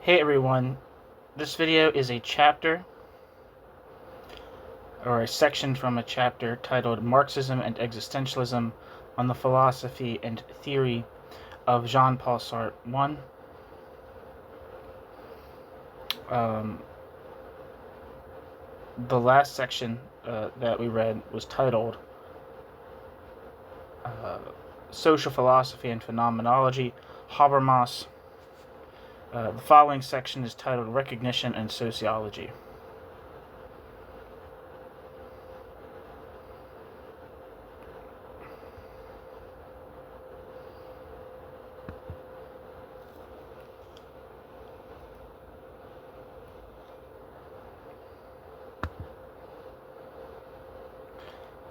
Hey everyone, this video is a chapter, or a section from a chapter titled Marxism and Existentialism on the Philosophy and Theory of Jean-Paul Sartre 1. The last section that we read was titled Social Philosophy and Phenomenology, Habermas. The following section is titled Recognition and Sociology.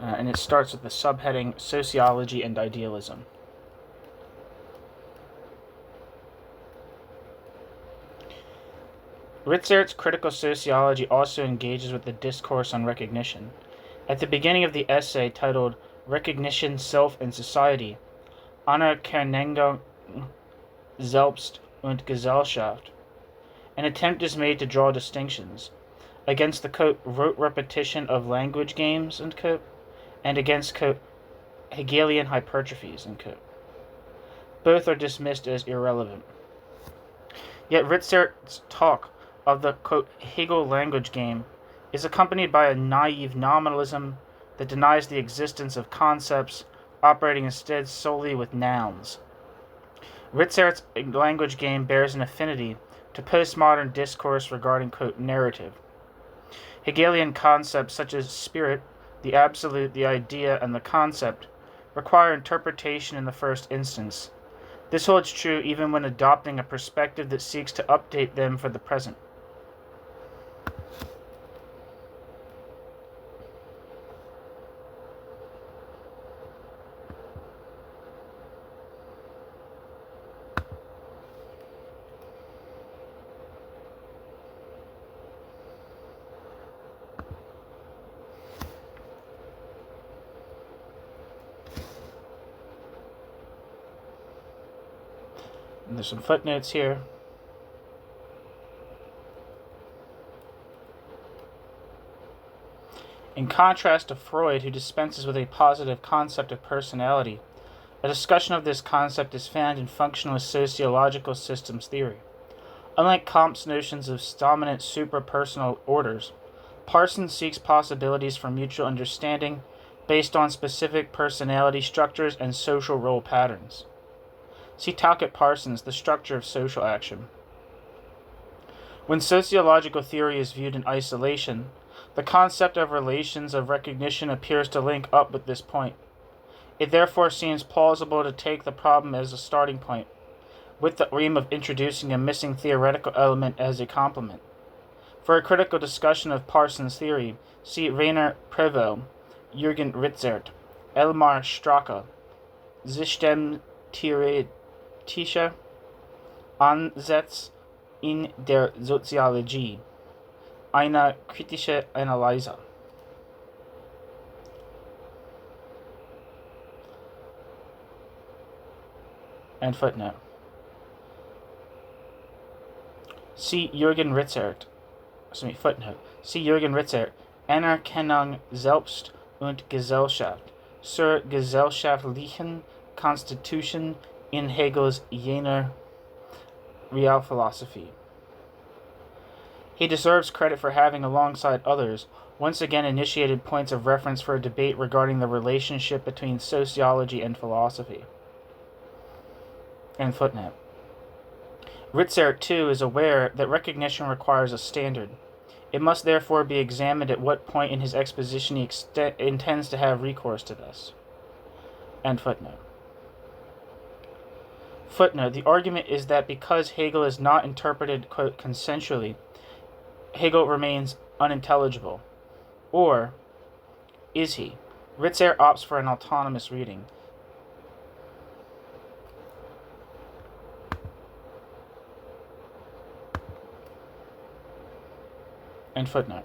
And it starts with the subheading Sociology and Idealism. Ritzert's critical sociology also engages with the discourse on recognition. At the beginning of the essay titled Recognition, Self and Society, Anerkennung, Selbst und Gesellschaft, an attempt is made to draw distinctions against the, quote, rote repetition of language games, end quote, and against, quote, Hegelian hypertrophies, end quote. Both are dismissed as irrelevant. Yet Ritzert's talk of the, quote, Hegel language game is accompanied by a naive nominalism that denies the existence of concepts, operating instead solely with nouns. Ritzert's language game bears an affinity to postmodern discourse regarding, quote, narrative. Hegelian concepts such as spirit, the absolute, the idea, and the concept require interpretation in the first instance. This holds true even when adopting a perspective that seeks to update them for the present. And there's some footnotes here. In contrast to Freud, who dispenses with a positive concept of personality, a discussion of this concept is found in functionalist sociological systems theory. Unlike Comte's notions of dominant suprapersonal orders, Parsons seeks possibilities for mutual understanding based on specific personality structures and social role patterns. See Talcott Parsons, The Structure of Social Action. When sociological theory is viewed in isolation, the concept of relations of recognition appears to link up with this point. It therefore seems plausible to take the problem as a starting point, with the aim of introducing a missing theoretical element as a complement. For a critical discussion of Parsons' theory, see Rainer Prevost, Jürgen Ritzert, Elmar Stracke, Systemtheoretische Ansätze in der Soziologie, eine kritische Analyse. And footnote. See Jürgen Ritzert. Footnote. See Jürgen Ritzert, Anerkennung Selbst und Gesellschaft zur gesellschaftlichen Konstitution in Hegels jener Realphilosophie. He deserves credit for having, alongside others, once again initiated points of reference for a debate regarding the relationship between sociology and philosophy. And footnote. Ritzert, too, is aware that recognition requires a standard. It must therefore be examined at what point in his exposition he intends to have recourse to this. End footnote. Footnote. The argument is that because Hegel is not interpreted, quote, consensually, Hegel remains unintelligible. Or is he? Ritzert opts for an autonomous reading. And footnote.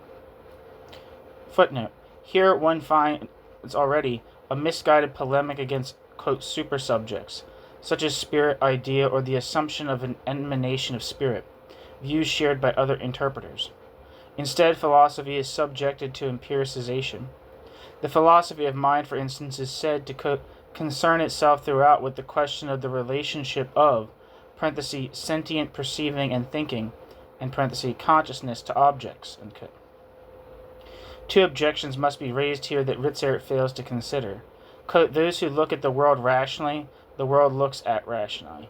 Footnote. Here one finds already a misguided polemic against, quote, supersubjects, such as spirit, idea, or the assumption of an emanation of spirit, views shared by other interpreters. Instead, philosophy is subjected to empiricization. The philosophy of mind, for instance, is said to concern itself throughout with the question of the relationship of sentient perceiving and thinking, and consciousness to objects. Two objections must be raised here that Ritzert fails to consider. Those who look at the world rationally, the world looks at rationally.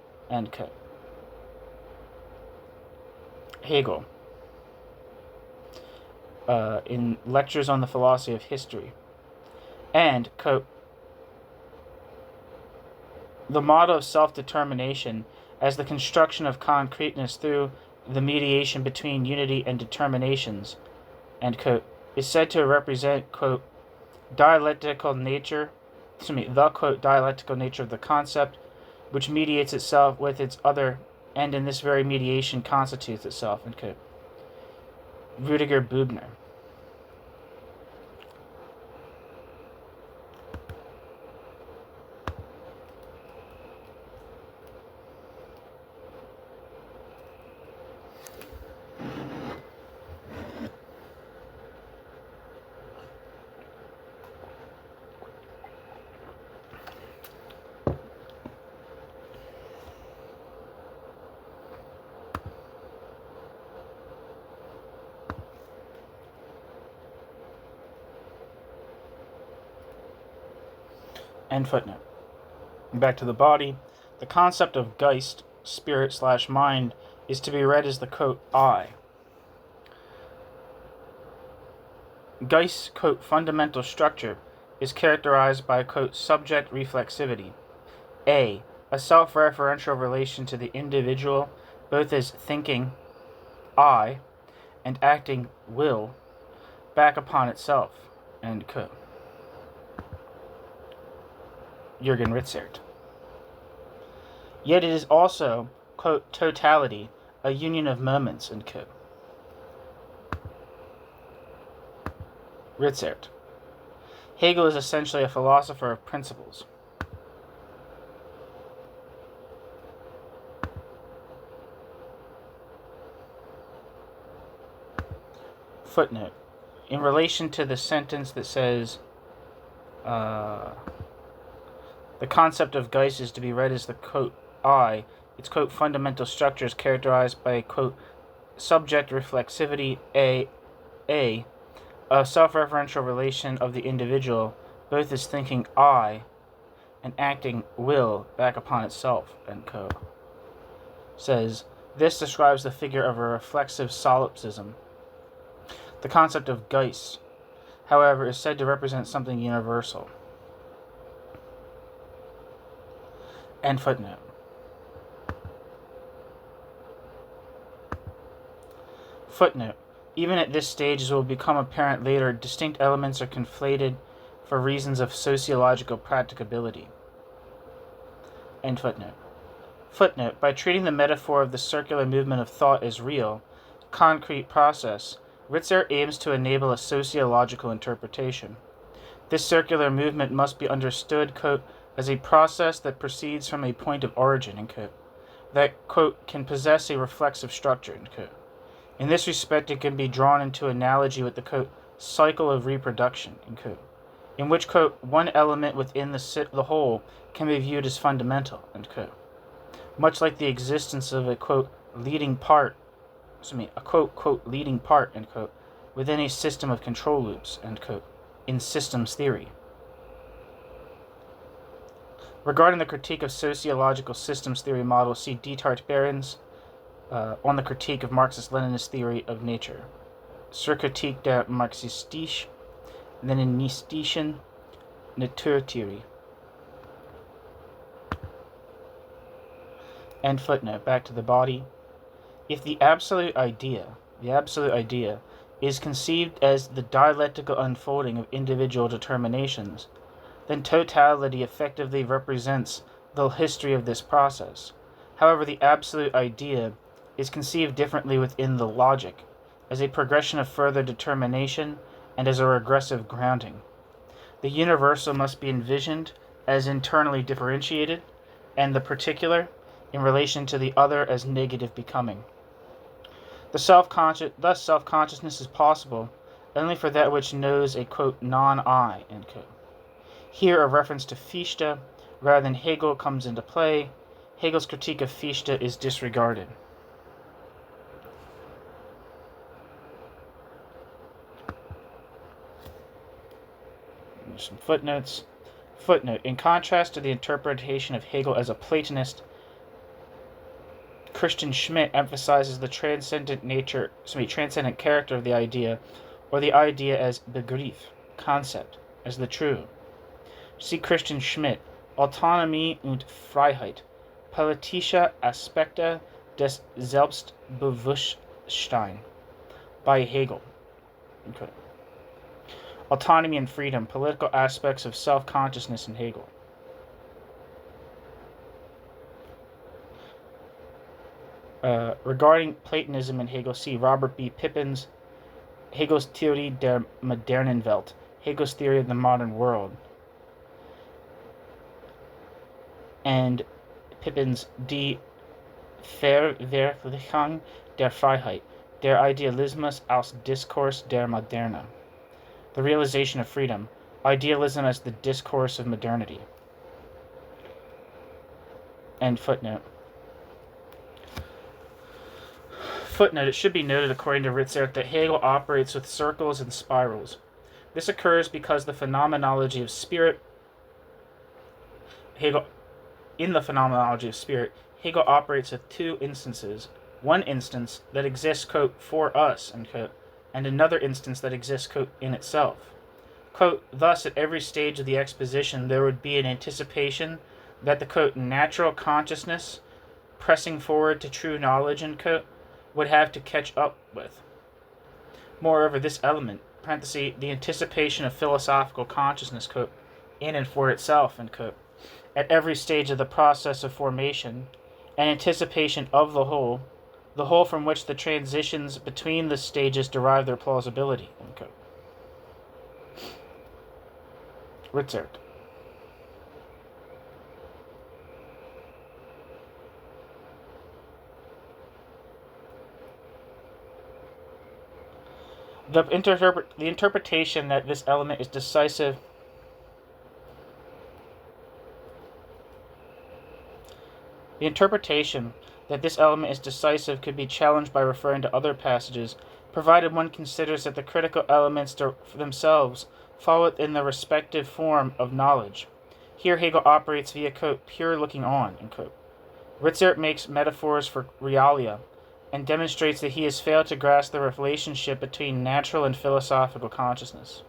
Hegel, in Lectures on the Philosophy of History. And, the model of self-determination as the construction of concreteness through the mediation between unity and determinations, is said to represent, dialectical nature, dialectical nature of the concept, which mediates itself with its other, and in this very mediation constitutes itself, Rudiger Bubner. End footnote. Back to the body. The concept of Geist, spirit/mind, is to be read as the I. Geist's fundamental structure is characterized by subject reflexivity. A self-referential relation to the individual, both as thinking I and acting will back upon itself. End quote. Jürgen Ritzert. Yet it is also, totality, a union of moments, end quote. Ritzert. Hegel is essentially a philosopher of principles. Footnote. In relation to the sentence that says, the concept of Geist is to be read as the I. Its fundamental structure is characterized by subject reflexivity. A self-referential relation of the individual, both as thinking I and acting will back upon itself. End quote. Says this describes the figure of a reflexive solipsism. The concept of Geist, however, is said to represent something universal. End footnote. Footnote. Even at this stage, as will become apparent later, distinct elements are conflated for reasons of sociological practicability. End footnote. Footnote. By treating the metaphor of the circular movement of thought as real, concrete process, Ritzert aims to enable a sociological interpretation. This circular movement must be understood, as a process that proceeds from a point of origin, that, can possess a reflexive structure, In this respect, it can be drawn into analogy with the, cycle of reproduction, in which, one element within the whole can be viewed as fundamental, much like the existence of a, leading part, leading part, within a system of control loops, in systems theory. Regarding the critique of sociological systems theory model, see Diethard Behrens on the critique of Marxist-Leninist theory of nature. Zur Kritik der marxistisch-leninistischen Naturtheorie. End footnote. Back to the body. If the absolute idea is conceived as the dialectical unfolding of individual determinations, then totality effectively represents the history of this process. However, the absolute idea is conceived differently within the logic, as a progression of further determination and as a regressive grounding. The universal must be envisioned as internally differentiated, and the particular in relation to the other as negative becoming. Thus self-consciousness is possible only for that which knows a, quote, non-I, end quote. Here a reference to Fichte rather than Hegel comes into play. Hegel's critique of Fichte is disregarded. There's some footnotes. Footnote: in contrast to the interpretation of Hegel as a Platonist, Christian Schmidt emphasizes the transcendent character of the idea, or the idea as Begriff, concept, as the true. See Christian Schmidt, Autonomie und Freiheit, politische Aspekte des Selbstbewusstsein, by Hegel. Okay. Autonomy and freedom, political aspects of self-consciousness in Hegel. Regarding Platonism in Hegel, see Robert B. Pippin's Hegel's Theorie der modernen Welt, Hegel's Theory of the Modern World, and Pippin's Die Verwirklichung der Freiheit, der Idealismus als Diskurs der Moderne, the realization of freedom, idealism as the discourse of modernity. And footnote. Footnote: it should be noted, according to Ritzert, that Hegel operates with circles and spirals. This occurs because in the phenomenology of spirit, Hegel operates with two instances. One instance that exists, quote, for us, end quote, and another instance that exists, quote, in itself. Quote, thus, at every stage of the exposition, there would be an anticipation that the, quote, natural consciousness, pressing forward to true knowledge, end quote, would have to catch up with. Moreover, this element, parenthesis, the anticipation of philosophical consciousness, quote, in and for itself, end quote, at every stage of the process of formation, an anticipation of the whole from which the transitions between the stages derive their plausibility, end quote. Ritzert. The interpretation that this element is decisive could be challenged by referring to other passages, provided one considers that the critical elements themselves fall within the respective form of knowledge. Here Hegel operates via, quote, pure looking on, end quote. Ritzert makes metaphors for realia, and demonstrates that he has failed to grasp the relationship between natural and philosophical consciousness.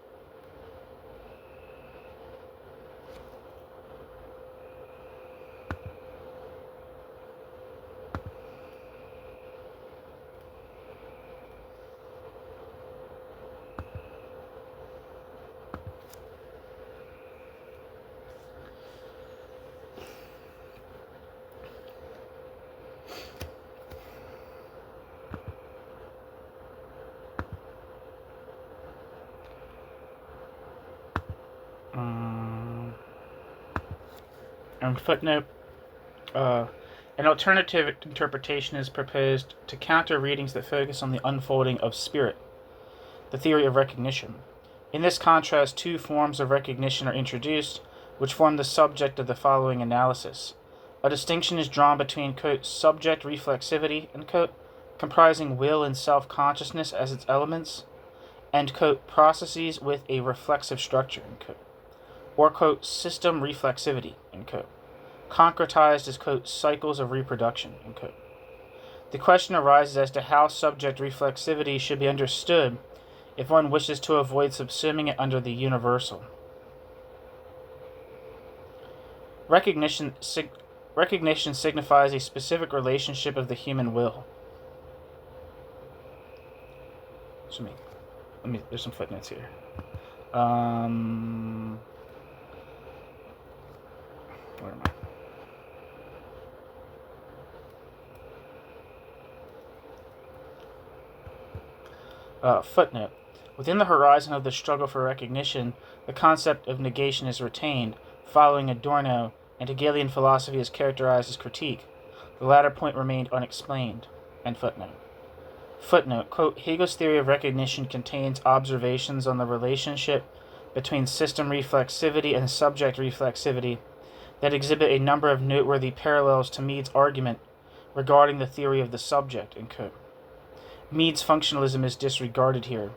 And footnote, an alternative interpretation is proposed to counter readings that focus on the unfolding of spirit, the theory of recognition. In this contrast, two forms of recognition are introduced, which form the subject of the following analysis. A distinction is drawn between, quote, subject reflexivity, end quote, comprising will and self-consciousness as its elements, and, quote, processes with a reflexive structure, end quote, or, quote, system reflexivity, end quote, concretized as, quote, cycles of reproduction, end quote. The question arises as to how subject reflexivity should be understood if one wishes to avoid subsuming it under the universal. Recognition signifies a specific relationship of the human will. There's some footnotes here. Where am I? Footnote. Within the horizon of the struggle for recognition, the concept of negation is retained, following Adorno, and Hegelian philosophy is characterized as critique. The latter point remained unexplained. End footnote. Footnote, quote, Hegel's theory of recognition contains observations on the relationship between system reflexivity and subject reflexivity that exhibit a number of noteworthy parallels to Mead's argument regarding the theory of the subject, end quote. Mead's functionalism is disregarded here.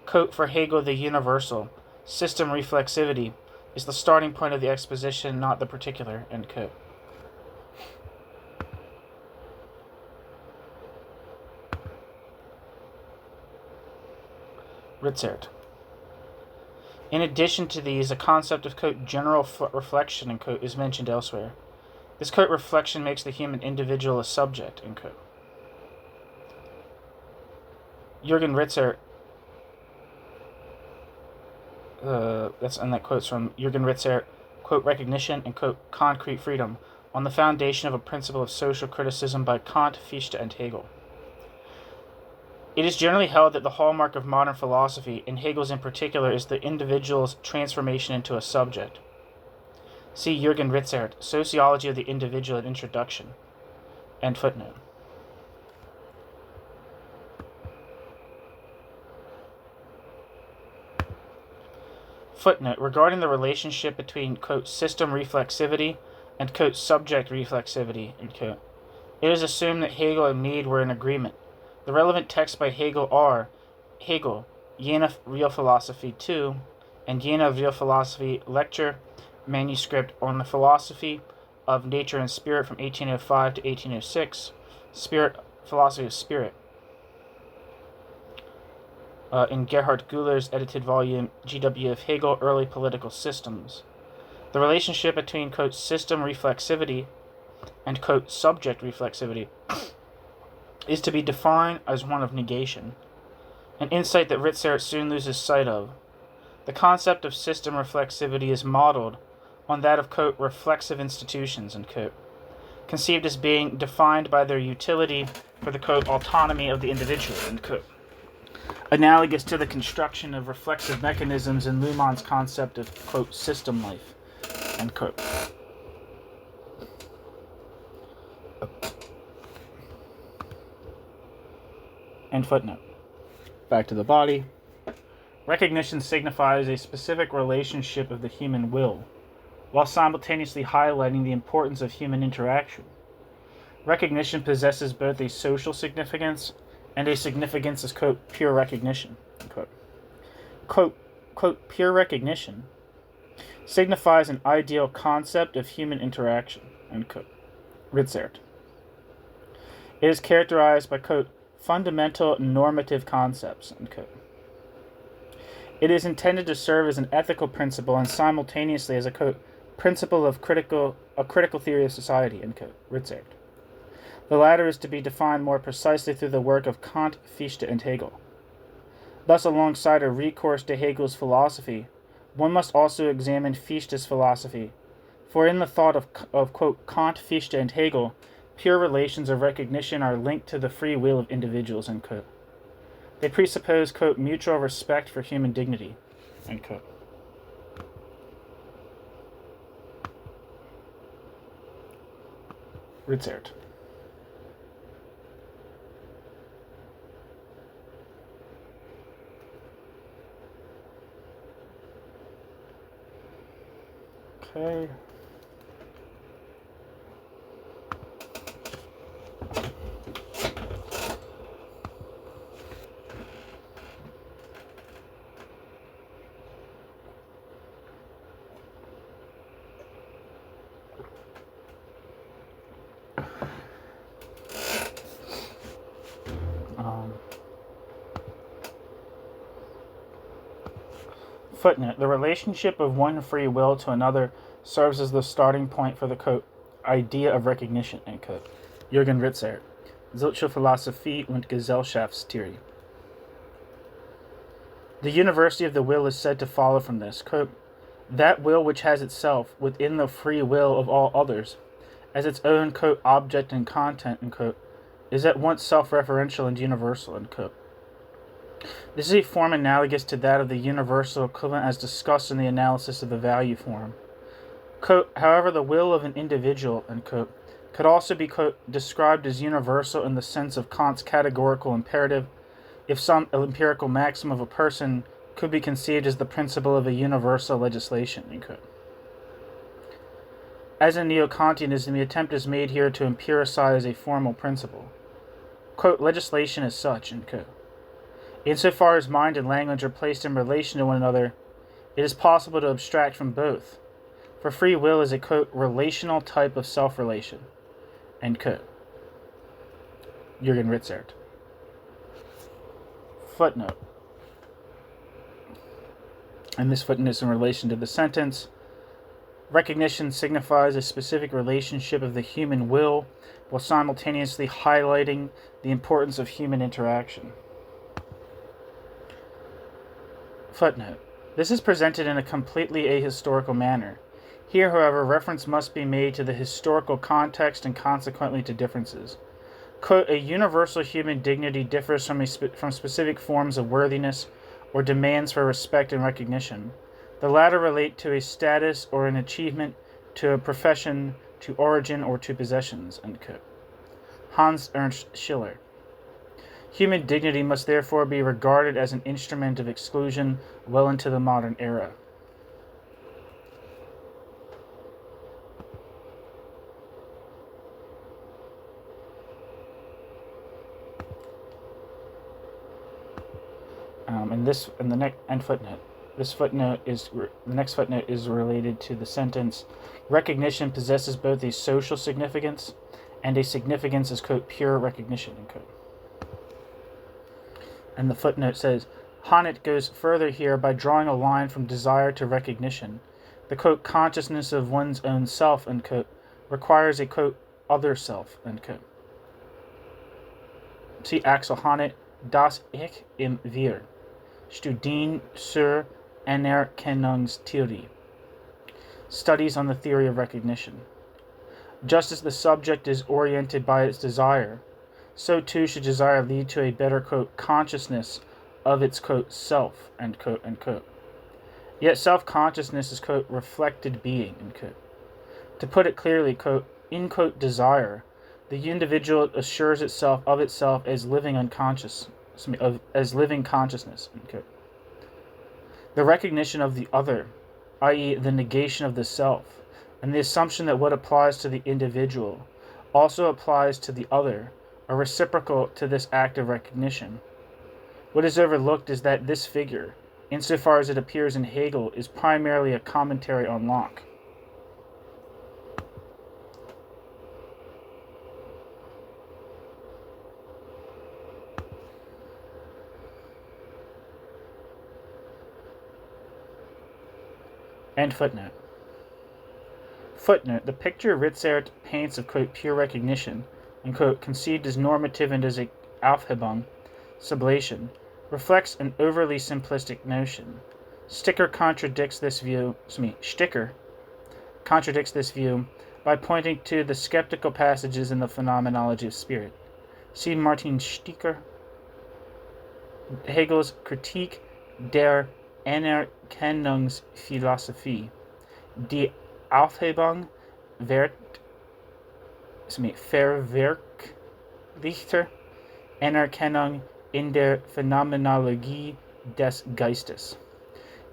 Quote, for Hegel, the universal, system reflexivity, is the starting point of the exposition, not the particular, end quote. Ritzert. In addition to these, a concept of, quote, general reflection, end quote, is mentioned elsewhere. This, quote, reflection makes the human individual a subject, end quote. Jürgen Ritzert, and that quote's from Jürgen Ritzert, quote, recognition and, quote, concrete freedom on the foundation of a principle of social criticism by Kant, Fichte, and Hegel. It is generally held that the hallmark of modern philosophy, and Hegel's in particular, is the individual's transformation into a subject. See Jürgen Ritzert, Sociology of the Individual at Introduction. End footnote. Footnote, regarding the relationship between, quote, system reflexivity and, quote, subject reflexivity, end quote, it is assumed that Hegel and Mead were in agreement. The relevant texts by Hegel are Hegel, Jena Real Philosophy 2, and Jena Real Philosophy Lecture, manuscript on the philosophy of nature and spirit from 1805 to 1806, Philosophy of Spirit, in Gerhard Güller's edited volume G.W. of Hegel, Early Political Systems. The relationship between, quote, system reflexivity and, quote, subject reflexivity is to be defined as one of negation, an insight that Ritzert soon loses sight of. The concept of system reflexivity is modeled on that of, quote, reflexive institutions, end quote, conceived as being defined by their utility for the, quote, autonomy of the individual, end quote, analogous to the construction of reflexive mechanisms in Luhmann's concept of, quote, system life, end quote. End footnote. Back to the body. Recognition signifies a specific relationship of the human will, while simultaneously highlighting the importance of human interaction. Recognition possesses both a social significance and a significance as, quote, pure recognition, end quote. Quote, pure recognition signifies an ideal concept of human interaction, end quote. Ritzert. It is characterized by, quote, fundamental normative concepts, end quote. It is intended to serve as an ethical principle and simultaneously as a, quote, principle of critical theory of society, end quote. Ritzert. The latter is to be defined more precisely through the work of Kant, Fichte, and Hegel. Thus, alongside a recourse to Hegel's philosophy, one must also examine Fichte's philosophy, for in the thought of quote, Kant, Fichte, and Hegel, pure relations of recognition are linked to the free will of individuals, end quote. They presuppose, quote, mutual respect for human dignity, end quote. Ritzert. Okay. Footnote, the relationship of one free will to another serves as the starting point for the, quote, idea of recognition, end quote. Jürgen Ritzert, Soziophilosophie und Gesellschaftstheorie. The university of the will is said to follow from this, quote, that will which has itself within the free will of all others as its own, quote, object and content, end quote, is at once self-referential and universal, end quote. This is a form analogous to that of the universal equivalent as discussed in the analysis of the value form. Quote, however, the will of an individual, end quote, could also be, quote, described as universal in the sense of Kant's categorical imperative, if some empirical maxim of a person could be conceived as the principle of a universal legislation, end quote. As in Neo-Kantianism, the attempt is made here to empiricize a formal principle. Quote, legislation is such, end quote. Insofar as mind and language are placed in relation to one another, it is possible to abstract from both, for free will is a, quote, relational type of self-relation, end quote. Jürgen Ritzert. Footnote. And this footnote is in relation to the sentence, recognition signifies a specific relationship of the human will while simultaneously highlighting the importance of human interaction. Footnote. This is presented in a completely ahistorical manner. Here, however, reference must be made to the historical context and consequently to differences. Quote, a universal human dignity differs from specific forms of worthiness or demands for respect and recognition. The latter relate to a status or an achievement, to a profession, to origin, or to possessions, end quote. Hans Ernst Schiller. Human dignity must therefore be regarded as an instrument of exclusion well into the modern era. The next footnote is related to the sentence, recognition possesses both a social significance and a significance as, quote, pure recognition, end quote. And the footnote says, Honneth goes further here by drawing a line from desire to recognition. The, quote, consciousness of one's own self, end quote, requires a, quote, other self, end quote. See Axel Honneth, Das Ich im Wir. Studien zur Anerkennungstheorie. Studies on the theory of recognition. Just as the subject is oriented by its desire, so too should desire lead to a better, quote, consciousness of its, quote, self, end quote, end quote. Yet self-consciousness is, quote, reflected being, end quote. To put it clearly, quote, in, quote, desire, the individual assures itself of itself as living as living consciousness, end quote. The recognition of the other, i.e. the negation of the self, and the assumption that what applies to the individual also applies to the other, are reciprocal to this act of recognition. What is overlooked is that this figure, insofar as it appears in Hegel, is primarily a commentary on Locke. End footnote. Footnote. The picture Ritzert paints of, quote, pure recognition, and, quote, conceived as normative and as a Aufhebung, sublation, reflects an overly simplistic notion. Sticker contradicts this view by pointing to the skeptical passages in the Phenomenology of Spirit. See Martin Sticker, Hegel's Kritik der Anerkennungsphilosophie. Die Aufhebung verwirklichter Anerkennung in der Phänomenologie des Geistes.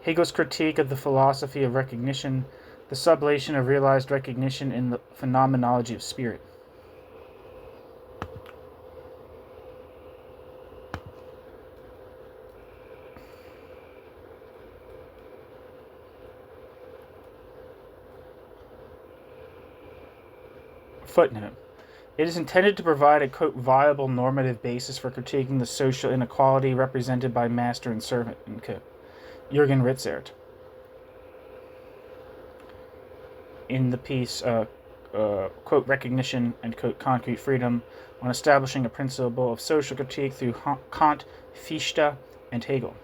Hegel's critique of the philosophy of recognition, the sublation of realized recognition in the Phenomenology of Spirit. Footnote. It is intended to provide a, quote, viable normative basis for critiquing the social inequality represented by master and servant, end quote. Jürgen Ritzert. In the piece, quote, recognition and, quote, concrete freedom, on establishing a principle of social critique through Kant, Fichte, and Hegel.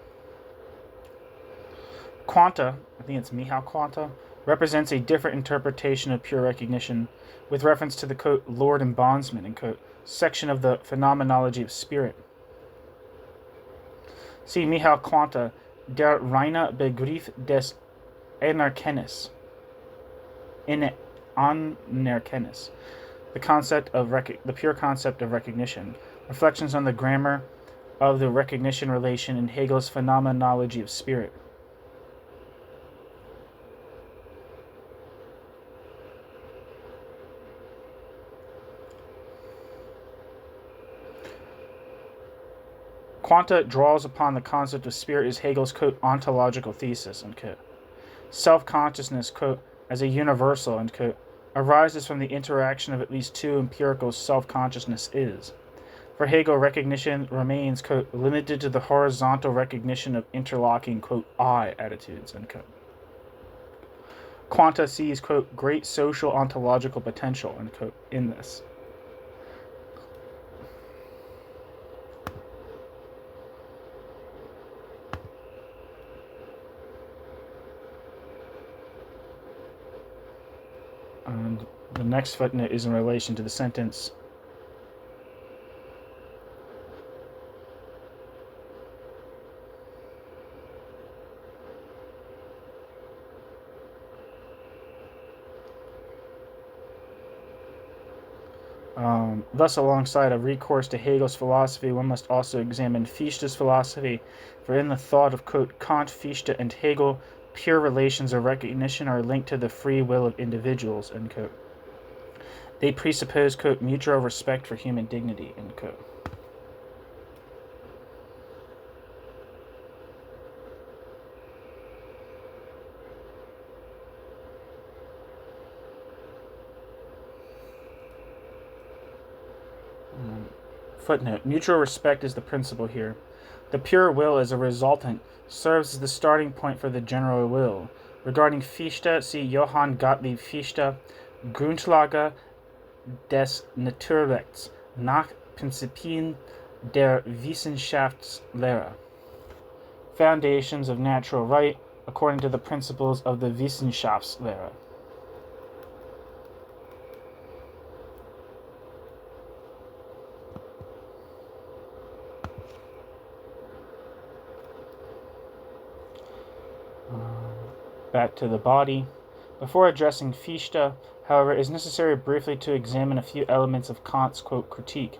Quanta, I think it's Michał Quanta, represents a different interpretation of pure recognition with reference to the, quote, Lord and Bondsman, end quote, section of the Phenomenology of Spirit. See Michał Quanta, Der reine Begriff des Anerkennens. Anerkennens. the pure concept of recognition. Reflections on the grammar of the recognition relation in Hegel's phenomenology of spirit. Quanta draws upon the concept of spirit as Hegel's, quote, ontological thesis, unquote. Self-consciousness, quote, as a universal, unquote, arises from the interaction of at least two empirical self-consciousness is. For Hegel, recognition remains, quote, limited to the horizontal recognition of interlocking, quote, I attitudes, unquote. Quanta sees, quote, great social ontological potential, unquote, in this. And the next footnote is in relation to the sentence. Thus, alongside a recourse to Hegel's philosophy, one must also examine Fichte's philosophy, for in the thought of, quote, Kant, Fichte, and Hegel, pure relations of recognition are linked to the free will of individuals, end quote. They presuppose, quote, mutual respect for human dignity, end quote. Footnote. Mutual respect is the principle here. The pure will as a resultant serves as the starting point for the general will. Regarding Fichte, see Johann Gottlieb Fichte, Grundlage des Naturrechts nach Prinzipien der Wissenschaftslehre. Foundations of natural right according to the principles of the Wissenschaftslehre. Back to the body. Before addressing Fichte, however, it is necessary briefly to examine a few elements of Kant's, quote, critique.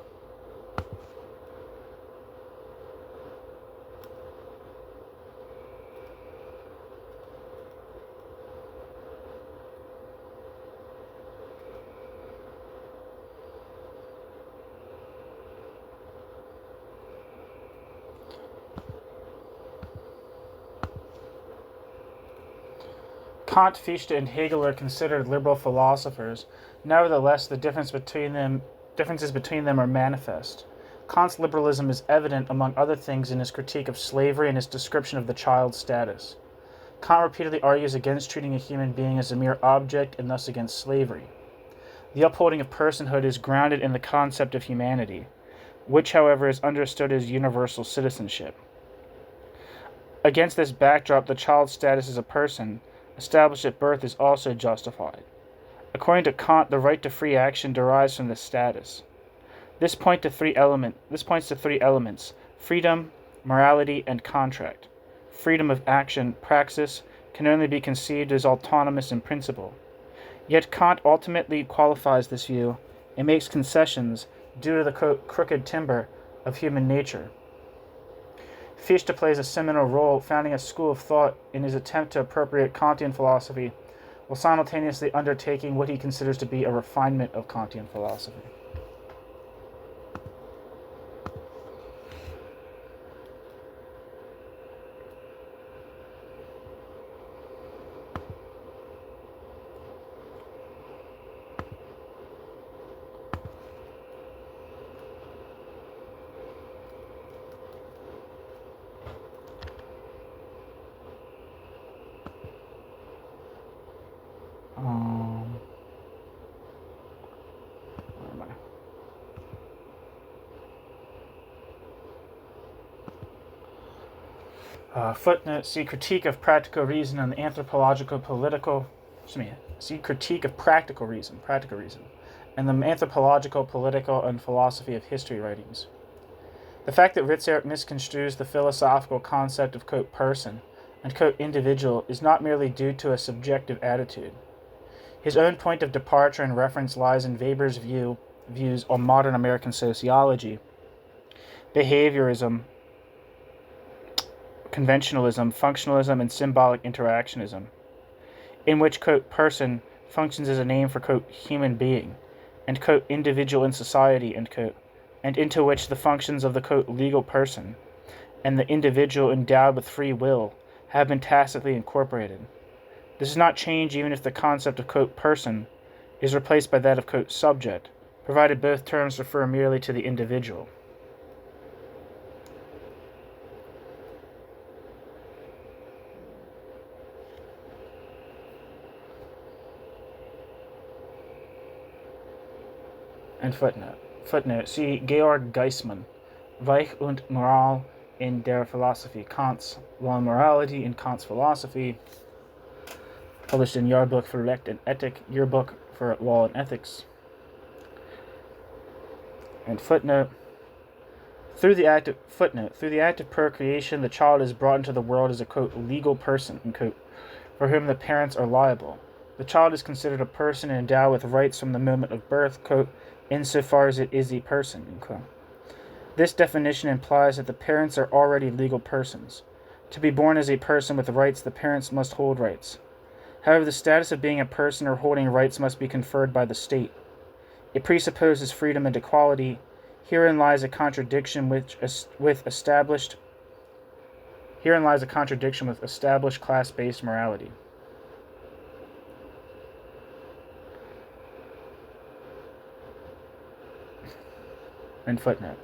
Kant, Fichte, and Hegel are considered liberal philosophers. Nevertheless, the differences between them are manifest. Kant's liberalism is evident, among other things, in his critique of slavery and his description of the child's status. Kant repeatedly argues against treating a human being as a mere object and thus against slavery. The upholding of personhood is grounded in the concept of humanity, which, however, is understood as universal citizenship. Against this backdrop, the child's status as a person, established at birth, is also justified. According to Kant, the right to free action derives from this status. This points to three elements: freedom, morality, and contract. Freedom of action, praxis, can only be conceived as autonomous in principle. Yet Kant ultimately qualifies this view and makes concessions due to the crooked timber of human nature. Fichte plays a seminal role, founding a school of thought in his attempt to appropriate Kantian philosophy, while simultaneously undertaking what he considers to be a refinement of Kantian philosophy. Footnote, see Critique of Practical Reason and the Anthropological Political, see Critique of Practical Reason, and the Anthropological, Political, and Philosophy of History writings. The fact that Ritzert misconstrues the philosophical concept of, quote, person and, quote, individual is not merely due to a subjective attitude. His own point of departure and reference lies in Weber's views on modern American sociology, behaviorism, conventionalism, functionalism, and symbolic interactionism, in which, quote, person functions as a name for, quote, human being, and, quote, individual in society, end quote, and into which the functions of the, quote, legal person and the individual endowed with free will have been tacitly incorporated. This does not change even if the concept of, quote, person is replaced by that of, quote, subject, provided both terms refer merely to the individual. And footnote. Footnote. See Georg Geismann, Weich und Moral in der Philosophie, Kant's Law and Morality in Kant's Philosophy, published in Jahrbuch für Recht und Ethik, Yearbook for Law and Ethics. And footnote. Through the act of procreation, the child is brought into the world as a, quote, legal person, end quote, for whom the parents are liable. The child is considered a person and endowed with rights from the moment of birth, quote, insofar as it is a person, end quote. This definition implies that the parents are already legal persons. To be born as a person with rights, the parents must hold rights. However, the status of being a person or holding rights must be conferred by the state. It presupposes freedom and equality. Herein lies a contradiction with established class-based morality. And footnote.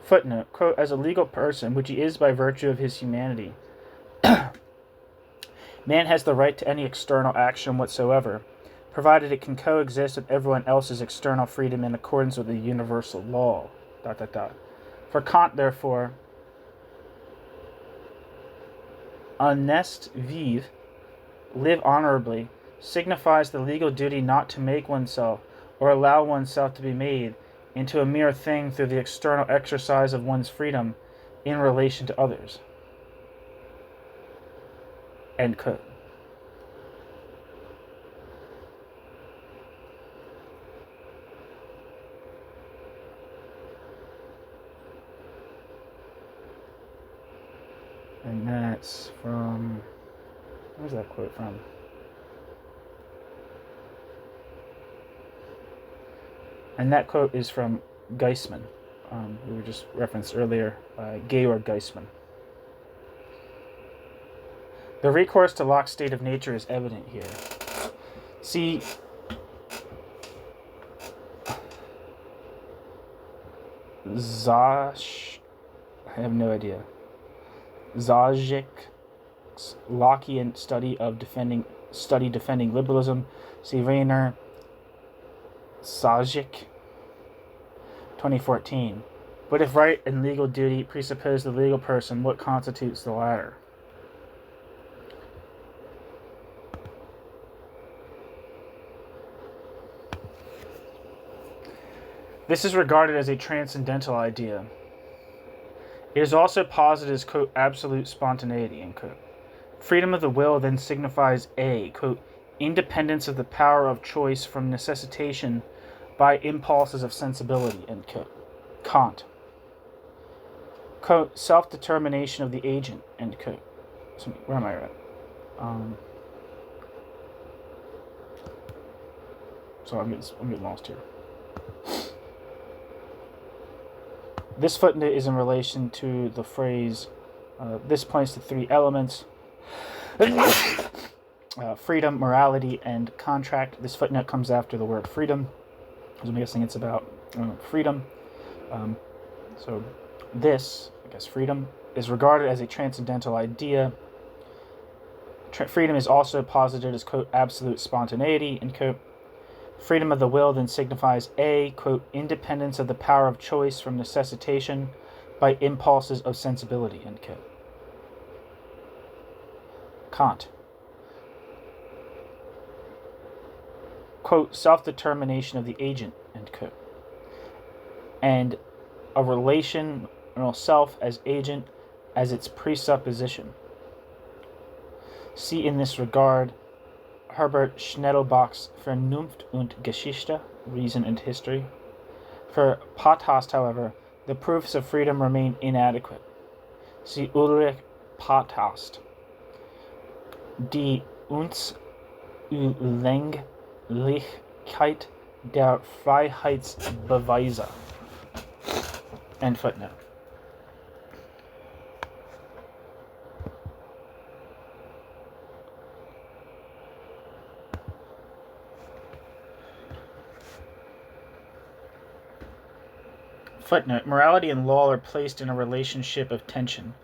Footnote, quote, as a legal person, which he is by virtue of his humanity, man has the right to any external action whatsoever, provided it can coexist with everyone else's external freedom in accordance with the universal law. ... For Kant, therefore, honnête vivre, live honorably, signifies the legal duty not to make oneself, or allow oneself to be made, into a mere thing through the external exercise of one's freedom in relation to others. End quote. And that's from... Where's that quote from? And that quote is from Geismann, we were just referenced earlier, Georg Geismann. The recourse to Locke's state of nature is evident here. See, I have no idea. Zajc's Lockean study defending liberalism. See Rainer Zajc, 2014. But if right and legal duty presuppose the legal person, what constitutes the latter? This is regarded as a transcendental idea. It is also posited as, quote, absolute spontaneity, end quote. Freedom of the will then signifies a, quote, independence of the power of choice from necessitation by impulses of sensibility, end quote. Kant. Quote, self-determination of the agent, end quote. So, where am I at? So I'm getting lost here. This footnote is in relation to the phrase, this points to three elements, freedom, morality, and contract. This footnote comes after the word freedom, because I'm guessing it's about freedom. So this, I guess freedom, is regarded as a transcendental idea. Freedom is also posited as, quote, absolute spontaneity, end quote. Freedom of the will then signifies a, quote, independence of the power of choice from necessitation by impulses of sensibility, end quote. Kant. Quote, self-determination of the agent, end quote. And a relational self as agent as its presupposition. See in this regard Herbert Schnedelbach's Vernunft und Geschichte, Reason and History. For Potthast, however, the proofs of freedom remain inadequate. See Ulrich Potthast. Die Unzulänglichkeit der Freiheitsbeweise. End footnote. Footnote. Morality and law are placed in a relationship of tension.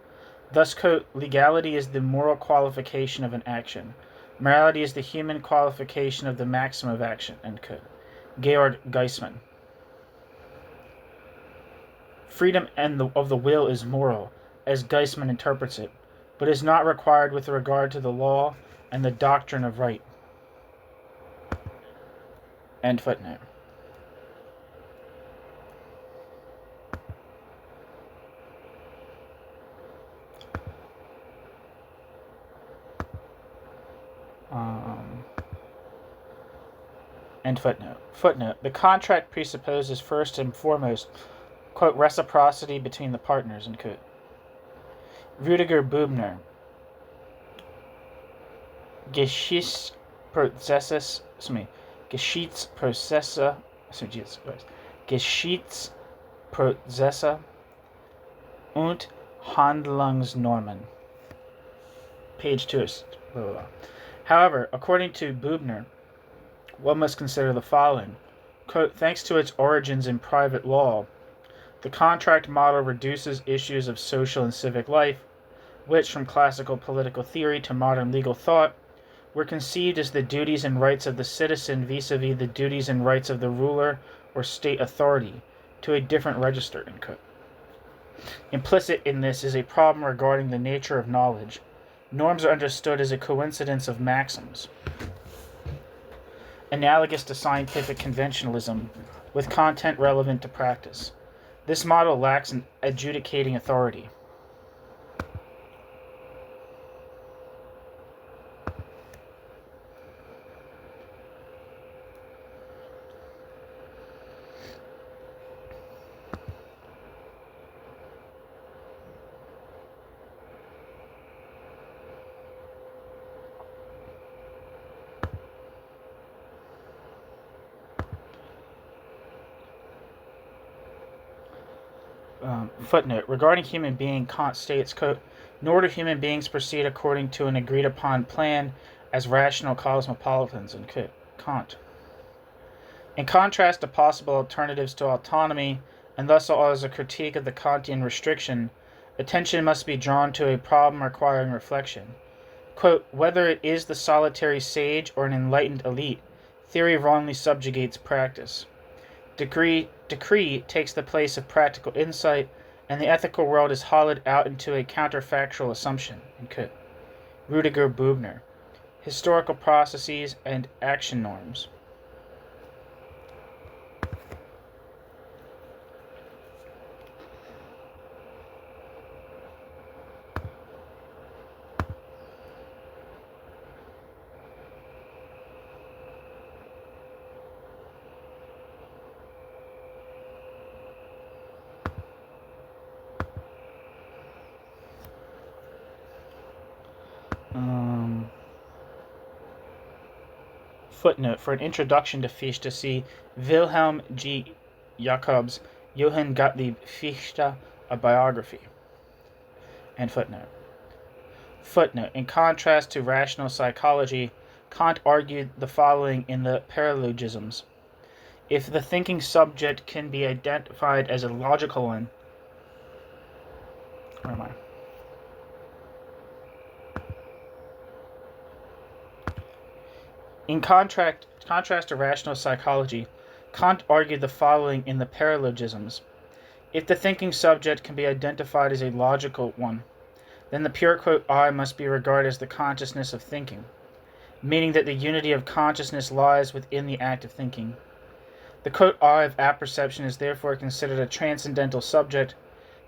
Thus, quote, legality is the moral qualification of an action. Morality is the human qualification of the maxim of action, end quote. Georg Geismann. Freedom of the will is moral, as Geismann interprets it, but is not required with regard to the law and the doctrine of right. End footnote. End footnote. Footnote. The contract presupposes first and foremost, quote, reciprocity between the partners, end quote. Rüdiger Bübner. Geschichtsprozesse und Handlungsnormen. Page 2. Blah, blah, blah. However, according to Bübner, one must consider the following. Quote, thanks to its origins in private law, the contract model reduces issues of social and civic life, which, from classical political theory to modern legal thought, were conceived as the duties and rights of the citizen vis-a-vis the duties and rights of the ruler or state authority, to a different register, end quote. Implicit in this is a problem regarding the nature of knowledge. Norms are understood as a coincidence of maxims, analogous to scientific conventionalism, with content relevant to practice. This model lacks an adjudicating authority. Footnote. Regarding human being, Kant states, quote, nor do human beings proceed according to an agreed upon plan as rational cosmopolitans, end quote. Kant. In contrast to possible alternatives to autonomy, and thus as a critique of the Kantian restriction, attention must be drawn to a problem requiring reflection. Quote, whether it is the solitary sage or an enlightened elite, theory wrongly subjugates practice. Decree takes the place of practical insight, and the ethical world is hollowed out into a counterfactual assumption. Rüdiger Bübner. Historical processes and action norms. Footnote. For an introduction to Fichte, see Wilhelm G. Jacobs, Johann Gottlieb Fichte, a biography. End footnote. Footnote. In contrast to rational psychology, Kant argued the following in the Paralogisms. If the thinking subject can be identified as a logical one, where am I? In contrast to rational psychology, Kant argued the following in the Paralogisms. If the thinking subject can be identified as a logical one, then the pure quote I must be regarded as the consciousness of thinking, meaning that the unity of consciousness lies within the act of thinking. The quote I of apperception is therefore considered a transcendental subject,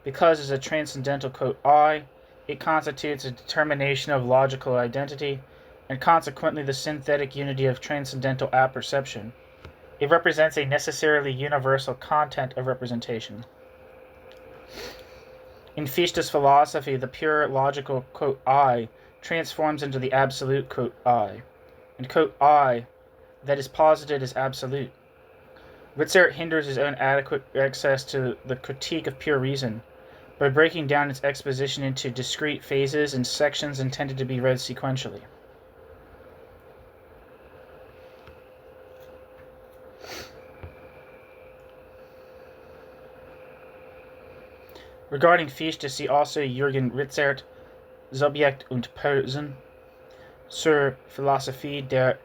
because as a transcendental quote I, it constitutes a determination of logical identity, and consequently the synthetic unity of transcendental apperception. It represents a necessarily universal content of representation. In Fichte's philosophy, the pure logical, quote, I transforms into the absolute, quote, I, and, quote, I that is posited as absolute. Ritzert hinders his own adequate access to the critique of pure reason by breaking down its exposition into discrete phases and sections intended to be read sequentially. Regarding Fichte, see also Jürgen Ritzert, Subjekt und Person, zur Philosophie der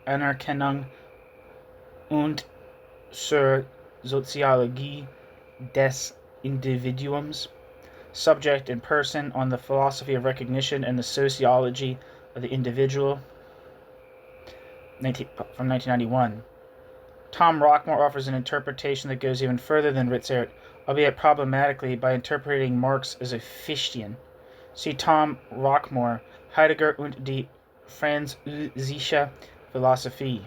Anerkennung und zur Soziologie des Individuums, Subject and Person on the Philosophy of Recognition and the Sociology of the Individual, from 1991. Tom Rockmore offers an interpretation that goes even further than Ritzert, albeit problematically, by interpreting Marx as a Fichtean. See Tom Rockmore, Heidegger und die Französische Philosophie,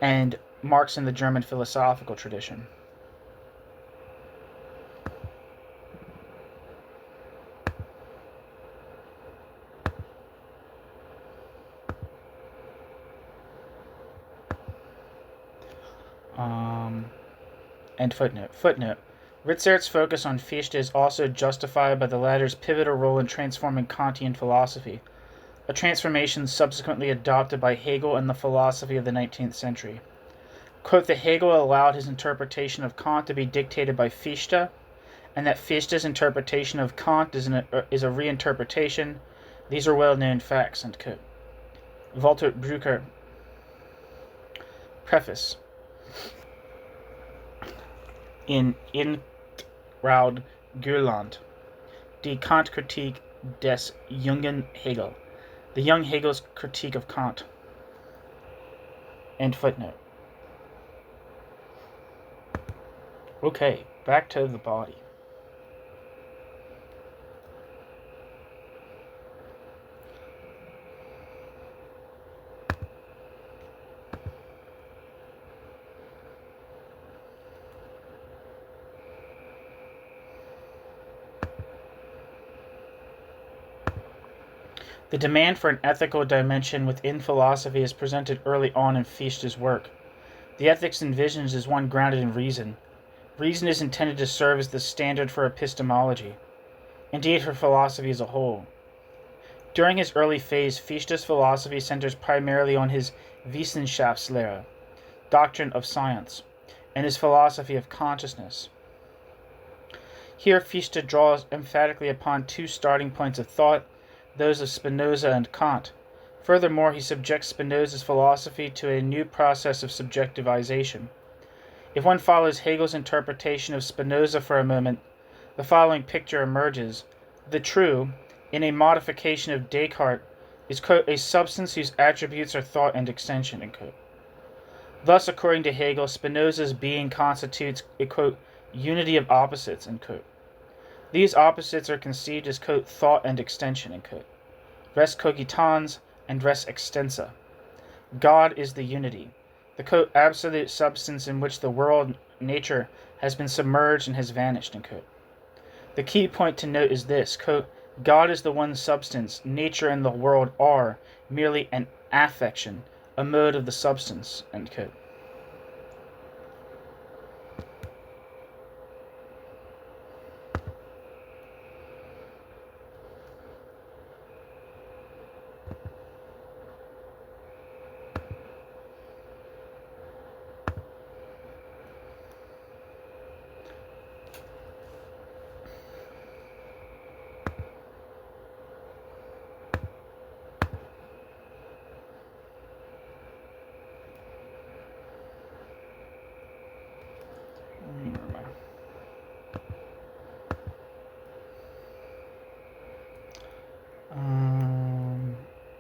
and Marx in the German philosophical tradition. And footnote. Ritzert's focus on Fichte is also justified by the latter's pivotal role in transforming Kantian philosophy, a transformation subsequently adopted by Hegel in the philosophy of the 19th century. Quote, that Hegel allowed his interpretation of Kant to be dictated by Fichte, and that Fichte's interpretation of Kant is a reinterpretation. These are well-known facts, end quote. Walter Brücker. Preface. In Introductory Die Kant-Kritik des jungen Hegel, the young Hegel's critique of Kant. End footnote. Okay, back to the body. The demand for an ethical dimension within philosophy is presented early on in Fichte's work. The ethics envisioned is one grounded in reason. Reason is intended to serve as the standard for epistemology, indeed for philosophy as a whole. During his early phase, Fichte's philosophy centers primarily on his Wissenschaftslehre, doctrine of science, and his philosophy of consciousness. Here Fichte draws emphatically upon two starting points of thought, those of Spinoza and Kant. Furthermore, he subjects Spinoza's philosophy to a new process of subjectivization. If one follows Hegel's interpretation of Spinoza for a moment, the following picture emerges. The true, in a modification of Diethard, is, quote, a substance whose attributes are thought and extension, end quote. Thus, according to Hegel, Spinoza's being constitutes a, quote, unity of opposites, end quote. These opposites are conceived as, quote, thought and extension, end quote. Res cogitans and res extensa. God is the unity, the, quote, absolute substance in which the world, nature, has been submerged and has vanished, end quote. The key point to note is this, quote, God is the one substance, nature and the world are merely an affection, a mode of the substance, end quote.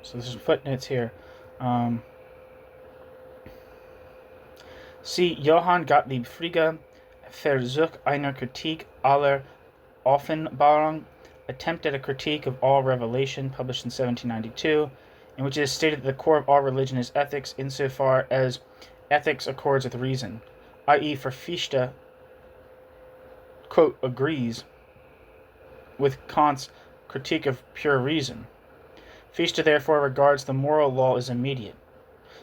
So there's footnotes here. See Johann Gottlieb Frege, Versuch einer Kritik aller Offenbarung Attempt at a Critique of All Revelation, published in 1792, in which it is stated that the core of all religion is ethics, insofar as ethics accords with reason, i.e., for Fichte, quote, agrees with Kant's critique of pure reason. Fichte therefore regards the moral law as immediate.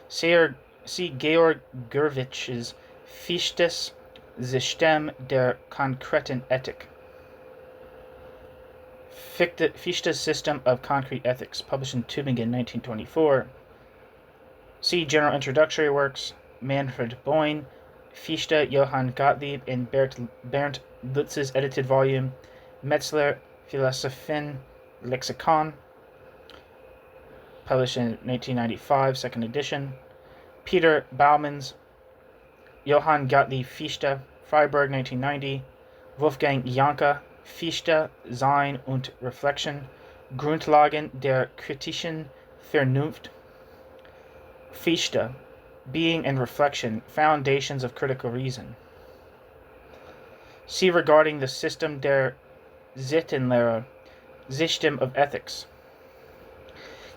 See Georg Gerwich's Fichtes System der konkreten Ethik. Fichte's System of Concrete Ethics, published in Tübingen, 1924. See General Introductory Works, Manfred Boyn, Fichte, Johann Gottlieb, in Bernd Lutz's edited volume, Metzler, Philosophien Lexikon, published in 1995, second edition. Peter Baumann's Johann Gottlieb Fichte, Freiburg, 1990. Wolfgang Janke, Fichte, Sein und Reflexion, Grundlagen der kritischen Vernunft. Fichte, Being and Reflection, Foundations of Critical Reason. See regarding the System der Sittenlehre, System of Ethics.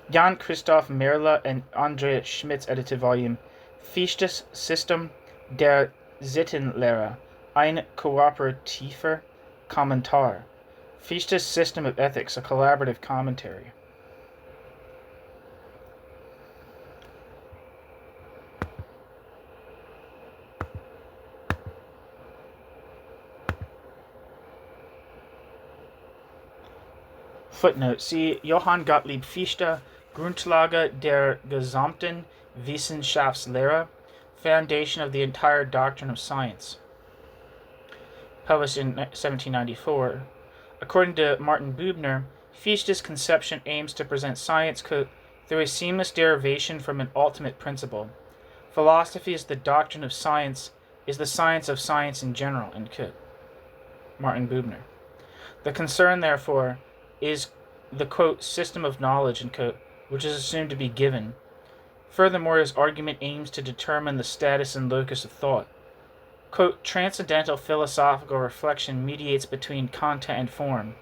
Jan Christoph Merle and Andrea Schmidt's edited volume, Fichtes System der Sittenlehre, ein kooperativer Kommentar. Fichte's System of Ethics, a collaborative commentary. Footnote. See Johann Gottlieb Fichte, Grundlage der gesamten Wissenschaftslehre, Foundation of the Entire Doctrine of Science, published in 1794. According to Martin Buebner, Fichte's conception aims to present science, quote, through a seamless derivation from an ultimate principle. Philosophy is the doctrine of science, is the science of science in general, end quote. Martin Buebner. The concern, therefore, is the, quote, system of knowledge, end quote, which is assumed to be given. Furthermore, his argument aims to determine the status and locus of thought. Quote, transcendental philosophical reflection mediates between content and form,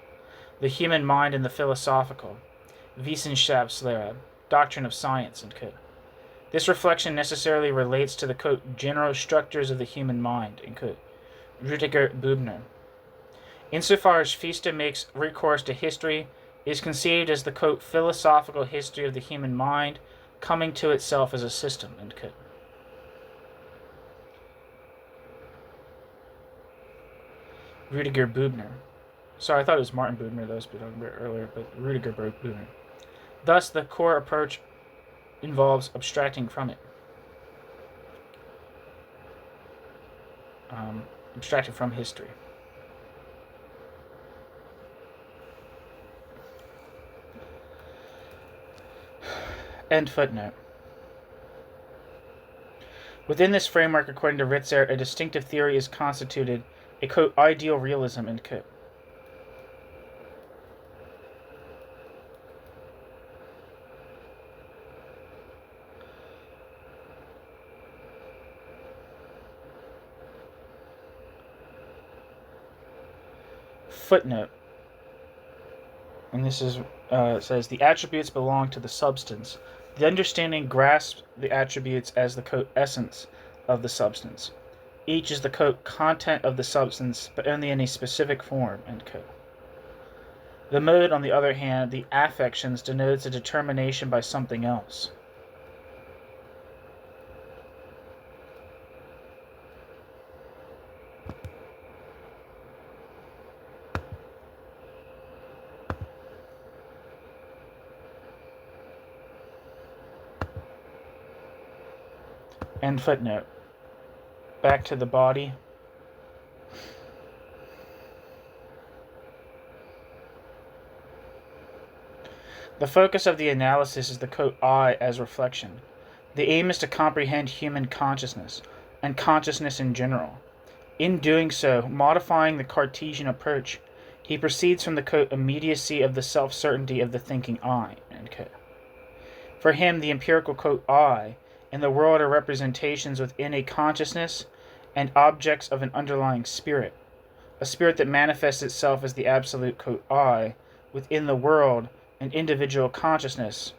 the human mind and the philosophical, Wissenschaftslehre, doctrine of science, end quote. This reflection necessarily relates to the, quote, general structures of the human mind, end quote. Rüdiger Buebner. Insofar as Fichte makes recourse to history, it is conceived as the, quote, philosophical history of the human mind coming to itself as a system, end quote. Rüdiger Buebner. Sorry, I thought it was Martin Buebner that I was talking about earlier, but Rüdiger Buebner. Thus, the core approach involves abstracting from it. Abstracting from history. End footnote. Within this framework, according to Ritzer, a distinctive theory is constituted a, quote, ideal realism, end quote. Footnote. And this is says the attributes belong to the substance. The understanding grasps the attributes as the, quote, essence of the substance. Each is the, quote, content of the substance, but only in a specific form, end quote. The mode, on the other hand, the affections, denotes a determination by something else. End footnote. Back to the body. The focus of the analysis is the, quote, I as reflection. The aim is to comprehend human consciousness, and consciousness in general. In doing so, modifying the Cartesian approach, he proceeds from the, quote, immediacy of the self-certainty of the thinking I, end quote. For him, the empirical, quote, I, in the world are representations within a consciousness and objects of an underlying spirit, a spirit that manifests itself as the absolute, quote, I, within the world and individual consciousness,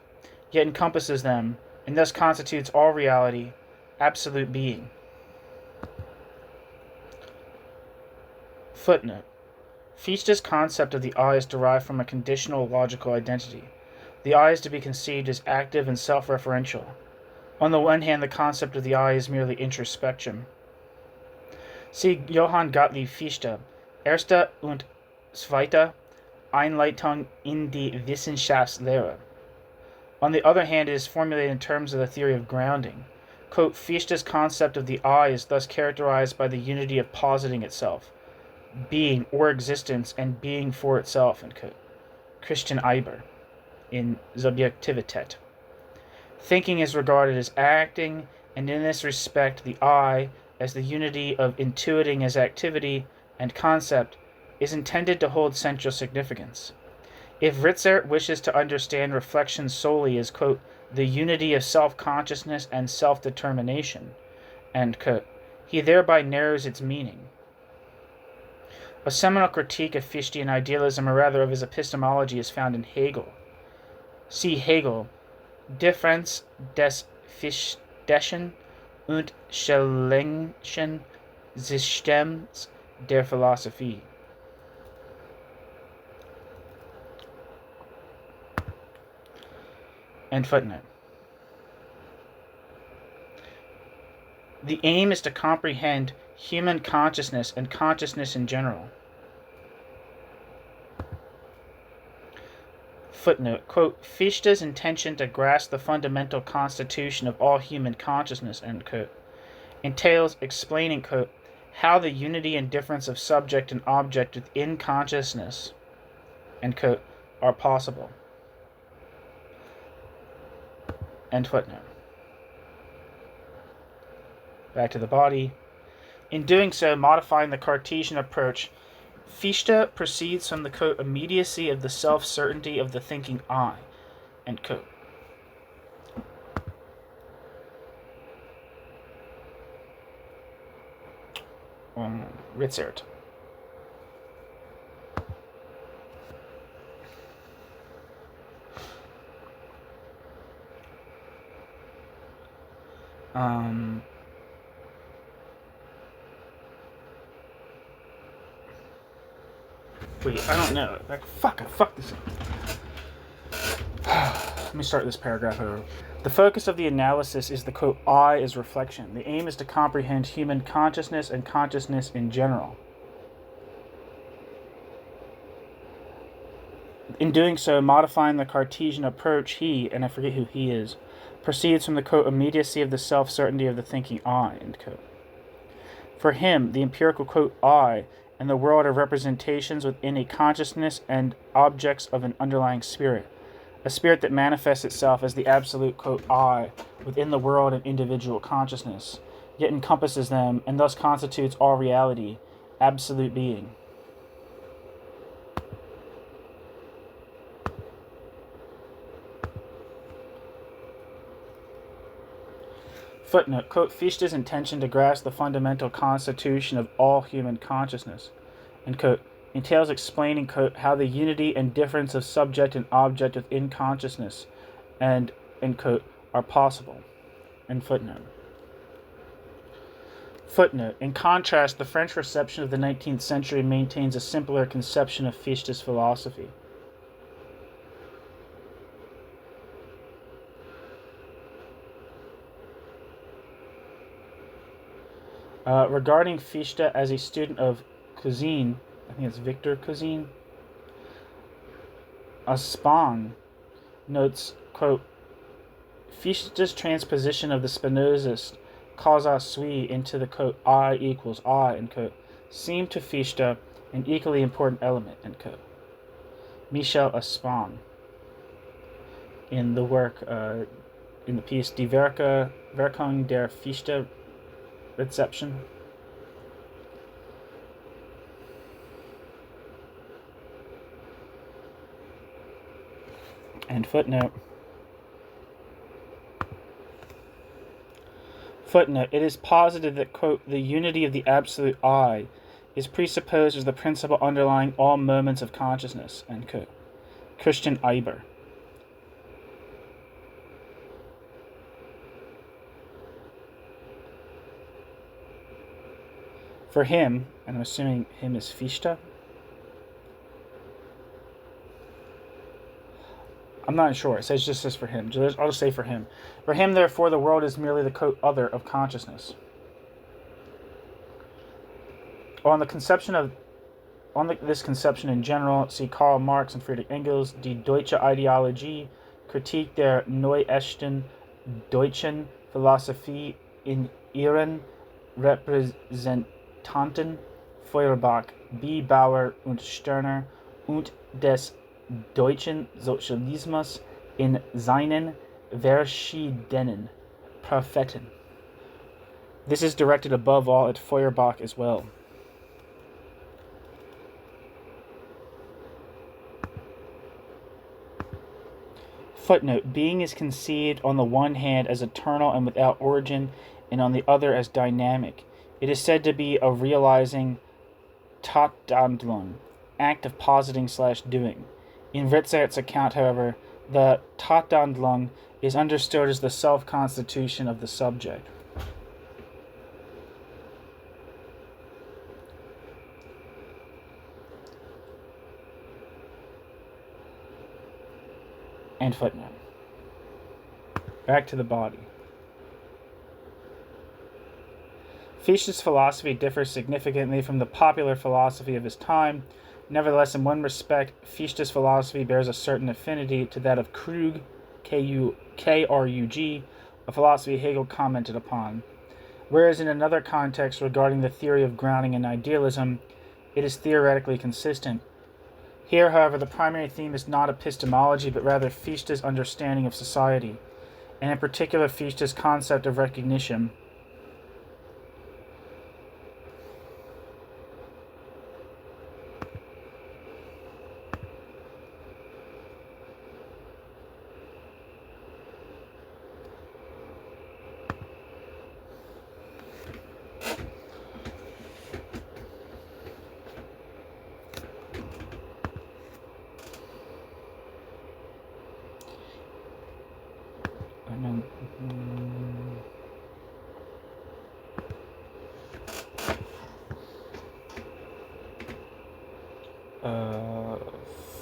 yet encompasses them, and thus constitutes all reality, absolute being. Footnote. Fichte's concept of the I is derived from a conditional logical identity. The I is to be conceived as active and self-referential. On the one hand, the concept of the I is merely introspection. See Johann Gottlieb Fichte, Erste und Zweite Einleitung in die Wissenschaftslehre. On the other hand, it is formulated in terms of the theory of grounding. Quote, Fichte's concept of the I is thus characterized by the unity of positing itself, being or existence, and being for itself, end quote. Christian Eiber in Subjektivität. Thinking is regarded as acting, and in this respect the I, as the unity of intuiting as activity and concept, is intended to hold central significance. If Ritzert wishes to understand reflection solely as, quote, the unity of self-consciousness and self-determination, end quote, he thereby narrows its meaning. A seminal critique of Fichtean idealism, or rather of his epistemology, is found in Hegel. See Hegel, Differenz des Fichteschen und Schellenschen Systems der Philosophie. End footnote. The aim is to comprehend human consciousness and consciousness in general. Footnote, quote, Fichte's intention to grasp the fundamental constitution of all human consciousness, end quote, entails explaining, quote, how the unity and difference of subject and object within consciousness, end quote, are possible. End footnote. Back to the body. In doing so, modifying the Cartesian approach, Fichte proceeds from the, quote, immediacy of the self-certainty of the thinking I, end quote. Ritzert. Wait, I don't know. Fuck this up. Let me start this paragraph over. The focus of the analysis is the, quote, I as reflection. The aim is to comprehend human consciousness and consciousness in general. In doing so, modifying the Cartesian approach, he, and I forget who he is, proceeds from the, quote, immediacy of the self-certainty of the thinking I, end quote. For him, the empirical, quote, I, and the world of representations within a consciousness and objects of an underlying spirit, a spirit that manifests itself as the absolute, quote, I, within the world and individual consciousness, yet encompasses them, and thus constitutes all reality, absolute being. Footnote, quote, Fichte's intention to grasp the fundamental constitution of all human consciousness, end quote, entails explaining, quote, how the unity and difference of subject and object within consciousness and, end quote, are possible, end footnote. Footnote, in contrast, the French reception of the 19th century maintains a simpler conception of Fichte's philosophy. Regarding Fichte as a student of Cousin, I think it's Victor Cousin, Aspang notes, quote, Fichte's transposition of the Spinozist causa sui into the, quote, I equals I, end quote, seemed to Fichte an equally important element, end quote. Michel Aspang, in the work, in the piece Die Wirkung der Fichte Reception. And footnote. Footnote, it is posited that, quote, the unity of the absolute I is presupposed as the principle underlying all moments of consciousness, end quote. Christian Eiber. For him, and I'm assuming him is Fichte, I'm not sure. It says just this for him. I'll just say for him. For him, therefore, the world is merely the quote other of consciousness. This conception in general, see Karl Marx and Friedrich Engels, Die Deutsche Ideologie, Kritik der neuesten deutschen Philosophie in ihren Repräsentanten, Feuerbach, B. Bauer und Stirner, und des deutschen Sozialismus in seinen verschiedenen Propheten. This is directed above all at Feuerbach as well. Footnote: being is conceived on the one hand as eternal and without origin, and on the other as dynamic. It is said to be a realizing Tathandlung, act of positing/doing. In Ritzert's account, however, the Tathandlung is understood as the self-constitution of the subject. And footnote. Back to the body. Fichte's philosophy differs significantly from the popular philosophy of his time. Nevertheless, in one respect, Fichte's philosophy bears a certain affinity to that of Krug, Krug, a philosophy Hegel commented upon. Whereas in another context regarding the theory of grounding and idealism, it is theoretically consistent. Here, however, the primary theme is not epistemology, but rather Fichte's understanding of society, and in particular Fichte's concept of recognition.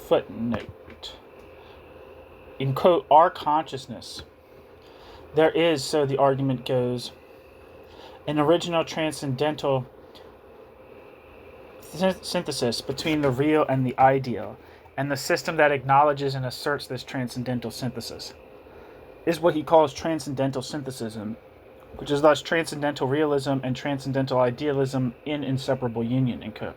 Footnote. In quote, our consciousness, there is, so the argument goes, an original transcendental synthesis between the real and the ideal, and the system that acknowledges and asserts this transcendental synthesis is what he calls transcendental synthesism, which is thus transcendental realism and transcendental idealism in inseparable union, end quote.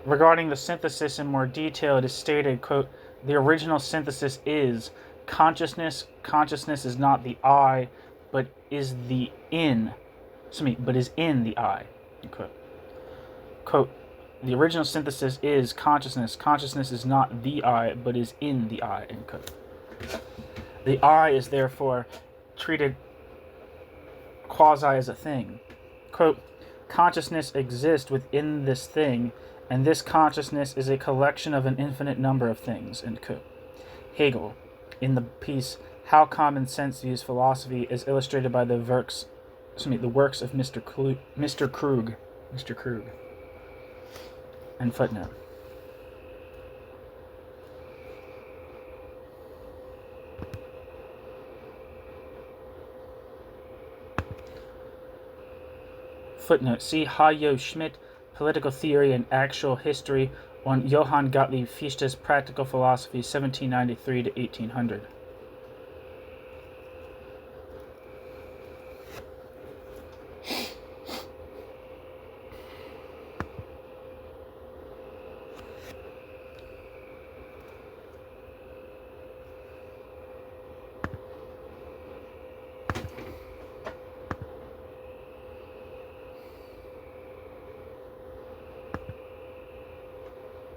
Regarding the synthesis in more detail, it is stated, quote, the original synthesis is consciousness. Consciousness is not the I, but is in the I, end quote. Quote, the original synthesis is consciousness. Consciousness is not the I, but is in the I, end quote. The I is therefore treated quasi as a thing. Quote, consciousness exists within this thing, and this consciousness is a collection of an infinite number of things, end quote. Hegel, in the piece How Common Sense Views Philosophy, is illustrated by the works of Mr. Krug. And footnote. Footnote. See Hajo Schmidt, Political Theory and Actual History on Johann Gottlieb Fichte's Practical Philosophy, 1793 to 1800.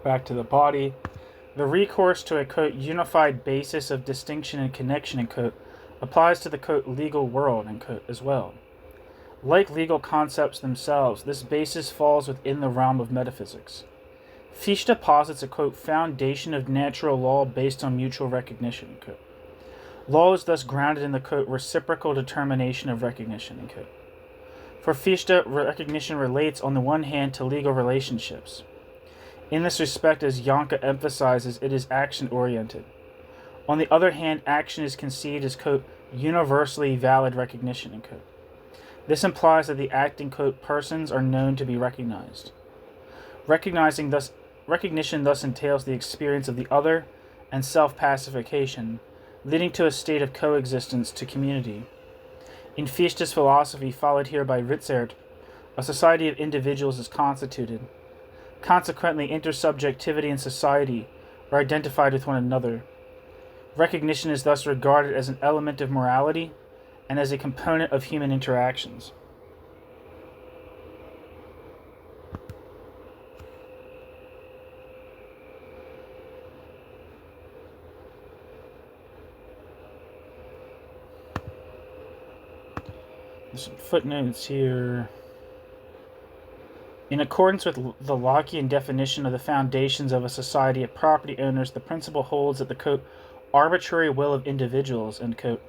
Back to the body. The recourse to a, quote, unified basis of distinction and connection, end quote, applies to the, quote, legal world, end quote, as well. Like legal concepts themselves, this basis falls within the realm of metaphysics. Fichte posits a, quote, foundation of natural law based on mutual recognition, quote. Law is thus grounded in the, quote, reciprocal determination of recognition, end quote. For Fichte, recognition relates, on the one hand, to legal relationships. In this respect, as Janke emphasizes, it is action-oriented. On the other hand, action is conceived as, quote, universally valid recognition, end quote. This implies that the acting, quote, persons are known to be recognized. Recognition thus entails the experience of the other and self-pacification, leading to a state of coexistence to community. In Fichte's philosophy, followed here by Ritzert, a society of individuals is constituted. Consequently, intersubjectivity and society are identified with one another. Recognition is thus regarded as an element of morality and as a component of human interactions. There's some footnotes here. In accordance with the Lockean definition of the foundations of a society of property owners, the principle holds that the, quote, arbitrary will of individuals, end quote,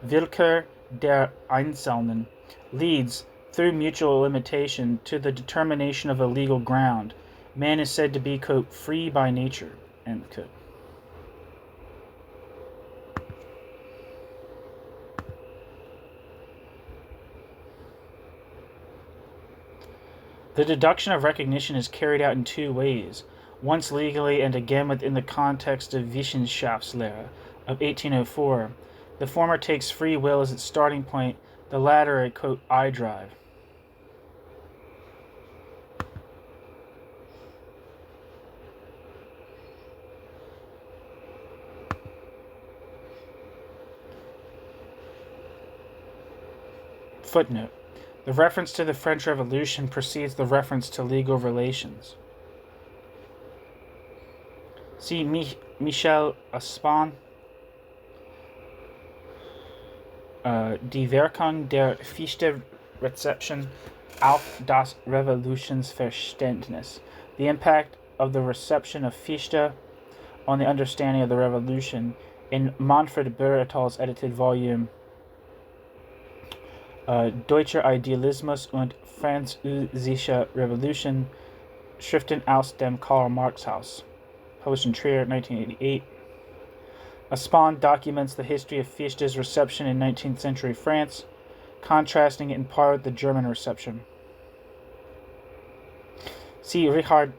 Willkür der Einzelnen, leads, through mutual limitation, to the determination of a legal ground. Man is said to be, quote, free by nature, end quote. The deduction of recognition is carried out in two ways, once legally and again within the context of Wissenschaftslehre of 1804. The former takes free will as its starting point, the latter a, quote, I drive. Footnote. The reference to the French Revolution precedes the reference to legal relations. See Michel Aspin, Die Wirkung der Fichte-Rezeption auf das Revolutionsverständnis. The impact of the reception of Fichte on the understanding of the revolution, in Manfred Boer et al.'s edited volume Deutscher Idealismus und Französische Revolution, Schriften aus dem Karl-Marx-Haus, published in Trier, 1988. Aspin documents the history of Fichte's reception in 19th century France, contrasting it in part with the German reception. See Richard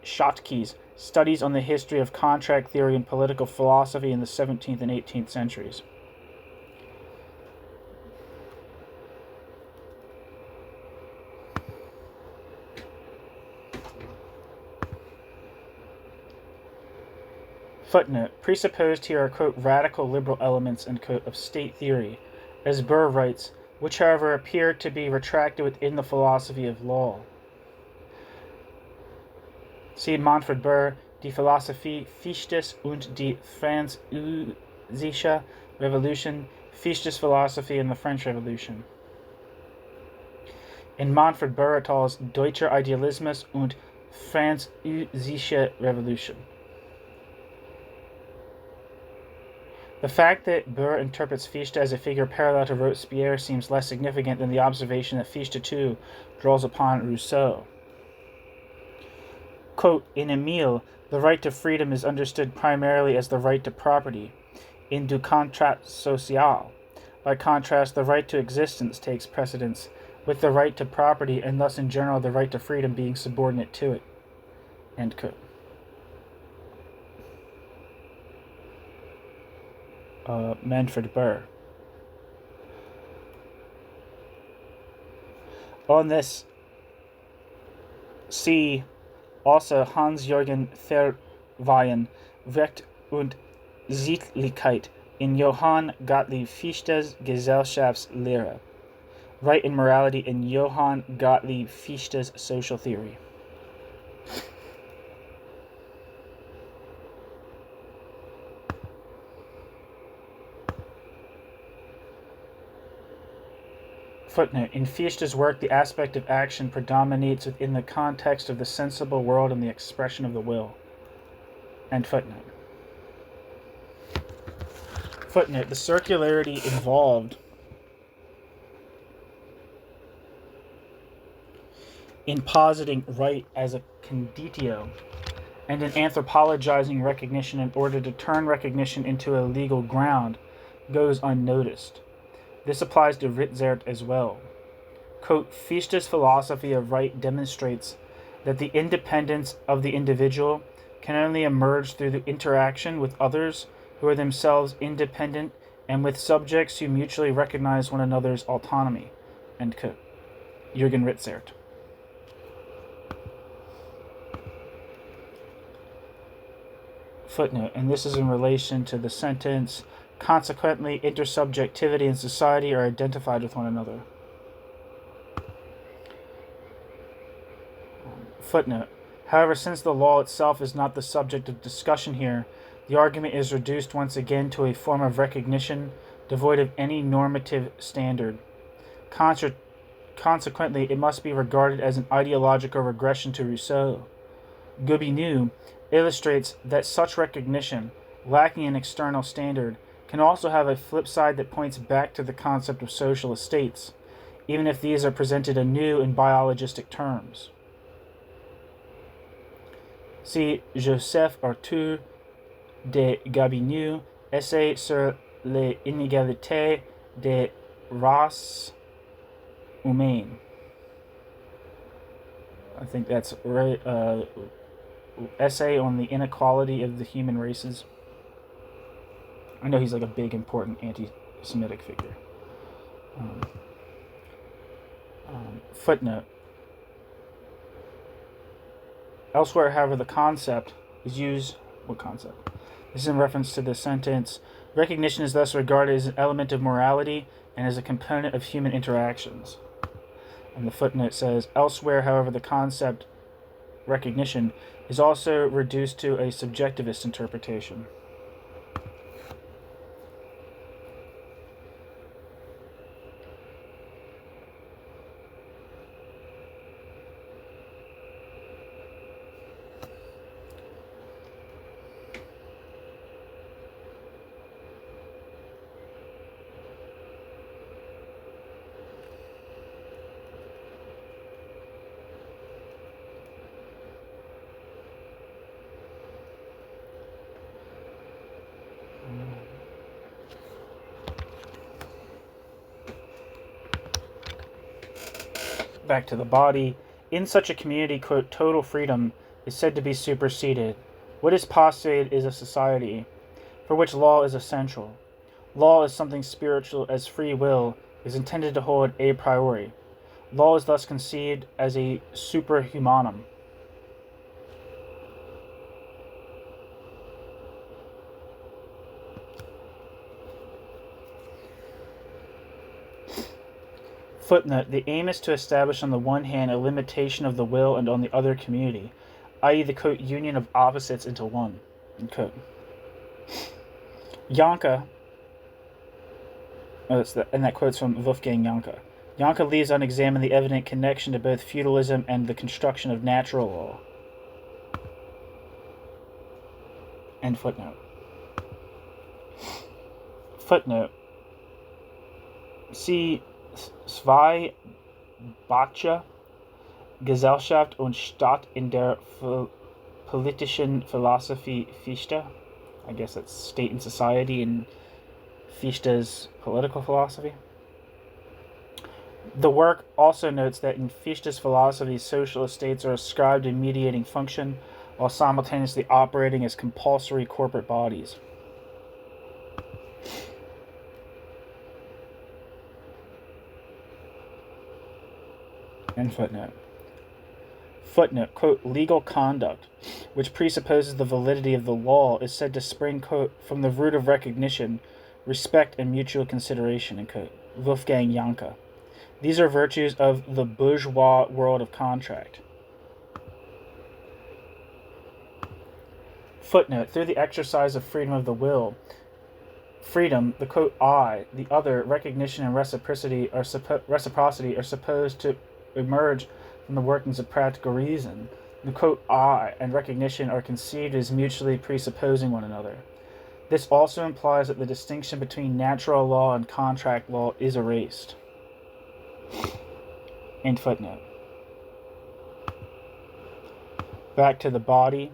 Schottky's Studies on the History of Contract Theory and Political Philosophy in the 17th and 18th centuries. Footnote. Presupposed here are, quote, radical liberal elements, end quote, of state theory, as Boer writes, which however appear to be retracted within the philosophy of law. See Manfred Boer, Die Philosophie Fichtes und die Französische Revolution, Fichte's Philosophy and the French Revolution. In Manfred Boer et al.'s Deutscher Idealismus und Französische Revolution. The fact that Boer interprets Fichte as a figure parallel to Robespierre seems less significant than the observation that Fichte too draws upon Rousseau. Quote, in Emile, the right to freedom is understood primarily as the right to property, in Du Contrat Social. By contrast, the right to existence takes precedence, with the right to property and thus in general the right to freedom being subordinate to it. End quote. Manfred Boer. On this, see also Hans-Jürgen Verweyen, Recht und Sittlichkeit in Johann Gottlieb Fichte's Gesellschaftslehre, Right and Morality in Johann Gottlieb Fichte's Social Theory. Footnote. In Fichte's work, the aspect of action predominates within the context of the sensible world and the expression of the will. End footnote. Footnote. The circularity involved in positing right as a conditio and in anthropologizing recognition in order to turn recognition into a legal ground goes unnoticed. This applies to Ritzert as well. Quote, Fichte's philosophy of right demonstrates that the independence of the individual can only emerge through the interaction with others who are themselves independent and with subjects who mutually recognize one another's autonomy. End quote. Jürgen Ritzert. Footnote, and this is in relation to the sentence, consequently, intersubjectivity and society are identified with one another. Footnote. However, since the law itself is not the subject of discussion here, the argument is reduced once again to a form of recognition devoid of any normative standard. Consequently, it must be regarded as an ideological regression to Rousseau. Gobineau illustrates that such recognition, lacking an external standard, can also have a flip side that points back to the concept of social states, even if these are presented anew in biologistic terms. See Joseph Arthur de Gobineau, Essai sur les inégalités des races humaines. I think that's right. Essay on the inequality of the human races. I know he's like a big, important anti-Semitic figure. Footnote. Elsewhere, however, the concept is used. What concept? This is in reference to the sentence, recognition is thus regarded as an element of morality and as a component of human interactions. And the footnote says, elsewhere, however, the concept recognition is also reduced to a subjectivist interpretation. Back to the body. In such a community, quote, total freedom is said to be superseded. What is postulated is a society for which law is essential. Law is something spiritual as free will is intended to hold a priori. Law is thus conceived as a superhumanum. Footnote, the aim is to establish on the one hand a limitation of the will and on the other community, i.e. the quote, union of opposites into one. End quote. Janka, and that quote's from Wolfgang Janka. Janka leaves unexamined the evident connection to both feudalism and the construction of natural law. End footnote. Footnote. See Zwei Bache, Gesellschaft und Staat in der politischen Philosophie Fichte. I guess that's State and Society in Fichte's political philosophy. The work also notes that in Fichte's philosophy, socialist states are ascribed a mediating function while simultaneously operating as compulsory corporate bodies. End footnote. Footnote, quote, legal conduct, which presupposes the validity of the law, is said to spring, quote, from the root of recognition, respect, and mutual consideration, end quote. Wolfgang Janka. These are virtues of the bourgeois world of contract. Footnote, through the exercise of freedom of the will, freedom, the quote I, the other, recognition, and reciprocity are supposed to emerge from the workings of practical reason. The quote I and recognition are conceived as mutually presupposing one another. This also implies that the distinction between natural law and contract law is erased. End footnote. Back to the body.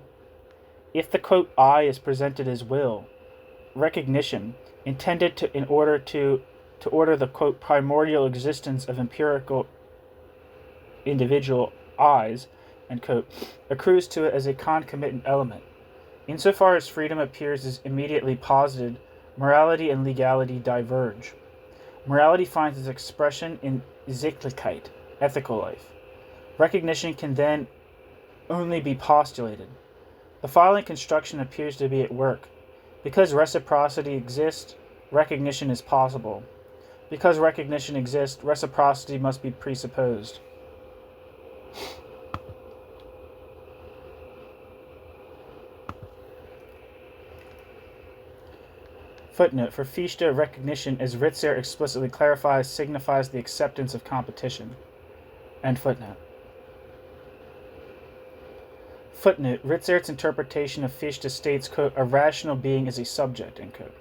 If the quote I is presented as will, recognition, intended in order to order the quote primordial existence of empirical individual I's, end quote, accrues to it as a concomitant element. Insofar as freedom appears as immediately posited, morality and legality diverge. Morality finds its expression in Sittlichkeit, ethical life. Recognition can then only be postulated. The following construction appears to be at work. Because reciprocity exists, recognition is possible. Because recognition exists, reciprocity must be presupposed. Footnote. For Fichte, recognition, as Ritzer explicitly clarifies, signifies the acceptance of competition. End footnote. Footnote. Ritzer's interpretation of Fichte states, quote, a rational being is a subject, end quote.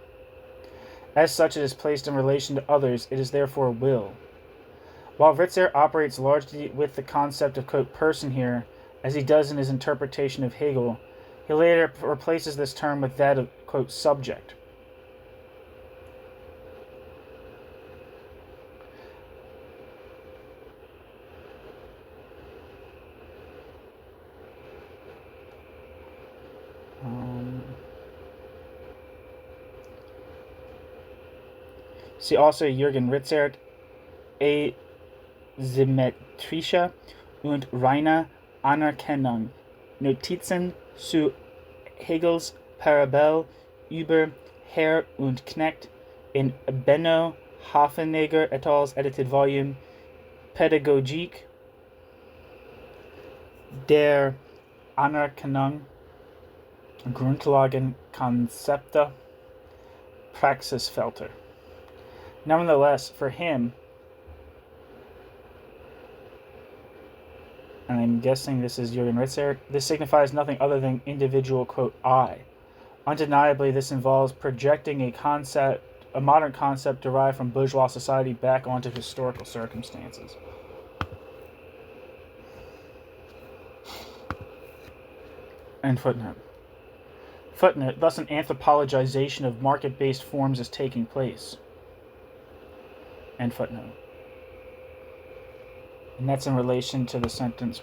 As such, it is placed in relation to others, it is therefore will. While Ritzer operates largely with the concept of, quote, person here, as he does in his interpretation of Hegel, he later replaces this term with that of, quote, subject. See also Jürgen Ritzer, Asymmetrische und reine Anerkennung, Notizen zu Hegels Parabel über Herr und Knecht in Benno Hafner et al.'s edited volume Pädagogik der Anerkennung, Grundlagen, Konzepte, Praxisfelder. Nevertheless, for him, and I'm guessing this is Jürgen Ritzer, this signifies nothing other than individual, quote, I. Undeniably, this involves projecting a modern concept derived from bourgeois society back onto historical circumstances. End footnote. Footnote. Thus, an anthropologization of market-based forms is taking place. End footnote. And that's in relation to the sentence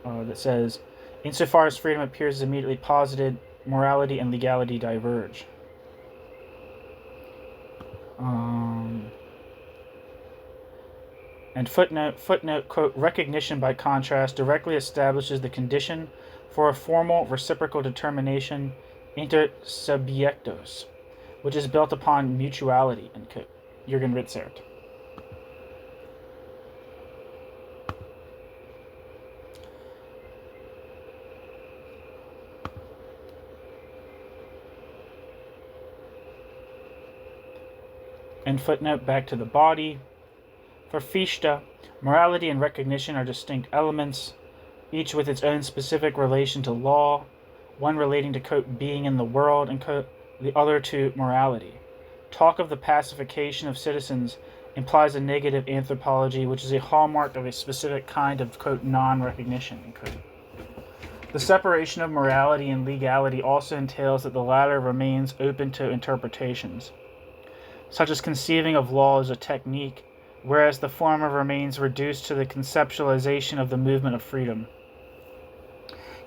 that says, insofar as freedom appears as immediately posited, morality and legality diverge. And footnote, quote, recognition by contrast directly establishes the condition for a formal reciprocal determination inter subjectos, which is built upon mutuality, end quote. Jürgen Ritzer. And footnote, back to the body. For Fichte, morality and recognition are distinct elements, each with its own specific relation to law, one relating to, quote, being in the world, and, quote, the other to morality. Talk of the pacification of citizens implies a negative anthropology, which is a hallmark of a specific kind of, quote, non-recognition, end quote. The separation of morality and legality also entails that the latter remains open to interpretations, such as conceiving of law as a technique, whereas the former remains reduced to the conceptualization of the movement of freedom.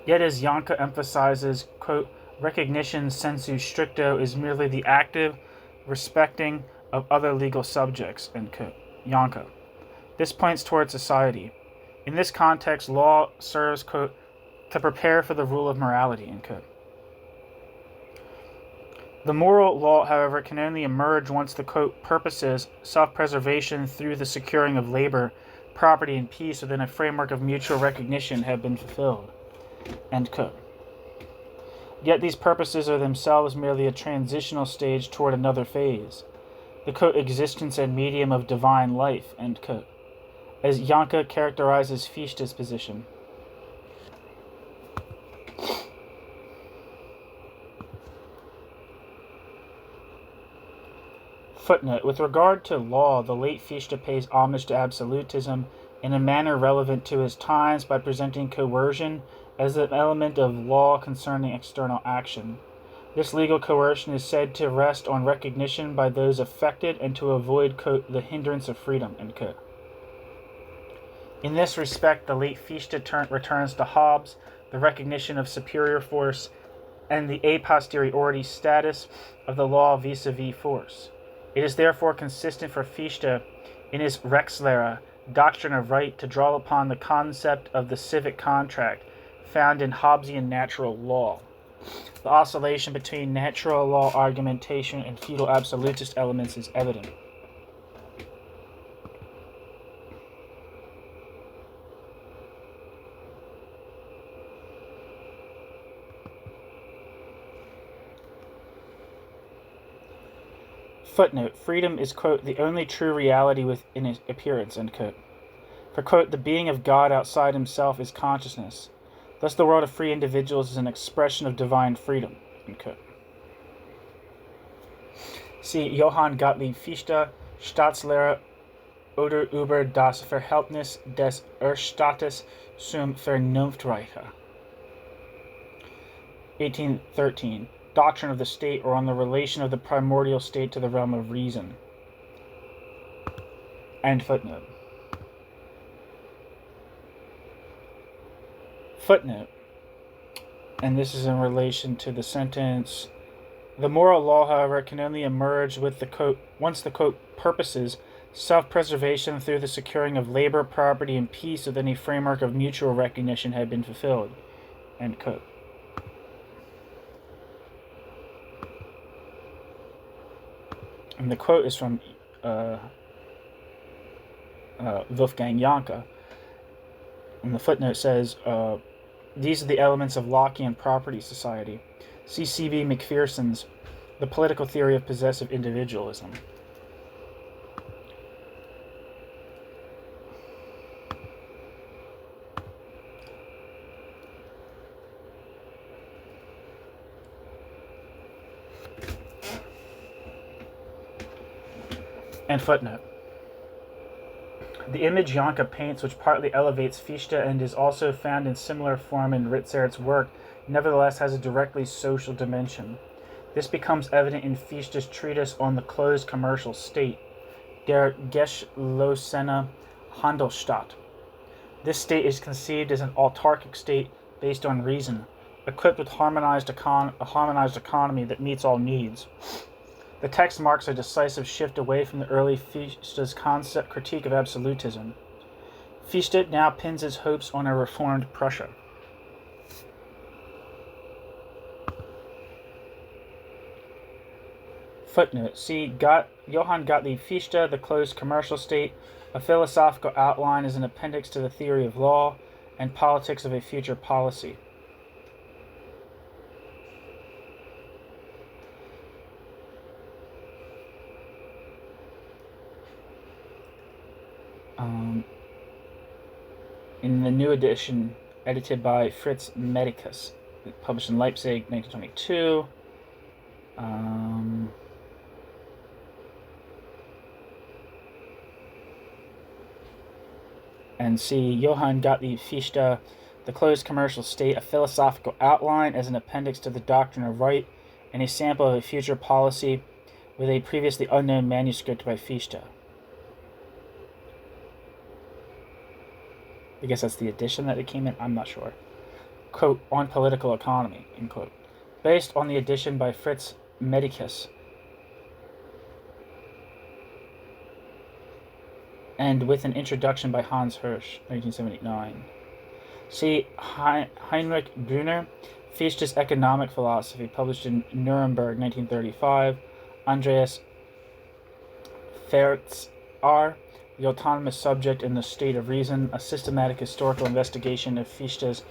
Yet, as Janka emphasizes, quote, recognition sensu stricto is merely the active respecting of other legal subjects, end quote. Janka. This points toward society. In this context, law serves, quote, to prepare for the rule of morality, end quote. The moral law, however, can only emerge once the, quote, purposes, self-preservation through the securing of labor, property, and peace within a framework of mutual recognition have been fulfilled. End quote. Yet these purposes are themselves merely a transitional stage toward another phase, the coexistence and medium of divine life, end quote, as Janke characterizes Fichte's position. Footnote. With regard to law, the late Fichte pays homage to absolutism in a manner relevant to his times by presenting coercion as an element of law concerning external action. This legal coercion is said to rest on recognition by those affected and to avoid, quote, the hindrance of freedom, end quote. In this respect, the late Fichte returns to Hobbes, the recognition of superior force, and the a posteriori status of the law vis-a-vis force. It is therefore consistent for Fichte in his Rechtslehre, doctrine of right, to draw upon the concept of the civic contract found in Hobbesian natural law. The oscillation between natural law argumentation and feudal absolutist elements is evident. Footnote. Freedom is, quote, the only true reality within its appearance, end quote. For, quote, the being of God outside himself is consciousness. Thus the world of free individuals is an expression of divine freedom, end quote. See Johann Gottlieb Fichte, Staatslehre oder über das Verhältnis des Urstaates zum Vernunftreiche. 1813. Doctrine of the State, or on the relation of the primordial state to the realm of reason. End footnote. Footnote. And this is in relation to the sentence, the moral law, however, can only emerge with the, quote, once the, quote, purposes, self-preservation through the securing of labor, property, and peace within a framework of mutual recognition had been fulfilled, end quote. And the quote is from Wolfgang Janke. And the footnote says, these are the elements of Lockean property society. See C.B. McPherson's The Political Theory of Possessive Individualism. And footnote. The image Janke paints, which partly elevates Fichte and is also found in similar form in Ritzert's work, nevertheless has a directly social dimension. This becomes evident in Fichte's treatise on the closed commercial state, Der geschlossene Handelsstaat. This state is conceived as an autarkic state based on reason, equipped with a harmonized economy that meets all needs. The text marks a decisive shift away from the early Fichte's concept critique of absolutism. Fichte now pins his hopes on a reformed Prussia. Footnote. See Johann Gottlieb Fichte, The Closed Commercial State, a philosophical outline as an appendix to the theory of law and politics of a future policy. In the new edition, edited by Fritz Medicus, published in Leipzig, 1922. And see Johann Gottlieb Fichte, The Closed Commercial State, a philosophical outline as an appendix to the Doctrine of Right, and a sample of a future policy with a previously unknown manuscript by Fichte. I guess that's the edition that it came in, I'm not sure. Quote, on political economy, end quote. Based on the edition by Fritz Medicus. And with an introduction by Hans Hirsch, 1979. See Heinrich Brunner, Fichte's Economic Philosophy, published in Nuremberg, 1935. Andreas Fertz R., The Autonomous Subject in the State of Reason, a systematic historical investigation of Fichte's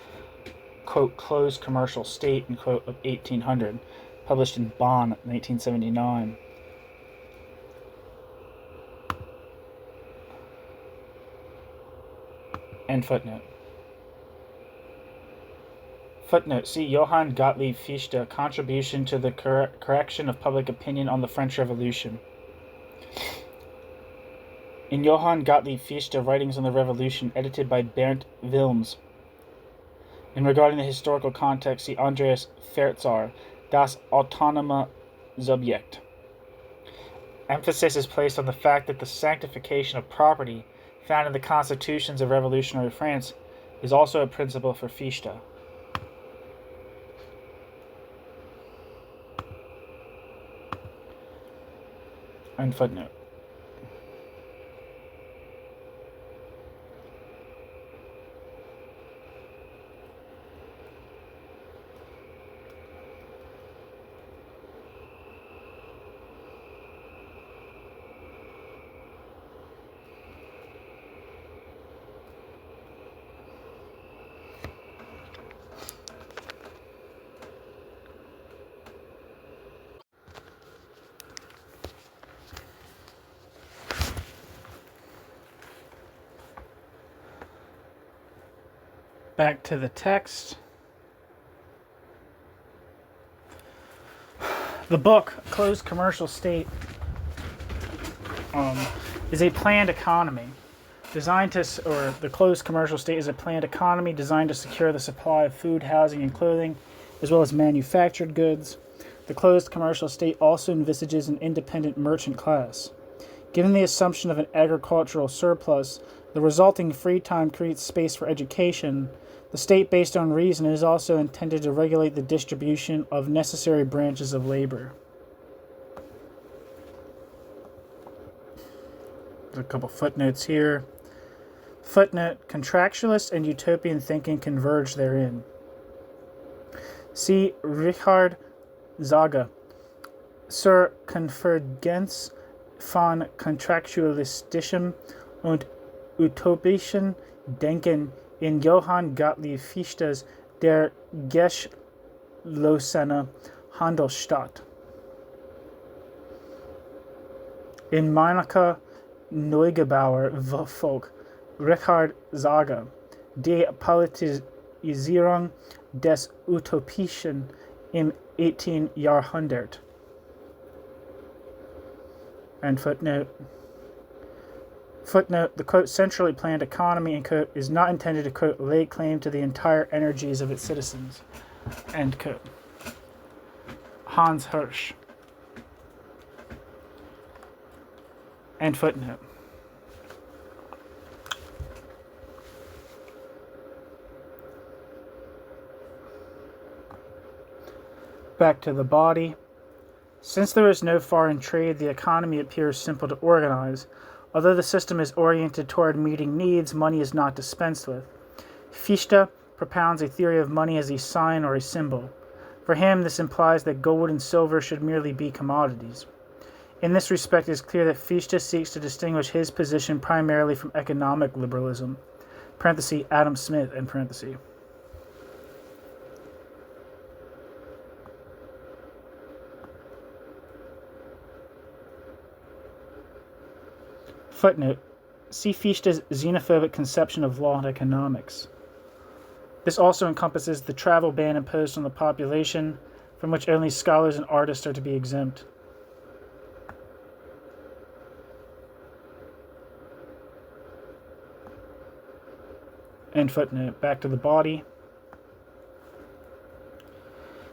quote, closed commercial state, end quote, of 1800, published in Bonn, 1979. End footnote. Footnote. See Johann Gottlieb Fichte, Contribution to the Correction of Public Opinion on the French Revolution. In Johann Gottlieb Fichte, Writings on the Revolution, edited by Bernd Wilms. In regarding the historical context, see Andreas Fertzar, Das autonome Subjekt. Emphasis is placed on the fact that the sanctification of property found in the constitutions of revolutionary France is also a principle for Fichte. End footnote. Back to the text. The book, Closed Commercial State, is a planned economy designed to, or the closed commercial state is a planned economy designed to secure the supply of food, housing, and clothing, as well as manufactured goods. The closed commercial state also envisages an independent merchant class. Given the assumption of an agricultural surplus, the resulting free time creates space for education. The state based on reason is also intended to regulate the distribution of necessary branches of labor. There's a couple footnotes here. Footnote, contractualist and utopian thinking converge therein. See Richard Zaga, Zur Konvergenz von kontraktualistischem und utopischen Denken in Johann Gottlieb Fichte's Der geschlossene Handelsstaat. In Meinecke Neugebauer Volk, Richard Zaga, Die Politisierung des Utopischen im 18. Jahrhundert. And footnote. Footnote, the, quote, centrally planned economy, end quote, is not intended to, quote, lay claim to the entire energies of its citizens, end quote. Hans Hirsch. End footnote. Back to the body. Since there is no foreign trade, the economy appears simple to organize. Although the system is oriented toward meeting needs, money is not dispensed with. Fichte propounds a theory of money as a sign or a symbol. For him, this implies that gold and silver should merely be commodities. In this respect, it is clear that Fichte seeks to distinguish his position primarily from economic liberalism. Parenthesis, Adam Smith, end parenthesis. Footnote, see Fichte's xenophobic conception of law and economics. This also encompasses the travel ban imposed on the population, from which only scholars and artists are to be exempt. End footnote, back to the body.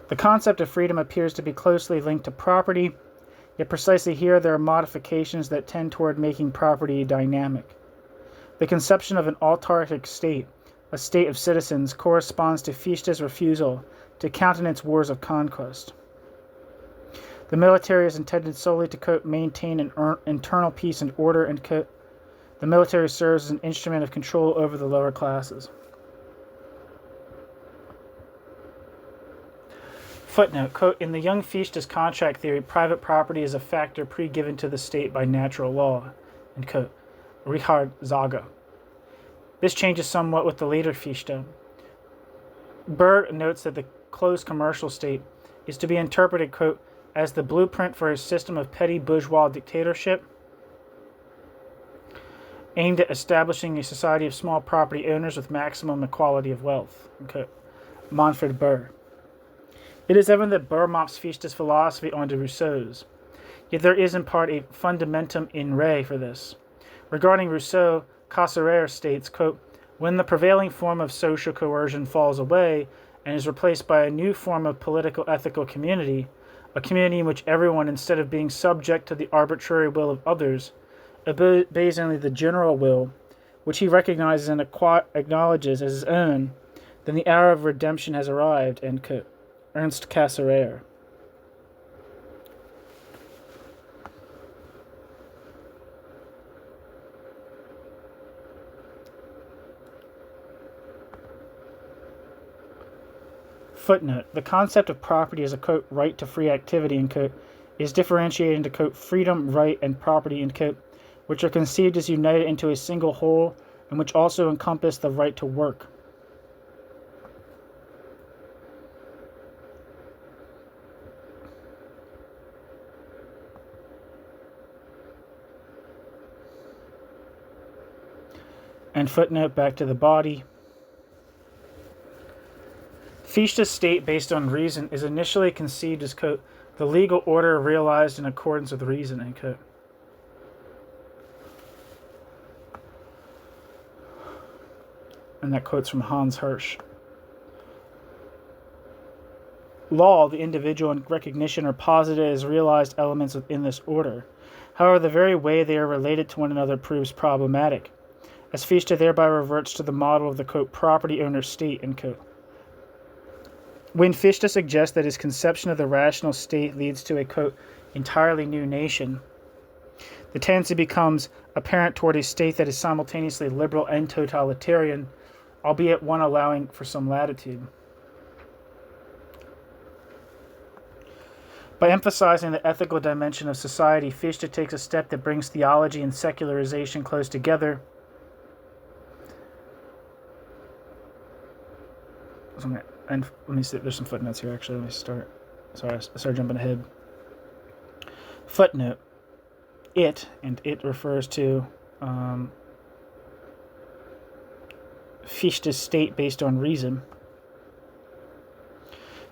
The concept of freedom appears to be closely linked to property, yet precisely here there are modifications that tend toward making property dynamic. The conception of an autarkic state, a state of citizens, corresponds to Fichte's refusal to countenance wars of conquest. The military is intended solely to, quote, maintain an internal peace and order, and, quote, the military serves as an instrument of control over the lower classes. Footnote, quote, in the young Fichte's contract theory, private property is a factor pre-given to the state by natural law, end quote. Richard Zaga. This changes somewhat with the later Fichte. Burr notes that the closed commercial state is to be interpreted, quote, as the blueprint for a system of petty bourgeois dictatorship aimed at establishing a society of small property owners with maximum equality of wealth. Okay. Manfred Burr. It is evident that Burr maps Fichte's philosophy onto Rousseau's. Yet there is in part a fundamentum in re for this. Regarding Rousseau, Cassirer states, quote, when the prevailing form of social coercion falls away and is replaced by a new form of political ethical community, a community in which everyone, instead of being subject to the arbitrary will of others, obeys only the general will, which he recognizes and acknowledges as his own, then the hour of redemption has arrived, end quote. Ernst Cassirer. Footnote. The concept of property as a, quote, right to free activity, end quote, is differentiated into, quote, freedom, right, and property, end quote, which are conceived as united into a single whole and which also encompass the right to work. And footnote, back to the body. Fichte's state based on reason is initially conceived as, quote, the legal order realized in accordance with reason, end quote. And that quote's from Hans Hirsch. Law, the individual, and recognition are posited as realized elements within this order. However, the very way they are related to one another proves problematic, as Fichte thereby reverts to the model of the, quote, property owner state, end quote. When Fichte suggests that his conception of the rational state leads to a, quote, entirely new nation, the tendency becomes apparent toward a state that is simultaneously liberal and totalitarian, albeit one allowing for some latitude. By emphasizing the ethical dimension of society, Fichte takes a step that brings theology and secularization close together. And let me see, there's some footnotes here actually. Let me start. Sorry, I started jumping ahead. Footnote. It refers to Fichte's state based on reason,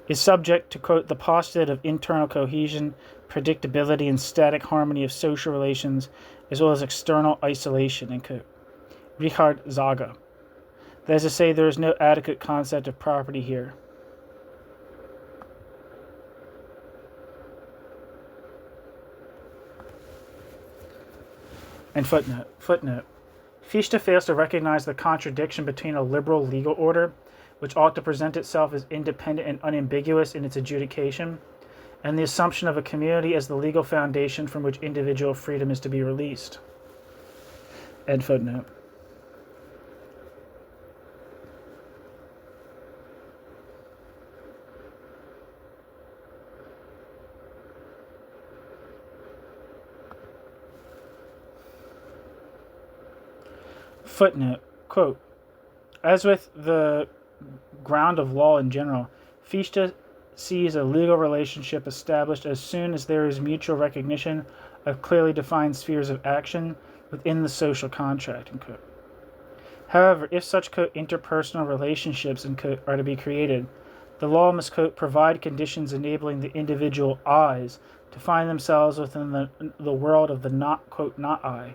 is subject to, quote, the postulate of internal cohesion, predictability, and static harmony of social relations, as well as external isolation, end quote. Richard Zaga. That is to say, there is no adequate concept of property here. And footnote. Fichte fails to recognize the contradiction between a liberal legal order, which ought to present itself as independent and unambiguous in its adjudication, and the assumption of a community as the legal foundation from which individual freedom is to be released. End footnote. Footnote, quote, as with the ground of law in general, Fichte sees a legal relationship established as soon as there is mutual recognition of clearly defined spheres of action within the social contract, end quote. However, if such, quote, interpersonal relationships, end quote, are to be created, the law must, quote, provide conditions enabling the individual I's to find themselves within the world of the not, quote, not I,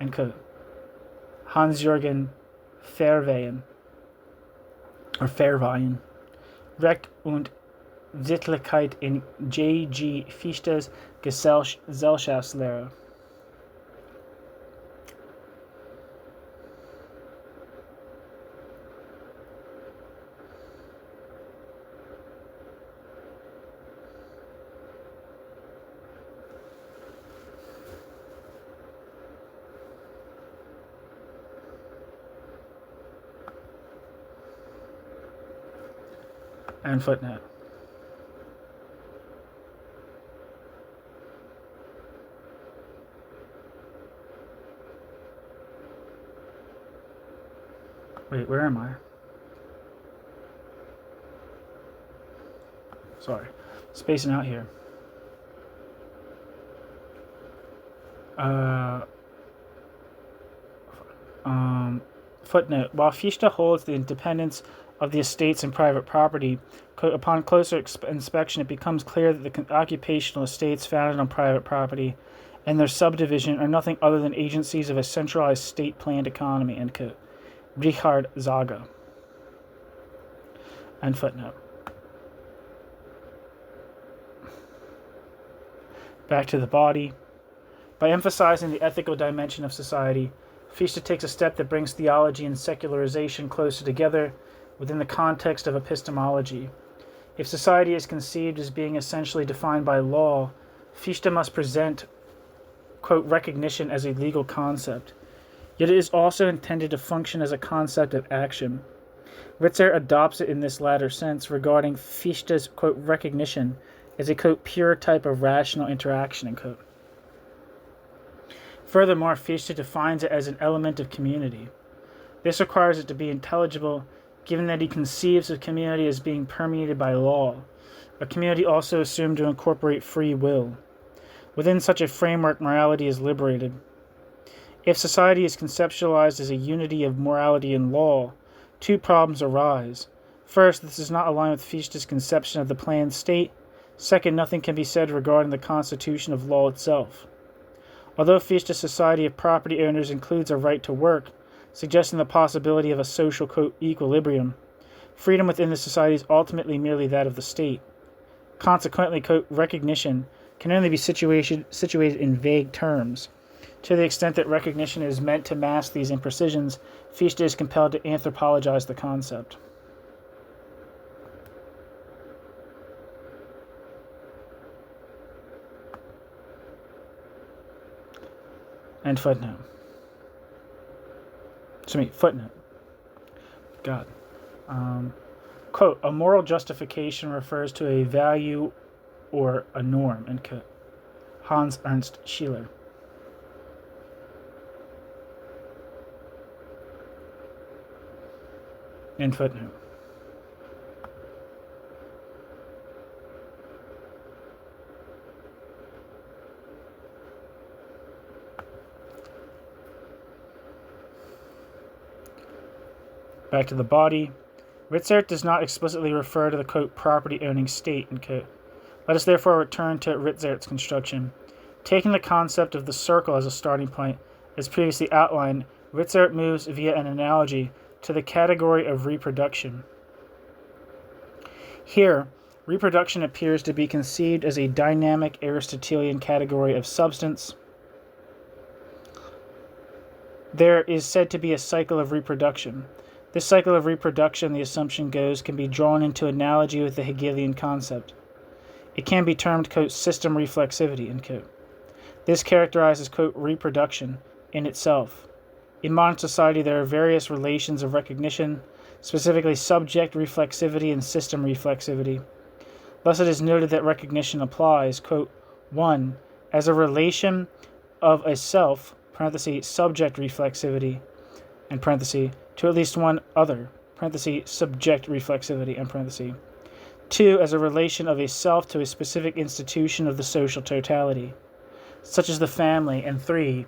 end quote. Hans-Jürgen Verweyen, Recht und Sittlichkeit in J.G. Fichte's Gesellschaftslehre. And footnote. Wait, where am I? Sorry, spacing out here. Footnote. While Fichte holds the independence of the estates and private property, upon closer inspection it becomes clear that the occupational estates founded on private property and their subdivision are nothing other than agencies of a centralized state-planned economy, end quote. Richard Zaga. End footnote. Back to the body. By emphasizing the ethical dimension of society, Fichte takes a step that brings theology and secularization closer together within the context of epistemology. If society is conceived as being essentially defined by law, Fichte must present, quote, recognition as a legal concept. Yet it is also intended to function as a concept of action. Ritzer adopts it in this latter sense, regarding Fichte's, quote, recognition as a, quote, pure type of rational interaction, end quote. Furthermore, Fichte defines it as an element of community. This requires it to be intelligible, given that he conceives of community as being permeated by law, a community also assumed to incorporate free will. Within such a framework, morality is liberated. If society is conceptualized as a unity of morality and law, two problems arise. First, this does not align with Fichte's conception of the planned state. Second, nothing can be said regarding the constitution of law itself. Although Fichte's society of property owners includes a right to work, suggesting the possibility of a social, quote, equilibrium, freedom within the society is ultimately merely that of the state. Consequently, quote, recognition can only be situated in vague terms. To the extent that recognition is meant to mask these imprecisions, Fichte is compelled to anthropologize the concept. And footnote. Footnote. God. Quote, a moral justification refers to a value or a norm, end quote. Hans Ernst Schiller. End footnote. Back to the body. Ritzer does not explicitly refer to the, quote, property-owning state, end quote. Let us therefore return to Ritzert's construction. Taking the concept of the circle as a starting point, as previously outlined, Ritzert moves via an analogy to the category of reproduction. Here, reproduction appears to be conceived as a dynamic Aristotelian category of substance. There is said to be a cycle of reproduction. This cycle of reproduction, the assumption goes, can be drawn into analogy with the Hegelian concept. It can be termed, quote, system reflexivity, end quote. This characterizes, quote, reproduction in itself. In modern society, there are various relations of recognition, specifically subject reflexivity and system reflexivity. Thus it is noted that recognition applies, quote, 1, as a relation of a self, parenthesis, subject reflexivity, and parenthesis, to at least one other, parenthesis, subject reflexivity, and parenthesis. 2, as a relation of a self to a specific institution of the social totality, such as the family. And 3,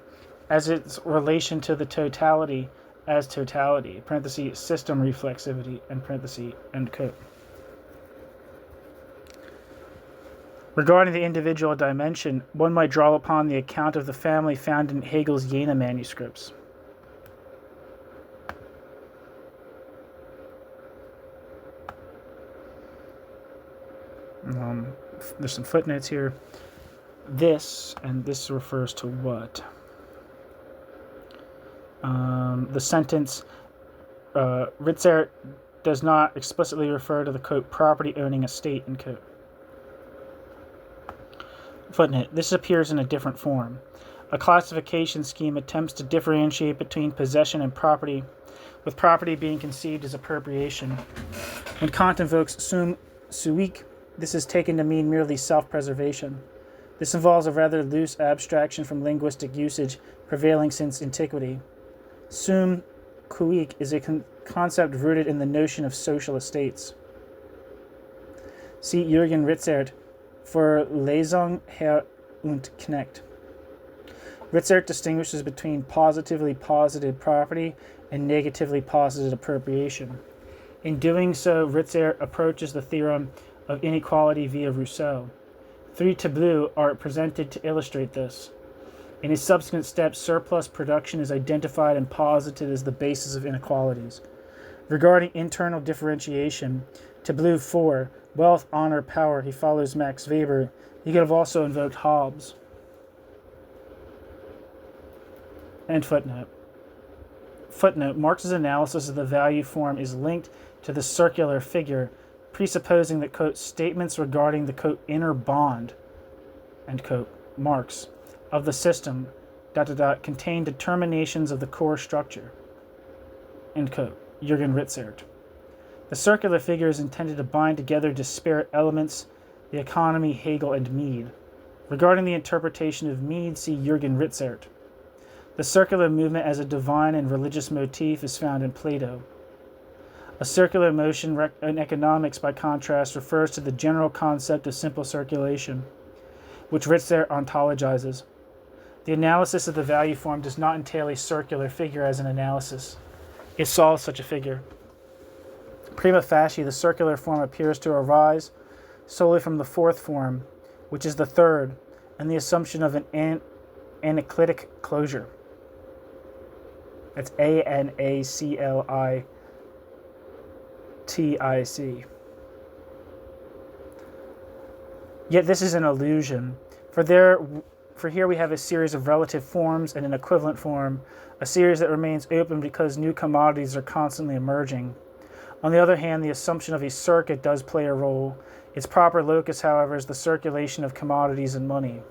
as its relation to the totality as totality, parenthesis, system reflexivity, and parenthesis, end quote. Regarding the individual dimension, one might draw upon the account of the family found in Hegel's Jena manuscripts. There's some footnotes here. This, and this refers to what? The sentence, Ritzer does not explicitly refer to the, quote, property owning estate, end quote. Footnote, this appears in a different form. A classification scheme attempts to differentiate between possession and property, with property being conceived as appropriation. When Kant invokes sum cuique, this is taken to mean merely self-preservation. This involves a rather loose abstraction from linguistic usage prevailing since antiquity. Sum cuique is a concept rooted in the notion of social estates. See Jürgen Ritzert for Lesung, Herr und Knecht. Ritzert distinguishes between positively posited property and negatively posited appropriation. In doing so, Ritzert approaches the theorem of inequality via Rousseau. 3 tableaux are presented to illustrate this. In his subsequent steps, surplus production is identified and posited as the basis of inequalities. Regarding internal differentiation, tableau 4, wealth, honor, power, he follows Max Weber. He could have also invoked Hobbes. And footnote. Footnote, Marx's analysis of the value form is linked to the circular figure, presupposing that, quote, statements regarding the, quote, inner bond, end quote, Marx, of the system, contain determinations of the core structure, end quote, Jürgen Ritzert. The circular figure is intended to bind together disparate elements, the economy, Hegel, and Mead. Regarding the interpretation of Mead, see Jürgen Ritzert. The circular movement as a divine and religious motif is found in Plato. A circular motion in economics, by contrast, refers to the general concept of simple circulation, which Ritzert ontologizes. The analysis of the value form does not entail a circular figure as an analysis. It solves such a figure. Prima facie, the circular form appears to arise solely from the fourth form, which is the third, and the assumption of an anaclitic closure. That's ANACLITIC. Yet this is an illusion, for here we have a series of relative forms and an equivalent form, a series that remains open because new commodities are constantly emerging. On the other hand, the assumption of a circuit does play a role. Its proper locus, however, is the circulation of commodities and money.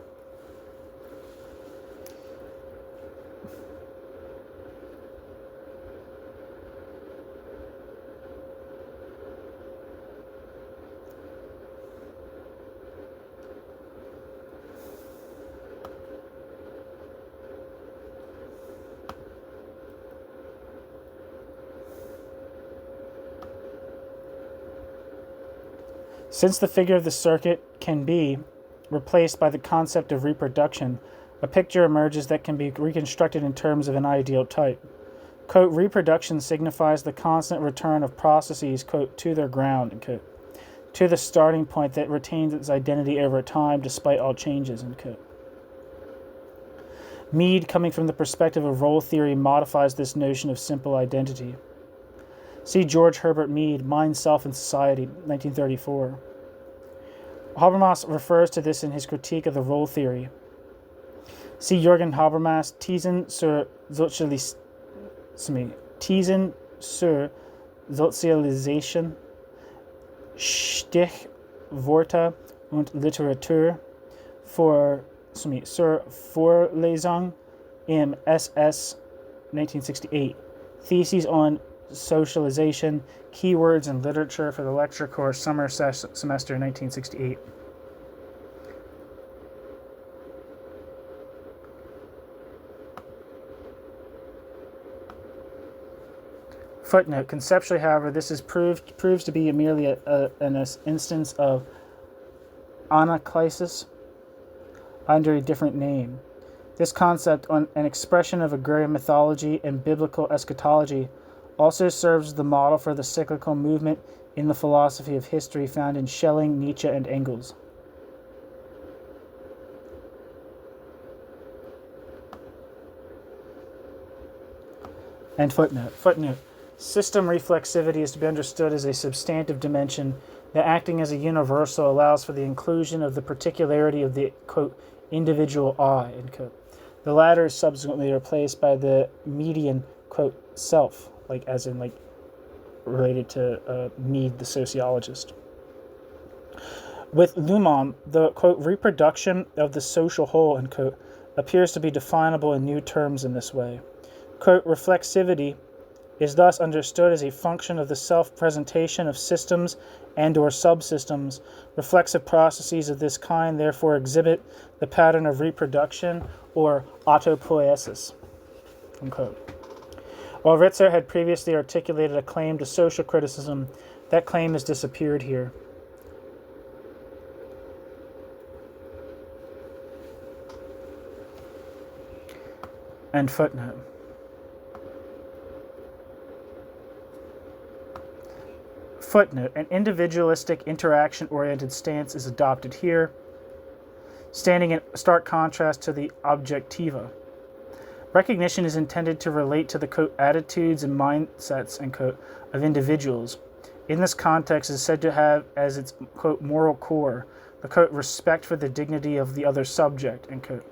Since the figure of the circuit can be replaced by the concept of reproduction, a picture emerges that can be reconstructed in terms of an ideal type. Quote, reproduction signifies the constant return of processes, quote, to their ground, end quote, to the starting point that retains its identity over time despite all changes, end quote. Mead, coming from the perspective of role theory, modifies this notion of simple identity. See George Herbert Mead, Mind, Self, and Society, 1934. Habermas refers to this in his critique of the role theory. See Jürgen Habermas, Thesen zur Sozialisation, Stichworte und Literatur zur Vorlesung im SS 1968, Theses on Socialization, Keywords and Literature for the Lecture Course, Summer Semester 1968. Footnote. Conceptually, however, this is proves to be merely an instance of anaclysis under a different name. This concept, an expression of agrarian mythology and biblical eschatology, also serves as the model for the cyclical movement in the philosophy of history found in Schelling, Nietzsche, and Engels. And footnote. Footnote. System reflexivity is to be understood as a substantive dimension that, acting as a universal, allows for the inclusion of the particularity of the, quote, individual I, end quote. The latter is subsequently replaced by the median, quote, self, related to Mead, the sociologist. With Luhmann, the, quote, reproduction of the social whole, end quote, appears to be definable in new terms in this way. Quote, reflexivity is thus understood as a function of the self-presentation of systems and or subsystems. Reflexive processes of this kind therefore exhibit the pattern of reproduction or autopoiesis, unquote. While Ritzert had previously articulated a claim to social criticism, that claim has disappeared here. End footnote. Footnote. An individualistic, interaction-oriented stance is adopted here, standing in stark contrast to the objectiva. Recognition is intended to relate to the, quote, attitudes and mindsets, end quote, of individuals. In this context, it is said to have as its, quote, moral core the, quote, respect for the dignity of the other subject, end quote.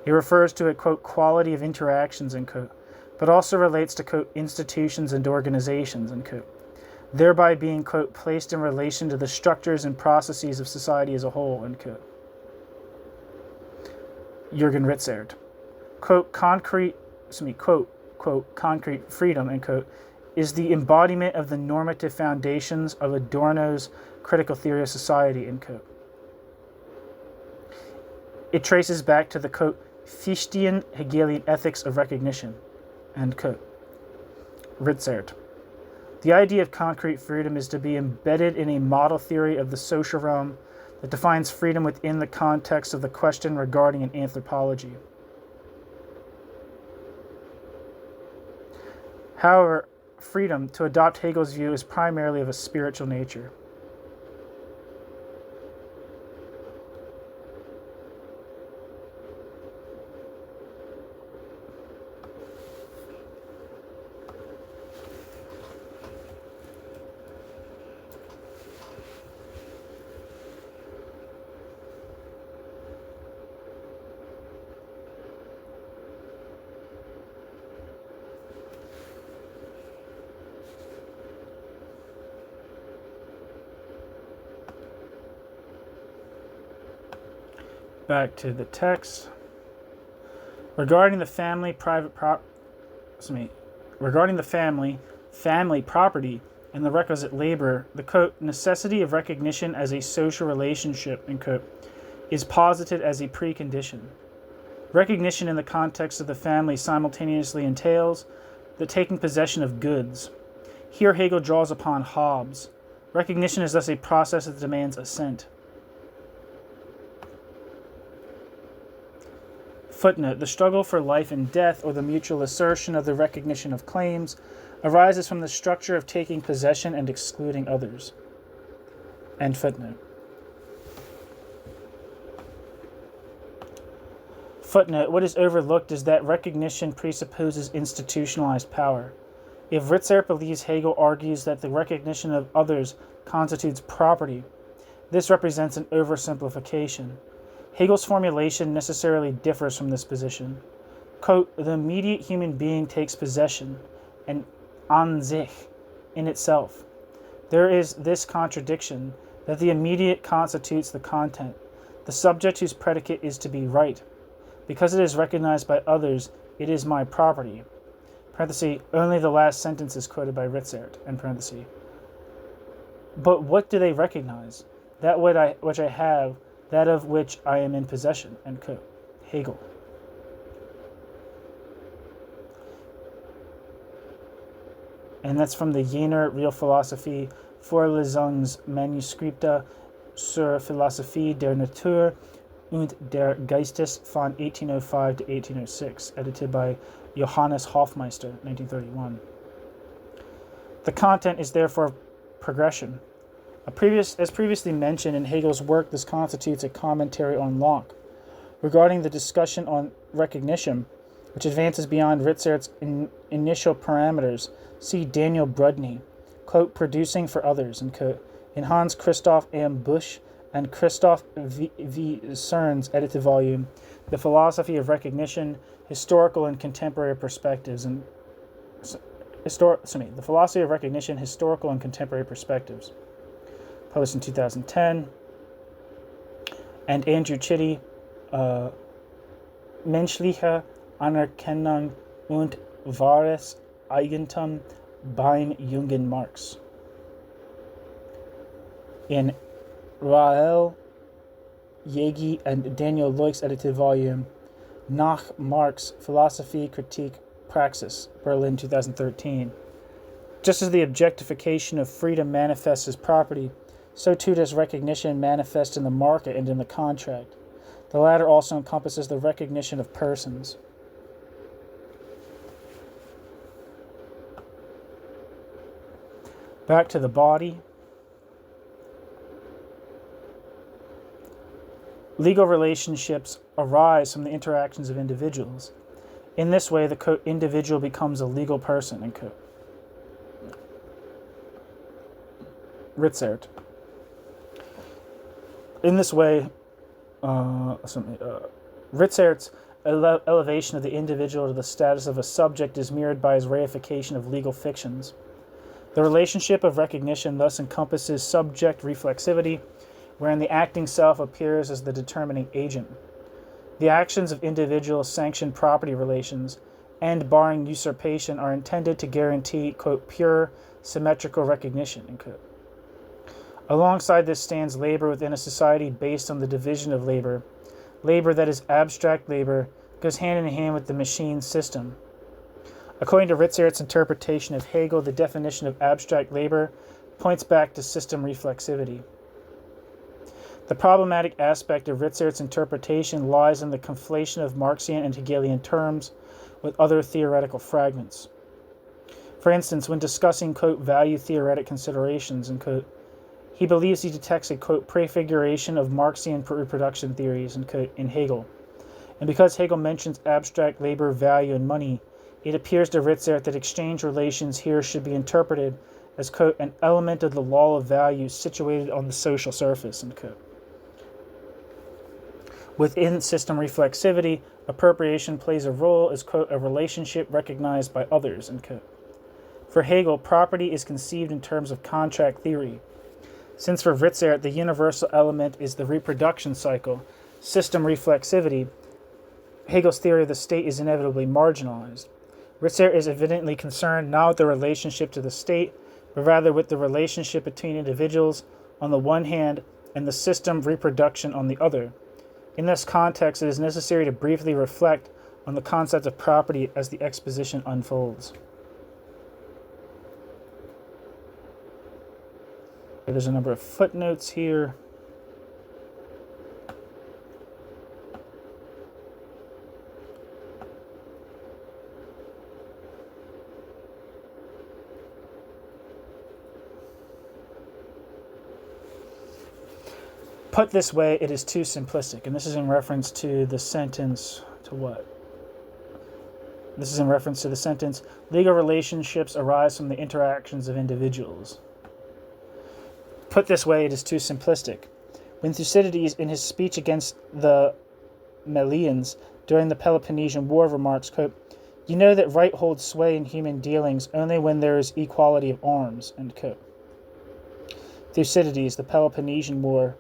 It refers to a, quote, quality of interactions, end quote, but also relates to, quote, institutions and organizations, end quote, thereby being, quote, placed in relation to the structures and processes of society as a whole, end quote. Jürgen Ritzert. Quote, concrete freedom, end quote, is the embodiment of the normative foundations of Adorno's critical theory of society, end quote. It traces back to the, quote, Fichtean Hegelian ethics of recognition, end quote. Ritzert. The idea of concrete freedom is to be embedded in a model theory of the social realm that defines freedom within the context of the question regarding an anthropology. However, freedom, to adopt Hegel's view, is primarily of a spiritual nature. Back to the text. Regarding the family, family property, and the requisite labor, the, quote, necessity of recognition as a social relationship, end quote, is posited as a precondition. Recognition in the context of the family simultaneously entails the taking possession of goods. Here Hegel draws upon Hobbes. Recognition is thus a process that demands assent. Footnote. The struggle for life and death, or the mutual assertion of the recognition of claims, arises from the structure of taking possession and excluding others. End footnote. Footnote. What is overlooked is that recognition presupposes institutionalized power. If Ritzert believes Hegel argues that the recognition of others constitutes property, this represents an oversimplification. Hegel's formulation necessarily differs from this position. Quote, the immediate human being takes possession, and an sich, in itself. There is this contradiction, that the immediate constitutes the content, the subject whose predicate is to be right. Because it is recognized by others, it is my property. Parenthesis, only the last sentence is quoted by Ritzert, end parenthesis. But what do they recognize? That which I have, that of which I am in possession, end quote. Hegel. And that's from the Jener Real Philosophie, Vorlesungsmanuskripte zur Philosophie der Natur und der Geistes von 1805 to 1806, edited by Johannes Hofmeister, 1931. The content is therefore progression. As previously mentioned in Hegel's work, this constitutes a commentary on Locke. Regarding the discussion on recognition, which advances beyond Ritzert's initial parameters, see Daniel Brudny, quote, Producing for Others, end quote, in Hans Christoph M. Busch and Christoph V. Cern's edited volume, The Philosophy of Recognition, Historical and Contemporary Perspectives, and The Philosophy of Recognition, Historical and Contemporary Perspectives, published in 2010. And Andrew Chitty, Menschliche Anerkennung und wahres Eigentum beim jungen Marx. In Rael Jägi and Daniel Leuch's edited volume, Nach Marx, Philosophie, Kritik, Praxis, Berlin, 2013. Just as the objectification of freedom manifests as property, so too does recognition manifest in the market and in the contract. The latter also encompasses the recognition of persons. Back to the body. Legal relationships arise from the interactions of individuals. In this way, the quote, individual becomes a legal person, end quote. Ritzert. In this way, Ritzert's elevation of the individual to the status of a subject is mirrored by his reification of legal fictions. The relationship of recognition thus encompasses subject reflexivity, wherein the acting self appears as the determining agent. The actions of individuals sanction property relations and, barring usurpation, are intended to guarantee, quote, pure, symmetrical recognition, end quote. Alongside this stands labor within a society based on the division of labor. Labor that is abstract labor goes hand in hand with the machine system. According to Ritzert's interpretation of Hegel, the definition of abstract labor points back to system reflexivity. The problematic aspect of Ritzert's interpretation lies in the conflation of Marxian and Hegelian terms with other theoretical fragments. For instance, when discussing, quote, value theoretic considerations, end quote, he believes he detects a, quote, prefiguration of Marxian reproduction theories, end quote, in Hegel. And because Hegel mentions abstract labor, value, and money, it appears to Ritzert that exchange relations here should be interpreted as, quote, an element of the law of value situated on the social surface, end quote. Within system reflexivity, appropriation plays a role as, quote, a relationship recognized by others, end quote. For Hegel, property is conceived in terms of contract theory. Since for Ritzert the universal element is the reproduction cycle, system reflexivity, Hegel's theory of the state is inevitably marginalized. Ritzert is evidently concerned not with the relationship to the state, but rather with the relationship between individuals on the one hand and the system reproduction on the other. In this context, it is necessary to briefly reflect on the concept of property as the exposition unfolds. There's a number of footnotes here. Put this way, it is too simplistic. And this is in reference to the sentence, to what? This is in reference to the sentence, legal relationships arise from the interactions of individuals. Put this way, it is too simplistic. When Thucydides, in his speech against the Melians during the Peloponnesian War, remarks, quote, you know that right holds sway in human dealings only when there is equality of arms, end quote. Thucydides, the Peloponnesian War.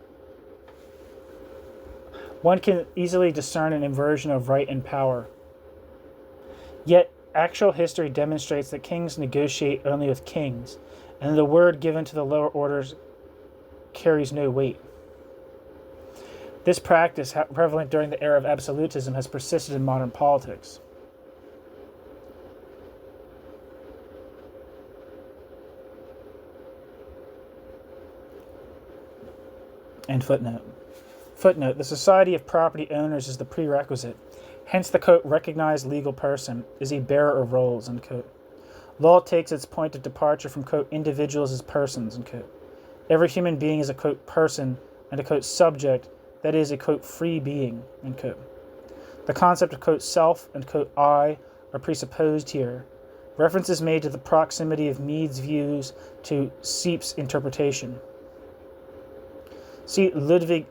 One can easily discern an inversion of right and power. Yet, actual history demonstrates that kings negotiate only with kings, and the word given to the lower orders carries no weight. This practice, prevalent during the era of absolutism, has persisted in modern politics. And footnote. Footnote, the society of property owners is the prerequisite. Hence the, quote, recognized legal person is a bearer of roles, end quote. Law takes its point of departure from, quote, individuals as persons, end quote. Every human being is a, quote, person and a, quote, subject, that is a, quote, free being, end quote. The concept of, quote, self and, quote, I are presupposed here. Reference is made to the proximity of Mead's views to Siep's interpretation. See Ludwig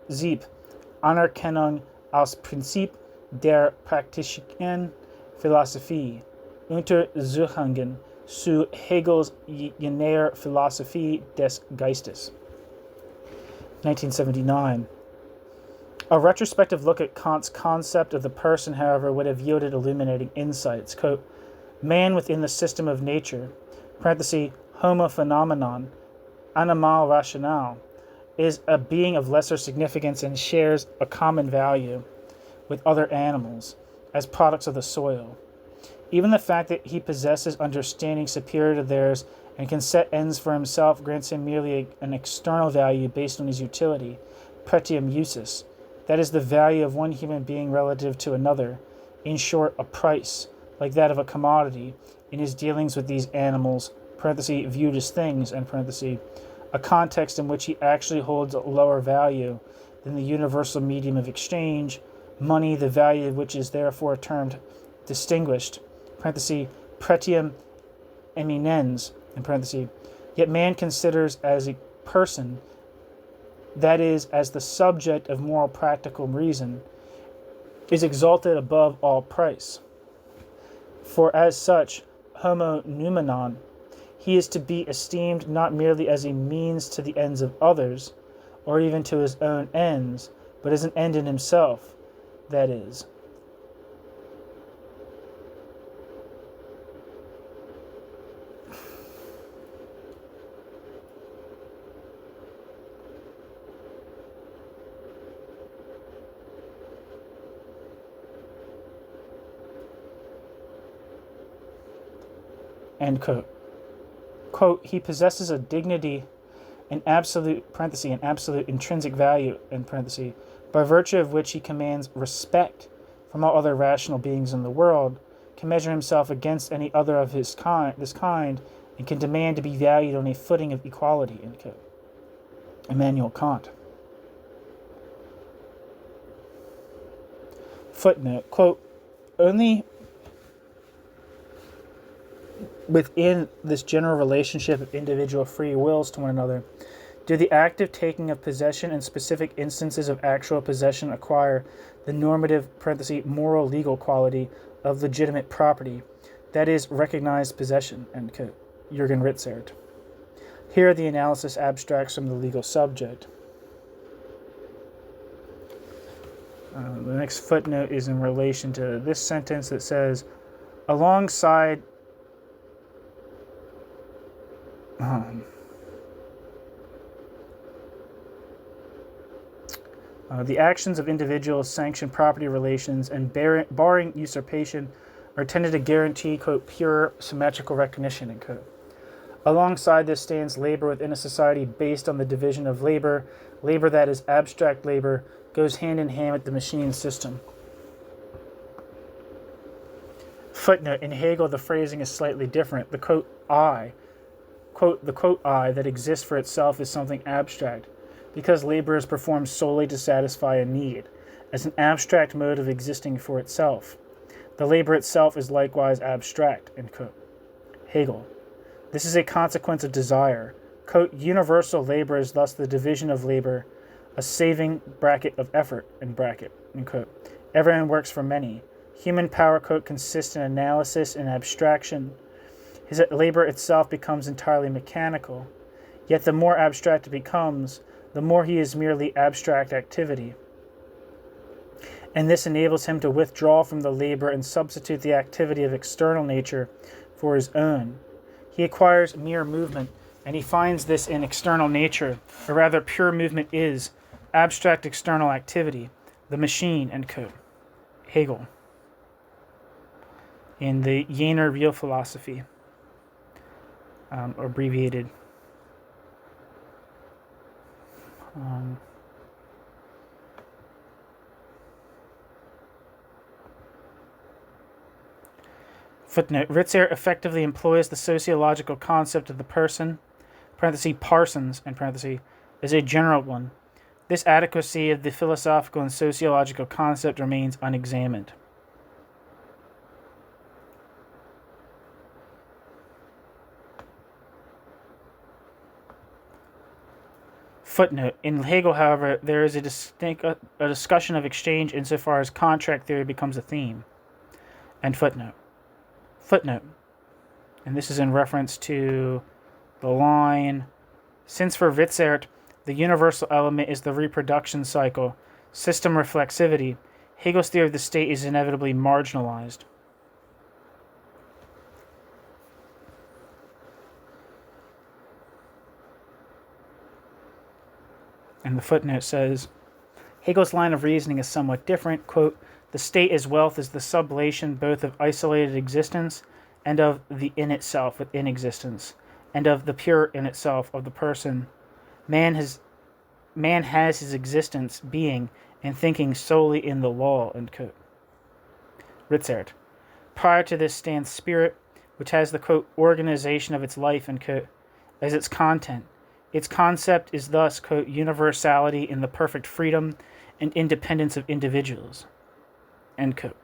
Siep, Anerkennung als Prinzip der praktischen Philosophie, Untersuchungen zu Hegels jener Philosophie des Geistes, 1979. A retrospective look at Kant's concept of the person, however, would have yielded illuminating insights. Quote, man within the system of nature, parenthesis, homo phenomenon, animal rational, is a being of lesser significance and shares a common value with other animals as products of the soil. Even the fact that he possesses understanding superior to theirs and can set ends for himself grants him merely an external value based on his utility, pretium usus, that is the value of one human being relative to another, in short, a price, like that of a commodity, in his dealings with these animals parenthesis, viewed as things, end parenthesis, a context in which he actually holds a lower value than the universal medium of exchange, money, the value of which is therefore termed distinguished, parenthesis, pretium eminens, in parenthesis, yet man considers as a person, that is, as the subject of moral practical reason, is exalted above all price. For as such, homo noumenon, he is to be esteemed not merely as a means to the ends of others, or even to his own ends, but as an end in himself, that is. End quote. Quote, he possesses a dignity, an absolute, parenthesis, an absolute intrinsic value, end parenthesis, by virtue of which he commands respect from all other rational beings in the world, can measure himself against any other of this kind, and can demand to be valued on a footing of equality, end quote. Immanuel Kant. Footnote, quote, only within this general relationship of individual free wills to one another do the active taking of possession and specific instances of actual possession acquire the normative, parenthesis, moral legal quality of legitimate property, that is, recognized possession, end quote. Jürgen Ritzert. Here the analysis abstracts from the legal subject. The next footnote is in relation to this sentence that says, alongside the actions of individuals sanction property relations and barring usurpation are intended to guarantee, quote, pure symmetrical recognition, end quote. Alongside this stands labor within a society based on the division of labor. Labor that is abstract labor goes hand in hand with the machine system. Footnote, in Hegel the phrasing is slightly different. The quote I, quote, the quote I that exists for itself is something abstract, because labor is performed solely to satisfy a need, as an abstract mode of existing for itself. The labor itself is likewise abstract, end quote. Hegel. This is a consequence of desire. Quote, universal labor is thus the division of labor, a saving bracket of effort, end bracket, end quote. Everyone works for many. Human power, quote, consists in analysis and abstraction. His labor itself becomes entirely mechanical. Yet the more abstract it becomes, the more he is merely abstract activity. And this enables him to withdraw from the labor and substitute the activity of external nature for his own. He acquires mere movement, and he finds this in external nature, or rather pure movement is abstract external activity, the machine, end quote. Hegel. In the Jener Real Philosophy, abbreviated. Footnote, Ritzert effectively employs the sociological concept of the person, parenthesis, parsons, and parenthesis, as a general one. This adequacy of the philosophical and sociological concept remains unexamined. Footnote, in Hegel, however, there is a discussion of exchange insofar as contract theory becomes a theme. And footnote. Footnote, and this is in reference to the line, since for Ritzert, the universal element is the reproduction cycle, system reflexivity, Hegel's theory of the state is inevitably marginalized. And the footnote says, Hegel's line of reasoning is somewhat different. Quote, the state as wealth is the sublation both of isolated existence and of the in itself within existence, and of the pure in itself of the person. Man has his existence, being, and thinking solely in the law, end quote. Ritzert. Prior to this stands spirit, which has the, quote, organization of its life, end quote, as its content. Its concept is thus, quote, universality in the perfect freedom and independence of individuals, end quote.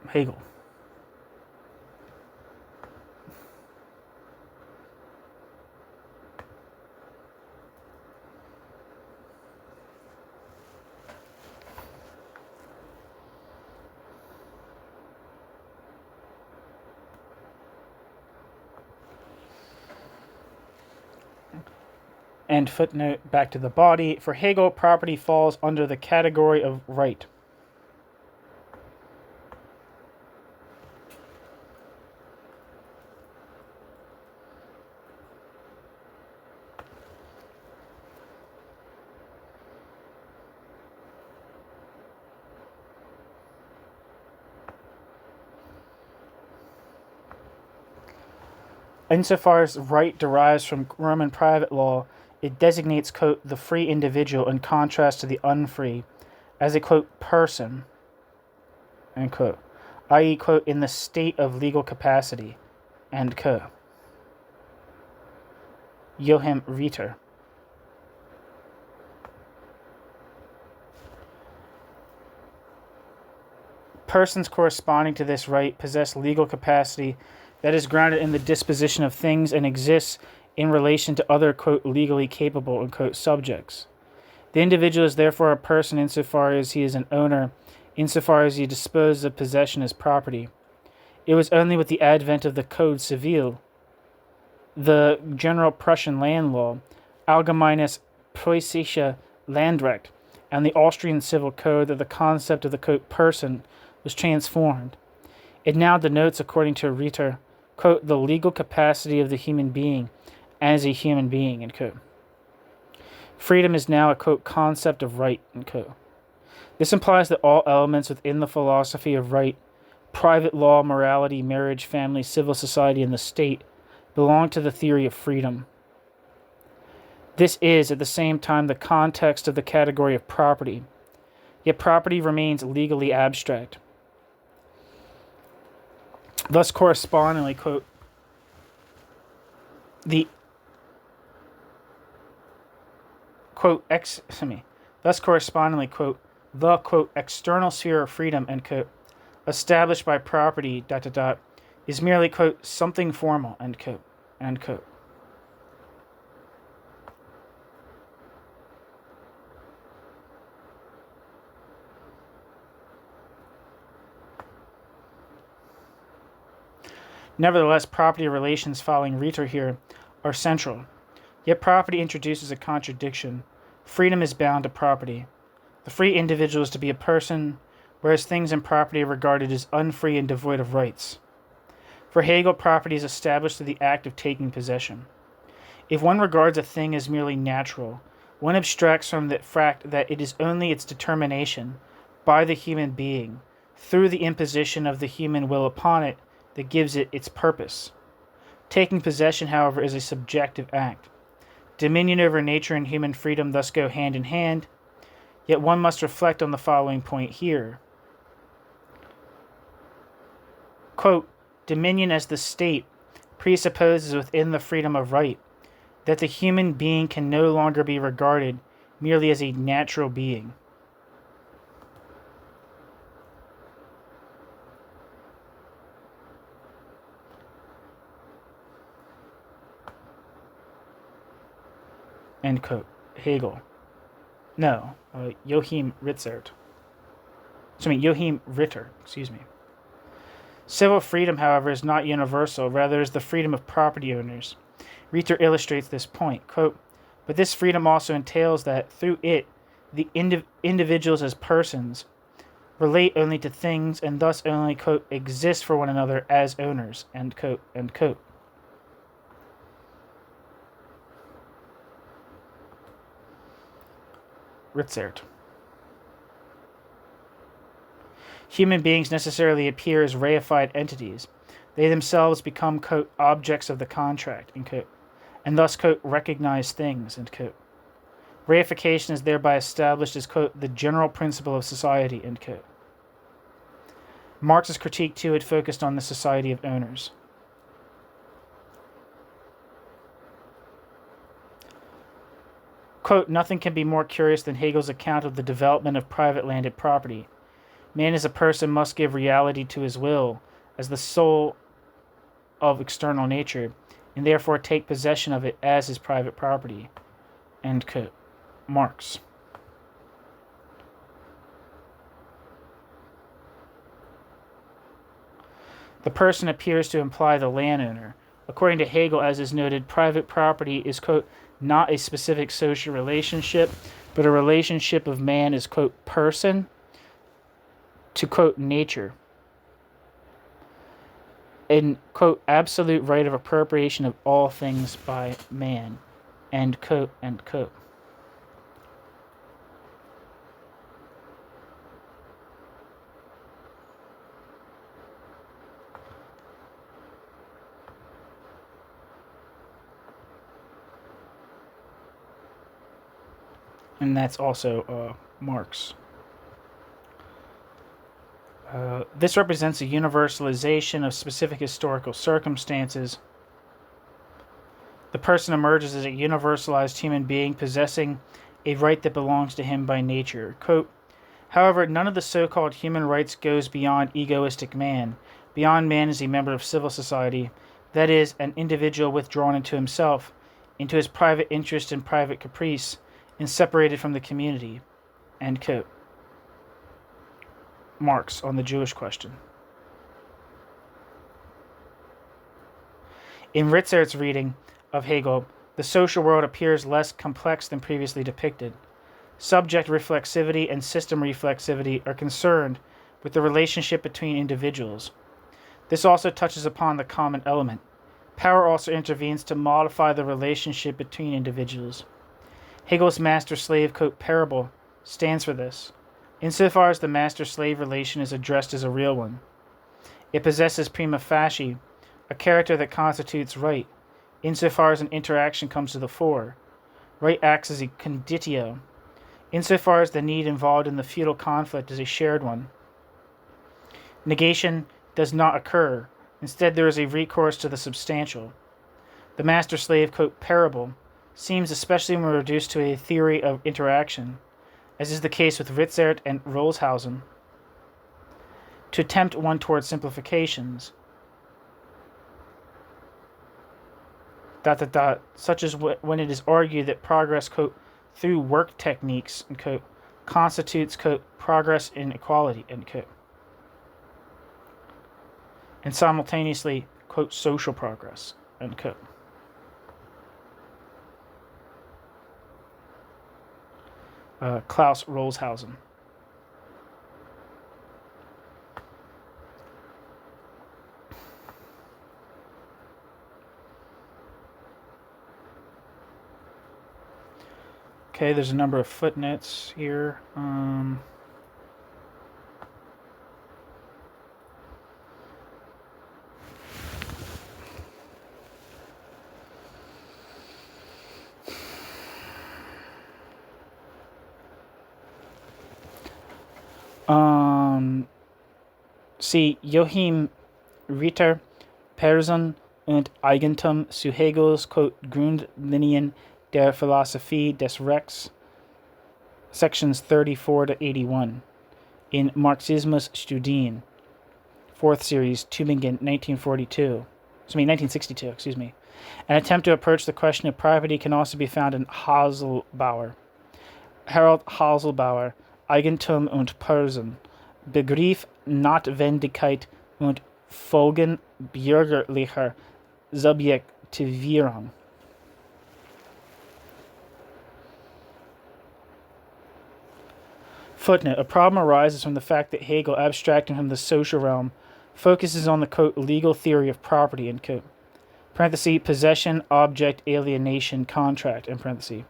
Hegel. And footnote back to the body. For Hegel, property falls under the category of right. Insofar as right derives from Roman private law, it designates, quote, the free individual in contrast to the unfree as a, quote, person, end quote, i.e., quote, in the state of legal capacity, end quote. Johann Ritter. Persons corresponding to this right possess legal capacity that is grounded in the disposition of things and exists in relation to other, quote, legally capable, unquote, subjects. The individual is therefore a person insofar as he is an owner, insofar as he disposes of possession as property. It was only with the advent of the Code Civil, the general Prussian land law, Allgemeines Preußische Landrecht, and the Austrian Civil Code that the concept of the, quote, person was transformed. It now denotes, according to Ritter, quote, the legal capacity of the human being as a human being, end quote. Freedom is now a, quote, concept of right, end quote. This implies that all elements within the philosophy of right, private law, morality, marriage, family, civil society, and the state, belong to the theory of freedom. This is, at the same time, the context of the category of property, yet property remains legally abstract. Thus, correspondingly, quote, thus correspondingly, quote, the, quote, external sphere of freedom, end quote, established by property, ... is merely, quote, something formal, end quote, end quote. Nevertheless, property relations following Ritter here are central. Yet property introduces a contradiction. Freedom is bound to property. The free individual is to be a person, whereas things and property are regarded as unfree and devoid of rights. For Hegel, property is established through the act of taking possession. If one regards a thing as merely natural, one abstracts from the fact that it is only its determination by the human being, through the imposition of the human will upon it, that gives it its purpose. Taking possession, however, is a subjective act. Dominion over nature and human freedom thus go hand in hand, yet one must reflect on the following point here. Quote, dominion as the state presupposes within the freedom of right that the human being can no longer be regarded merely as a natural being. End quote. Hegel. No, Joachim Ritter. Joachim Ritter, excuse me. Civil freedom, however, is not universal, rather is the freedom of property owners. Ritter illustrates this point, quote, but this freedom also entails that, through it, the individuals as persons relate only to things and thus only, quote, exist for one another as owners, end quote, end quote. Ritter. Human beings necessarily appear as reified entities. They themselves become, quote, objects of the contract, end quote, and thus, quote, recognize things, end quote. Reification is thereby established as, quote, the general principle of society, end quote. Marx's critique, too, had focused on the society of owners. quote, nothing can be more curious than Hegel's account of the development of private landed property. Man as a person must give reality to his will as the soul of external nature, and therefore take possession of it as his private property. End quote. Marx. The person appears to imply the landowner. According to Hegel, as is noted, private property is, quote, not a specific social relationship, but a relationship of man as, quote, person to, quote, nature. An, quote, absolute right of appropriation of all things by man. End quote, end quote. And that's also Marx. This represents a universalization of specific historical circumstances. The person emerges as a universalized human being possessing a right that belongs to him by nature. Quote, however, none of the so-called human rights goes beyond egoistic man. Beyond man is a member of civil society, that is, an individual withdrawn into himself, into his private interest and private caprice, and separated from the community. End quote. Marx on the Jewish question. In Ritzert's reading of Hegel, the social world appears less complex than previously depicted. Subject reflexivity and system reflexivity are concerned with the relationship between individuals. This also touches upon the common element. Power also intervenes to modify the relationship between individuals. Hegel's master-slave, quote, parable stands for this, insofar as the master-slave relation is addressed as a real one. It possesses prima facie a character that constitutes right, insofar as an interaction comes to the fore. Right acts as a conditio, insofar as the need involved in the feudal conflict is a shared one. Negation does not occur. Instead, there is a recourse to the substantial. The master-slave, quote, parable seems, especially when reduced to a theory of interaction, as is the case with Ritzert and Rollshausen, to tempt one toward simplifications. Such as when it is argued that progress, quote, through work techniques, end quote, constitutes, quote, progress in equality, end quote, and simultaneously, quote, social progress, end quote. Klaus Rollshausen. Okay, there's a number of footnotes here. See Joachim Ritter, Person und Eigentum zu Hegels, quote, Grundlinien der Philosophie des Rechts, sections 34 to 81, in Marxismus Studien, 4th series, Tübingen, 1962. Excuse me. An attempt to approach the question of property can also be found in Haselbauer. Harold Haselbauer, Eigentum und Person, Begriff Notwendigkeit und Folgen bürgerlicher Subjektivierung. Footnote. A problem arises from the fact that Hegel, abstracting from the social realm, focuses on the, quote, legal theory of property, end quote, parenthesis, possession, object, alienation, contract, end parenthesis,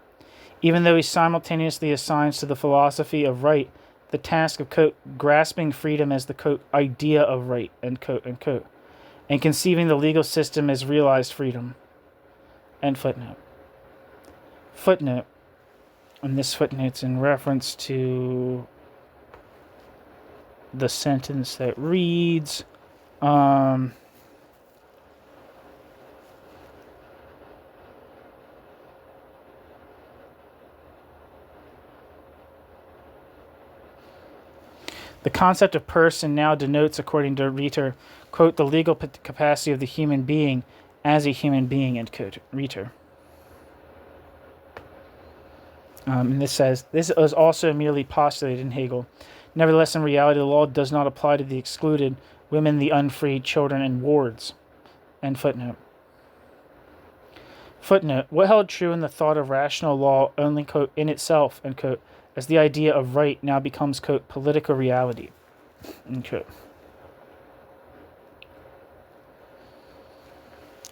even though he simultaneously assigns to the philosophy of right the task of, quote, grasping freedom as the, quote, idea of right, end quote, and conceiving the legal system as realized freedom. End footnote. Footnote. And this footnote's in reference to the sentence that reads, The concept of person now denotes, according to Ritter, quote, the legal capacity of the human being as a human being, end quote, Ritter. And this says, this is also merely postulated in Hegel. Nevertheless, in reality, the law does not apply to the excluded, women, the unfree, children, and wards. End footnote. Footnote. What held true in the thought of rational law only, quote, in itself, end quote, as the idea of right now becomes, quote, political reality, end quote.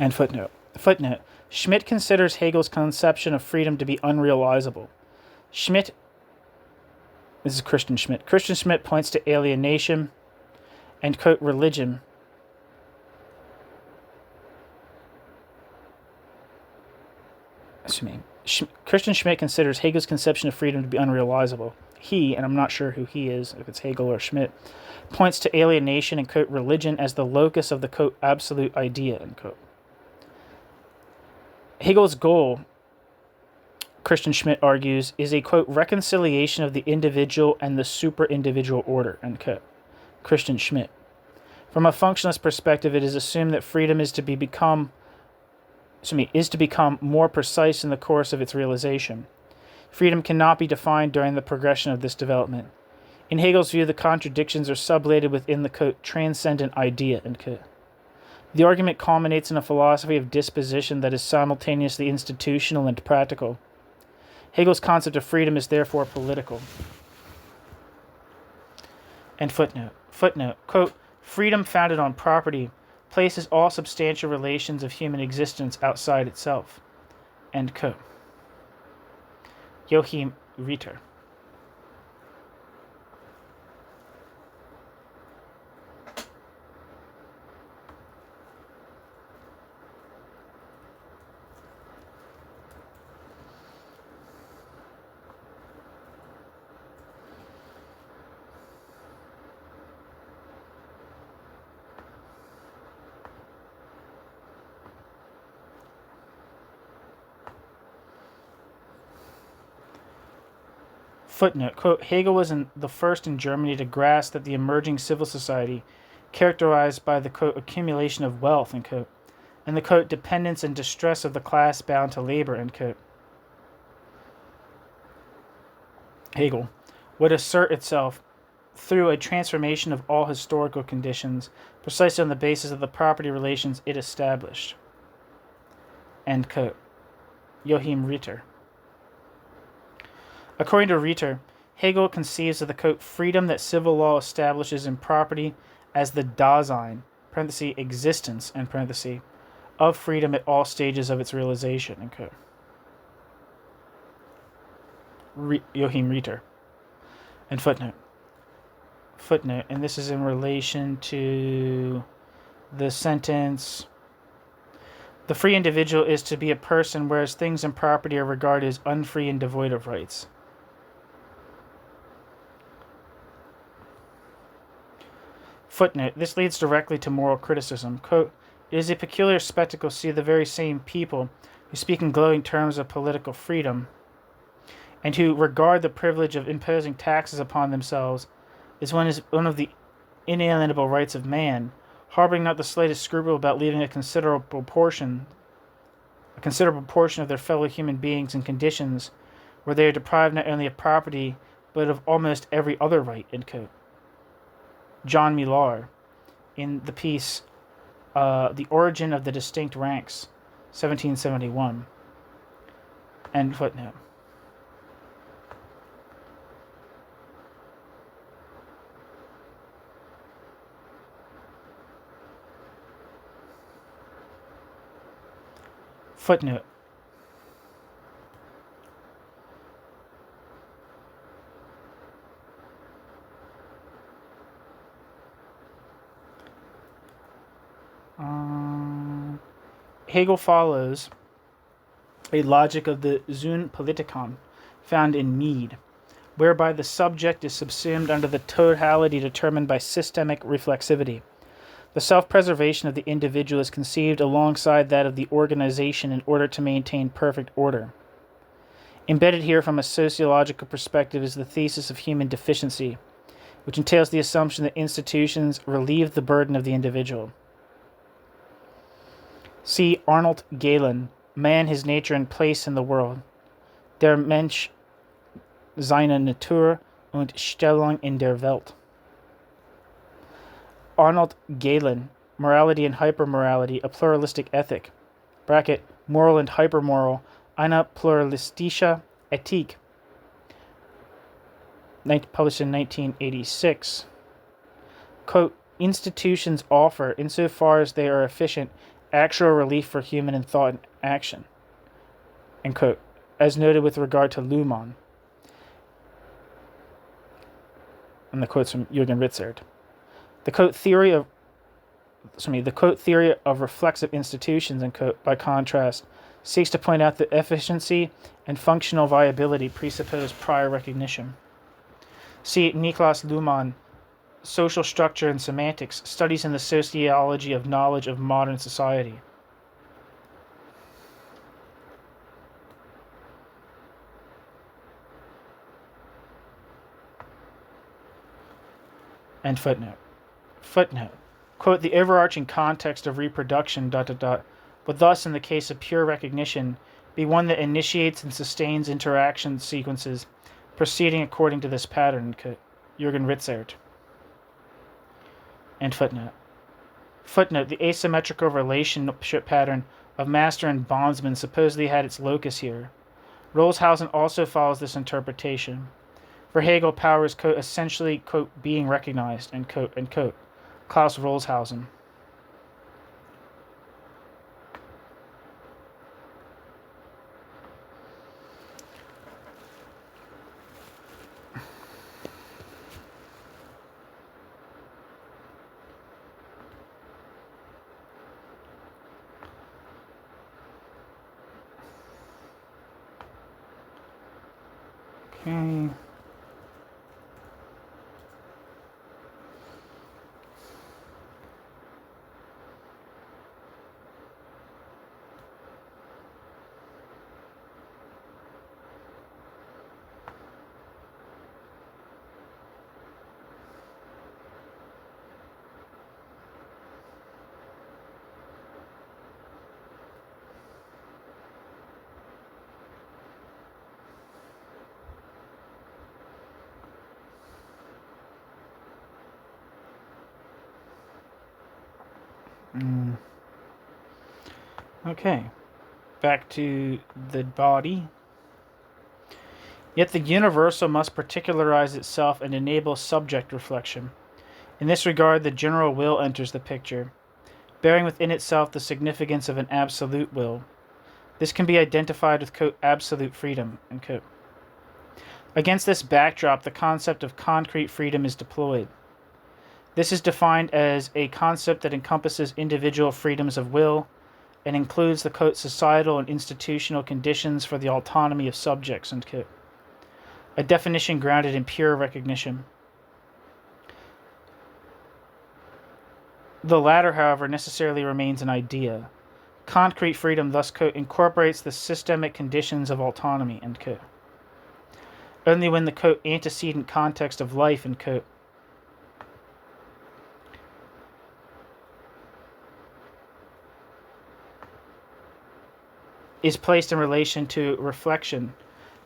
End footnote. Footnote. Schmidt considers Hegel's conception of freedom to be unrealizable. Schmidt, this is Christian Schmidt. Christian Schmidt points to alienation and, quote, religion. Christian Schmidt considers Hegel's conception of freedom to be unrealizable. He, and I'm not sure who he is, if it's Hegel or Schmidt, points to alienation and, quote, religion as the locus of the, quote, absolute idea, end quote. Hegel's goal, Christian Schmidt argues, is a, quote, reconciliation of the individual and the super-individual order, end quote. Christian Schmidt. From a functionalist perspective, it is assumed that freedom is to become more precise in the course of its realization. Freedom cannot be defined during the progression of this development. In Hegel's view, the contradictions are sublated within the, quote, transcendent idea, end quote. The argument culminates in a philosophy of disposition that is simultaneously institutional and practical. Hegel's concept of freedom is therefore political. And footnote. Footnote. Quote, freedom founded on property places all substantial relations of human existence outside itself. End quote. Joachim Ritter. Footnote, quote, Hegel was the first in Germany to grasp that the emerging civil society, characterized by the, quote, accumulation of wealth, end quote, and the, quote, dependence and distress of the class bound to labor, end quote, Hegel, would assert itself through a transformation of all historical conditions, precisely on the basis of the property relations it established. End quote. Joachim Ritter. According to Ritter, Hegel conceives of the, quote, freedom that civil law establishes in property as the Dasein, parenthesis, existence, end parenthesis, of freedom at all stages of its realization, end quote. Joachim Ritter. And footnote. Footnote, and this is in relation to the sentence, the free individual is to be a person, whereas things and property are regarded as unfree and devoid of rights. Footnote, this leads directly to moral criticism. Quote, it is a peculiar spectacle to see the very same people who speak in glowing terms of political freedom and who regard the privilege of imposing taxes upon themselves as one of the inalienable rights of man, harboring not the slightest scruple about leaving a considerable portion of their fellow human beings in conditions where they are deprived not only of property but of almost every other right, end quote. John Millar, in the piece The Origin of the Distinct Ranks, 1771. End footnote. Footnote. Hegel follows a logic of the Zoon Politikon found in Mead, whereby the subject is subsumed under the totality determined by systemic reflexivity. The self-preservation of the individual is conceived alongside that of the organization in order to maintain perfect order. Embedded here from a sociological perspective is the thesis of human deficiency. which entails the assumption that institutions relieve the burden of the individual. See Arnold Gehlen, Man, His Nature and Place in the World, Der Mensch, Seine Natur und Stellung in der Welt. Arnold Gehlen, Morality and Hypermorality, a Pluralistic Ethic, bracket, Moral and Hypermoral, eine pluralistische Ethik, published in 1986. Quote, institutions offer, insofar as they are efficient, actual relief for human in thought and action, end quote, as noted with regard to Luhmann. And the quote's from Jürgen Ritzert. The quote theory of reflexive institutions, end quote, by contrast, seeks to point out that efficiency and functional viability presuppose prior recognition. See Niklas Luhmann, Social Structure and Semantics, Studies in the Sociology of Knowledge of Modern Society. End footnote. Footnote. Quote, the overarching context of reproduction, would thus, in the case of pure recognition, be one that initiates and sustains interaction sequences proceeding according to this pattern, Jürgen Ritzert. End footnote. Footnote, the asymmetrical relationship pattern of master and bondsman supposedly had its locus here. Rollshausen also follows this interpretation. For Hegel, power is, quote, essentially, quote, being recognized, end quote, end quote. Klaus Rollshausen. Okay. Okay, back to the body. Yet the universal must particularize itself and enable subject reflection. In this regard, the general will enters the picture, bearing within itself the significance of an absolute will. This can be identified with, quote, absolute freedom, end quote. Against this backdrop, the concept of concrete freedom is deployed. This is defined as a concept that encompasses individual freedoms of will and includes the, quote, societal and institutional conditions for the autonomy of subjects, end quote. A definition grounded in pure recognition. The latter, however, necessarily remains an idea. Concrete freedom thus, quote, incorporates the systemic conditions of autonomy, end quote. Only when the, quote, antecedent context of life, end quote, is placed in relation to reflection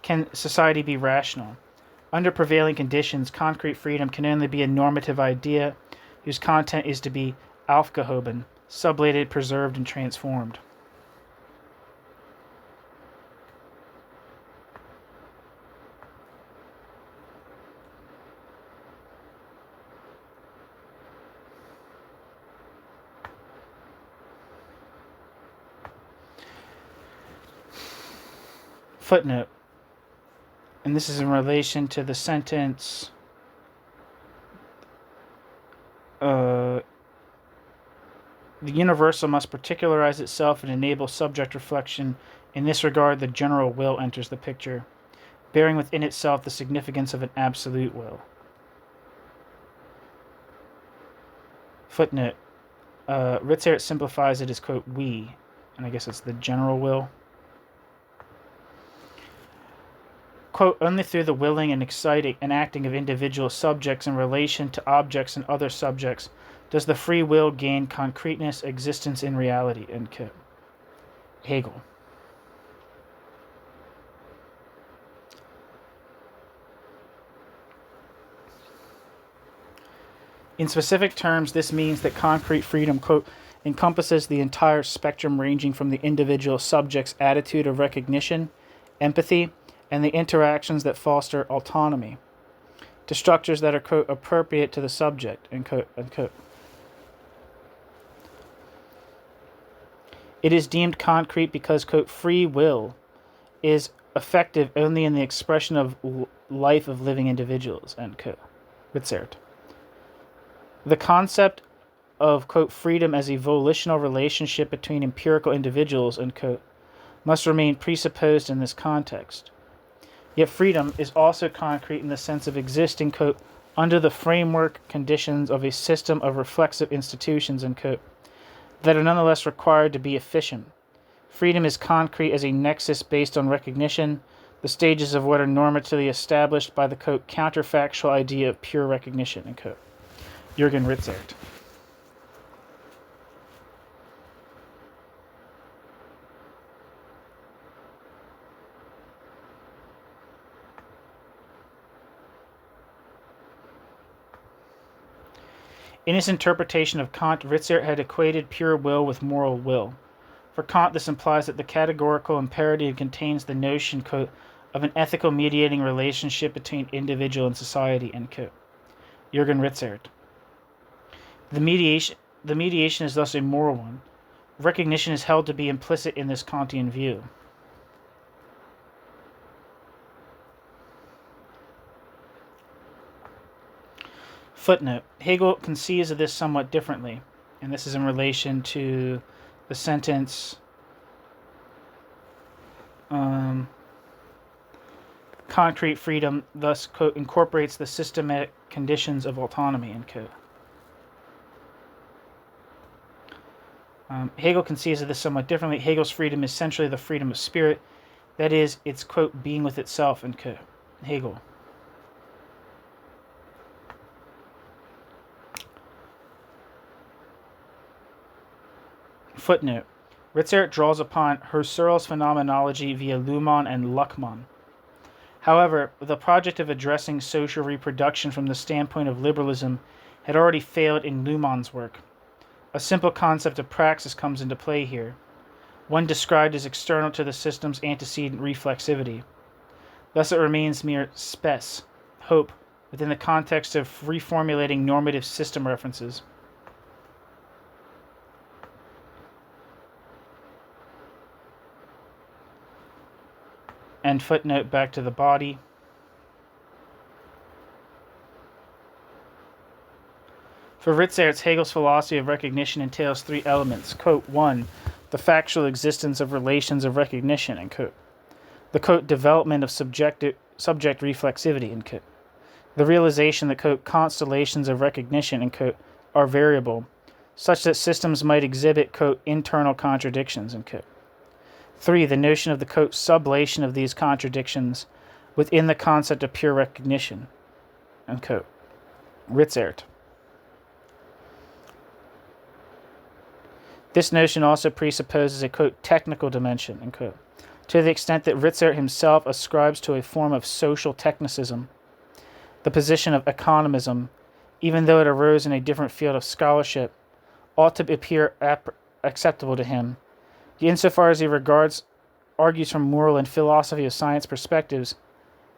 can society be rational. Under prevailing conditions, concrete freedom can only be a normative idea whose content is to be aufgehoben, sublated, preserved, and transformed. Footnote, and this is in relation to the sentence the universal must particularize itself and enable subject reflection. In this regard, the general will enters the picture, bearing within itself the significance of an absolute will. Footnote, Ritzert simplifies it as, quote, we, and I guess it's the general will. quote, only through the willing and exciting and acting of individual subjects in relation to objects and other subjects does the free will gain concreteness, existence in reality, end quote. Hegel. In specific terms, this means that concrete freedom, quote, encompasses the entire spectrum ranging from the individual subject's attitude of recognition, empathy, and the interactions that foster autonomy, to structures that are, quote, appropriate to the subject, end quote, end quote. It is deemed concrete because, quote, free will is effective only in the expression of life of living individuals, end quote. Ritzert. The concept of, quote, freedom as a volitional relationship between empirical individuals, end quote, must remain presupposed in this context. Yet freedom is also concrete in the sense of existing, quote, under the framework conditions of a system of reflexive institutions, end quote, that are nonetheless required to be efficient. Freedom is concrete as a nexus based on recognition, the stages of what are normatively established by the, quote, counterfactual idea of pure recognition, end quote. Jürgen Ritzert. In his interpretation of Kant, Ritzert had equated pure will with moral will. For Kant, this implies that the categorical imperative contains the notion, quote, of an ethical mediating relationship between individual and society, end quote. Jürgen Ritzert. The mediation is thus a moral one. Recognition is held to be implicit in this Kantian view. Footnote. Hegel conceives of this somewhat differently, and this is in relation to the sentence concrete freedom thus, quote, incorporates the systematic conditions of autonomy, end quote. Hegel conceives of this somewhat differently. Hegel's freedom is essentially the freedom of spirit, that is, its, quote, being with itself, end quote. Hegel. Footnote. Ritzert draws upon Husserl's phenomenology via Luhmann and Luckmann. However, the project of addressing social reproduction from the standpoint of liberalism had already failed in Luhmann's work. A simple concept of praxis comes into play here, one described as external to the system's antecedent reflexivity. Thus it remains mere spes, hope, within the context of reformulating normative system references. And footnote back to the body. For Ritzert, Hegel's philosophy of recognition entails three elements. Quote, 1. The factual existence of relations of recognition, end quote. The, quote, development of subject reflexivity, end quote. The realization that, quote, constellations of recognition, end quote, are variable, such that systems might exhibit, quote, internal contradictions, end quote. 3. The notion of the, quote, sublation of these contradictions within the concept of pure recognition, end quote. Ritzert. This notion also presupposes a, quote, technical dimension, end quote, to the extent that Ritzert himself ascribes to a form of social technicism, the position of economism, even though it arose in a different field of scholarship, ought to appear acceptable to him. Insofar as he argues from moral and philosophy of science perspectives,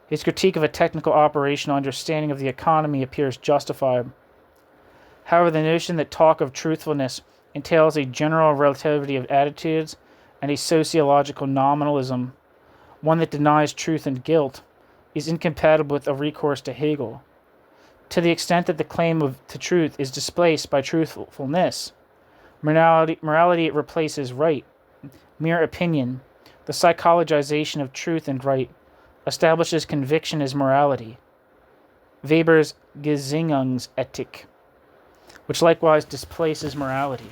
his critique of a technical operational understanding of the economy appears justified. However, the notion that talk of truthfulness entails a general relativity of attitudes and a sociological nominalism, one that denies truth and guilt, is incompatible with a recourse to Hegel. To the extent that the claim to truth is displaced by truthfulness, morality replaces right. Mere opinion, the psychologization of truth and right, establishes conviction as morality. Weber's Gesinnungsethik, which likewise displaces morality.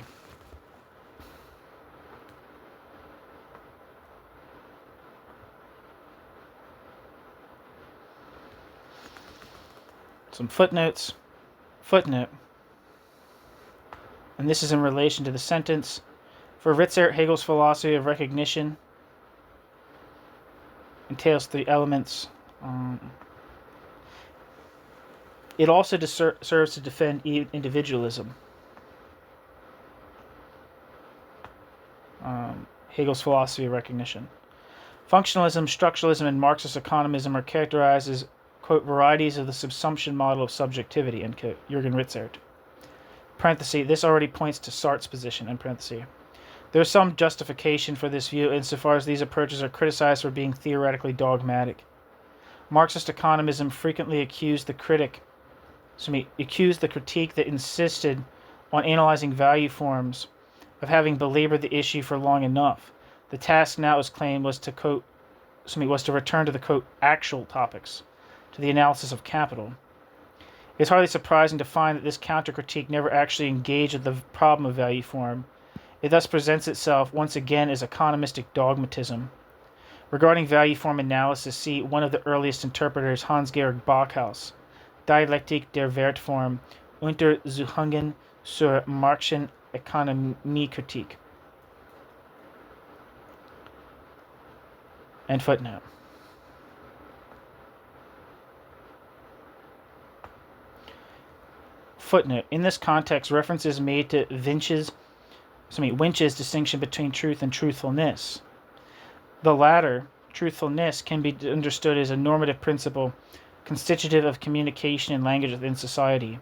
Some footnotes. Footnote. And this is in relation to the sentence. For Ritzert, Hegel's philosophy of recognition entails three elements. It also serves to defend individualism. Hegel's philosophy of recognition. Functionalism, structuralism, and Marxist economism are characterized as, quote, varieties of the subsumption model of subjectivity, end quote, Jürgen Ritzert. Parenthesis, this already points to Sartre's position, end parenthesis. There is some justification for this view insofar as these approaches are criticized for being theoretically dogmatic. Marxist economism frequently accused the critique that insisted on analyzing value forms of having belabored the issue for long enough. The task now, as claimed, was to return to the, quote, actual topics, to the analysis of capital. It is hardly surprising to find that this counter-critique never actually engaged with the problem of value form. It thus presents itself once again as economistic dogmatism. Regarding value form analysis, see one of the earliest interpreters, Hans-Georg Backhaus, Dialektik der Wertform, Untersuchungen zur Marxischen Ökonomiekritik. End footnote. Footnote. In this context, reference is made to Winch's distinction between truth and truthfulness. The latter, truthfulness, can be understood as a normative principle constitutive of communication and language within society.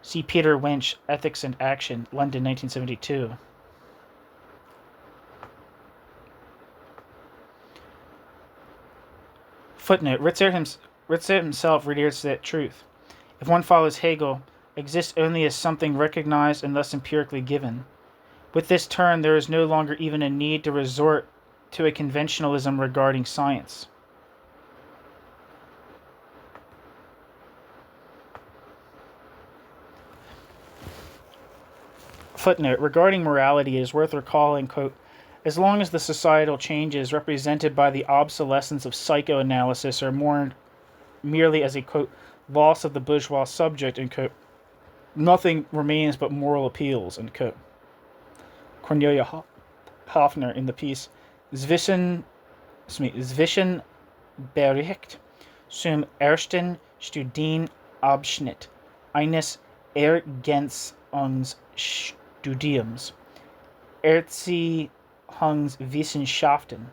See Peter Winch, Ethics and Action, London, 1972. Footnote. Ritzert himself reiterates that truth, if one follows Hegel, exists only as something recognized and thus empirically given. With this turn, there is no longer even a need to resort to a conventionalism regarding science. Footnote. Regarding morality, it is worth recalling, quote, as long as the societal changes represented by the obsolescence of psychoanalysis are mourned merely as a, quote, loss of the bourgeois subject, end quote, nothing remains but moral appeals, end quote. Kornelia Hafner in the piece Zwischen Bericht zum ersten Studienabschnitt eines Ergänzungsstudiums Erziehungswissenschaften,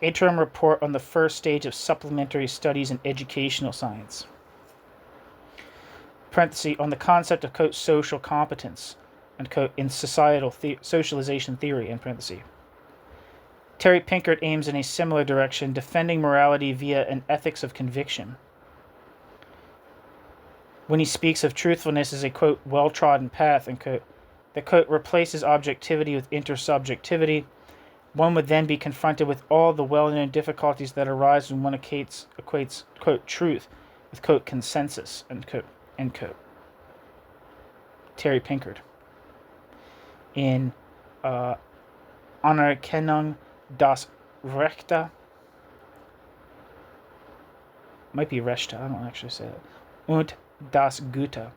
interim report on the first stage of supplementary studies in educational science. Parenthesis, on the concept of, quote, social competence, and, quote, in socialization theory, end parenthesis. Terry Pinkert aims in a similar direction, defending morality via an ethics of conviction. When he speaks of truthfulness as a, quote, well-trodden path, end quote, that, quote, replaces objectivity with intersubjectivity, one would then be confronted with all the well-known difficulties that arise when one equates, quote, truth with, quote, consensus, end quote, end quote. Terry Pinkert. In Anerkennung das Rechte, might be Rechte, I don't actually say that, und das Gute,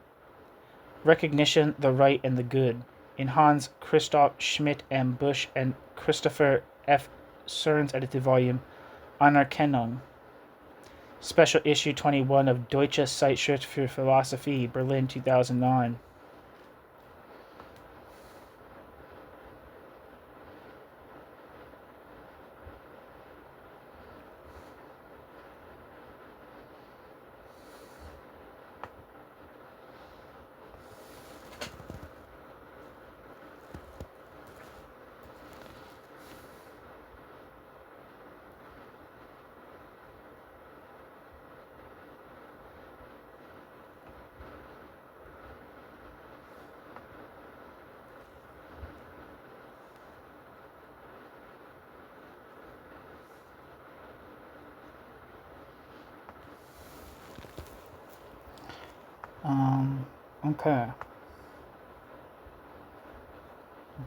recognition, the right, and the good, in Hans Christoph Schmidt M. Busch and Christopher F. Cerns edited volume Anerkennung, special issue 21 of Deutsche Zeitschrift für Philosophie, Berlin, 2009. Okay.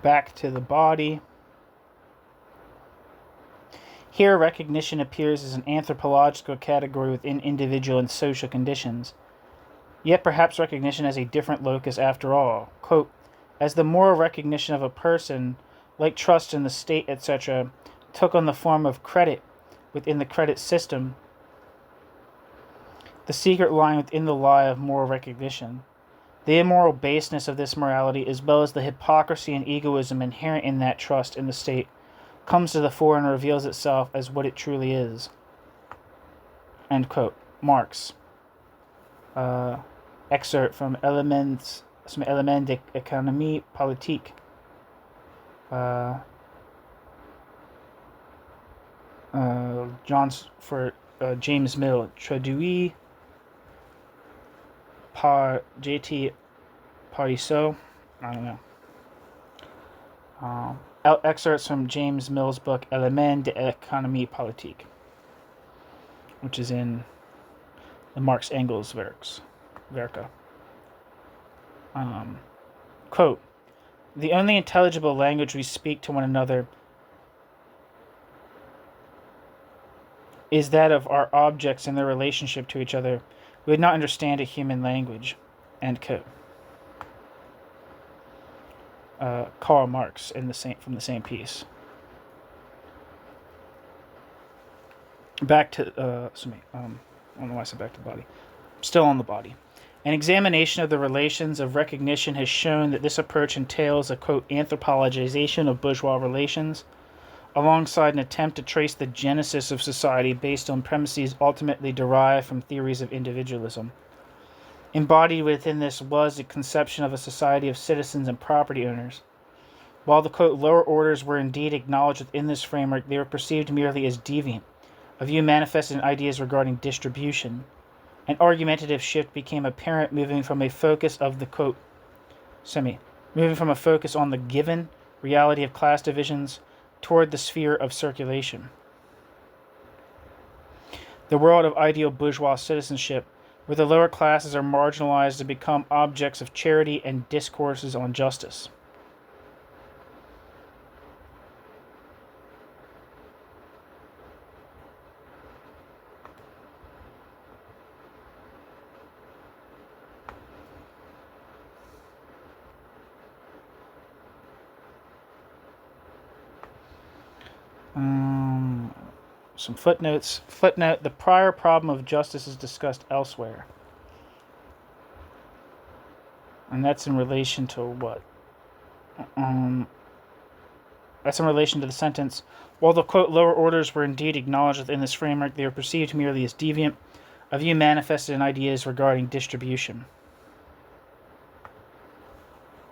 Back to the body. Here, recognition appears as an anthropological category within individual and social conditions. yet perhaps recognition as a different locus after all. Quote, as the moral recognition of a person, like trust in the state, etc., took on the form of credit within the credit system, the secret lying within the lie of moral recognition. The immoral baseness of this morality, as well as the hypocrisy and egoism inherent in that trust in the state, comes to the fore and reveals itself as what it truly is. End quote. Marx. Excerpt from Elements d'Économie Politique. James Mill, traduit par J.T. Parizeau. I don't know. Excerpts from James Mill's book Elements d'Économie Politique, which is in the Marx Engels Werke. Quote, the only intelligible language we speak to one another is that of our objects and their relationship to each other. We would not understand a human language. End quote. Karl Marx from the same piece. Back to I don't know why I said back to the body. Still on the body. An examination of the relations of recognition has shown that this approach entails a, quote, anthropologization of bourgeois relations, alongside an attempt to trace the genesis of society based on premises ultimately derived from theories of individualism. Embodied within this was the conception of a society of citizens and property owners. While the, quote, lower orders were indeed acknowledged within this framework, they were perceived merely as deviant, a view manifested in ideas regarding distribution. An argumentative shift became apparent, moving from a focus on the given reality of class divisions toward the sphere of circulation. The world of ideal bourgeois citizenship, where the lower classes are marginalized to become objects of charity and discourses on justice. Some footnotes. Footnote, the prior problem of justice is discussed elsewhere. And that's in relation to what? That's in relation to the sentence, while the, quote, lower orders were indeed acknowledged within this framework, they were perceived merely as deviant, a view manifested in ideas regarding distribution.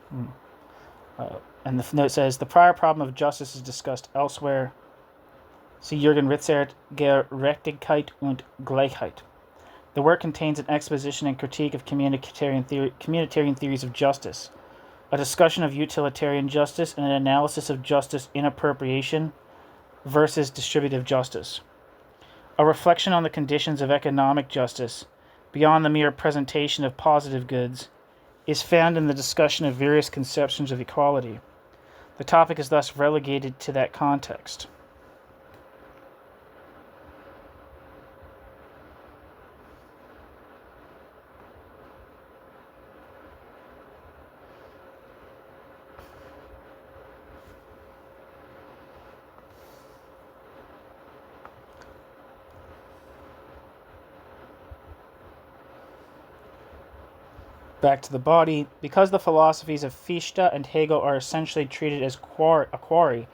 And the note says, the prior problem of justice is discussed elsewhere. See Jürgen Ritzert, Gerechtigkeit und Gleichheit. The work contains an exposition and critique of communitarian theories of justice, a discussion of utilitarian justice, and an analysis of justice in appropriation versus distributive justice. A reflection on the conditions of economic justice, beyond the mere presentation of positive goods, is found in the discussion of various conceptions of equality. The topic is thus relegated to that context. Back to the body. Because the philosophies of Fichte and Hegel are essentially treated as a quarry,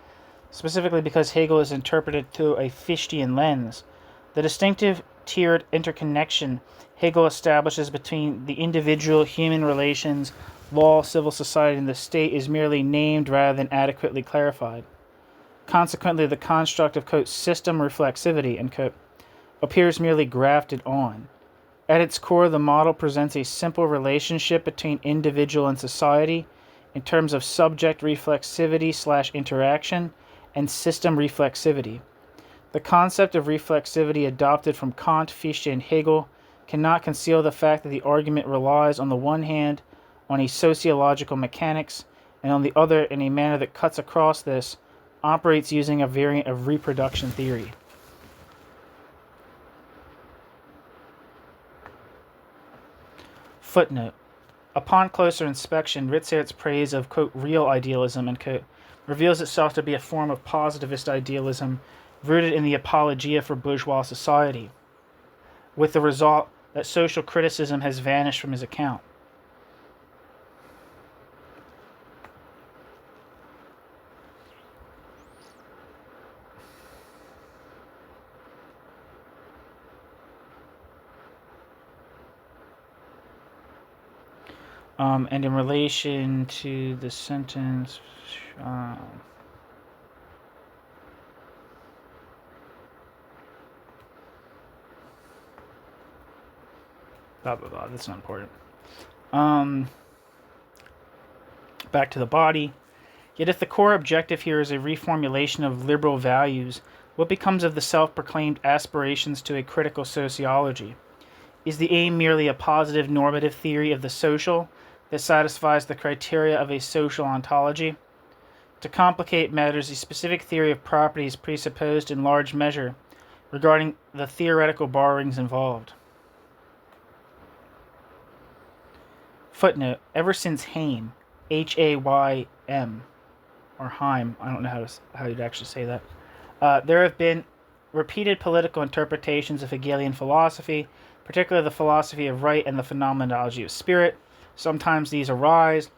specifically because Hegel is interpreted through a Fichtean lens, the distinctive tiered interconnection Hegel establishes between the individual human relations, law, civil society, and the state is merely named rather than adequately clarified. Consequently, the construct of, quote, system reflexivity, end quote, appears merely grafted on. At its core, the model presents a simple relationship between individual and society in terms of subject reflexivity/interaction and system reflexivity. The concept of reflexivity adopted from Kant, Fichte, and Hegel cannot conceal the fact that the argument relies on the one hand on a sociological mechanics and on the other, in a manner that cuts across this, operates using a variant of reproduction theory. Footnote. Upon closer inspection, Ritzert's praise of, quote, real idealism, end quote, reveals itself to be a form of positivist idealism rooted in the apologia for bourgeois society, with the result that social criticism has vanished from his account. And in relation to the sentence, blah, blah, blah, that's not important. Back to the body. Yet if the core objective here is a reformulation of liberal values, what becomes of the self-proclaimed aspirations to a critical sociology? Is the aim merely a positive normative theory of the social that satisfies the criteria of a social ontology? To complicate matters, a specific theory of property is presupposed in large measure regarding the theoretical borrowings involved. Footnote. Ever since Haym, Haym, or Heim, I don't know how you'd actually say that, there have been repeated political interpretations of Hegelian philosophy, particularly the philosophy of right and the phenomenology of spirit. Sometimes these arise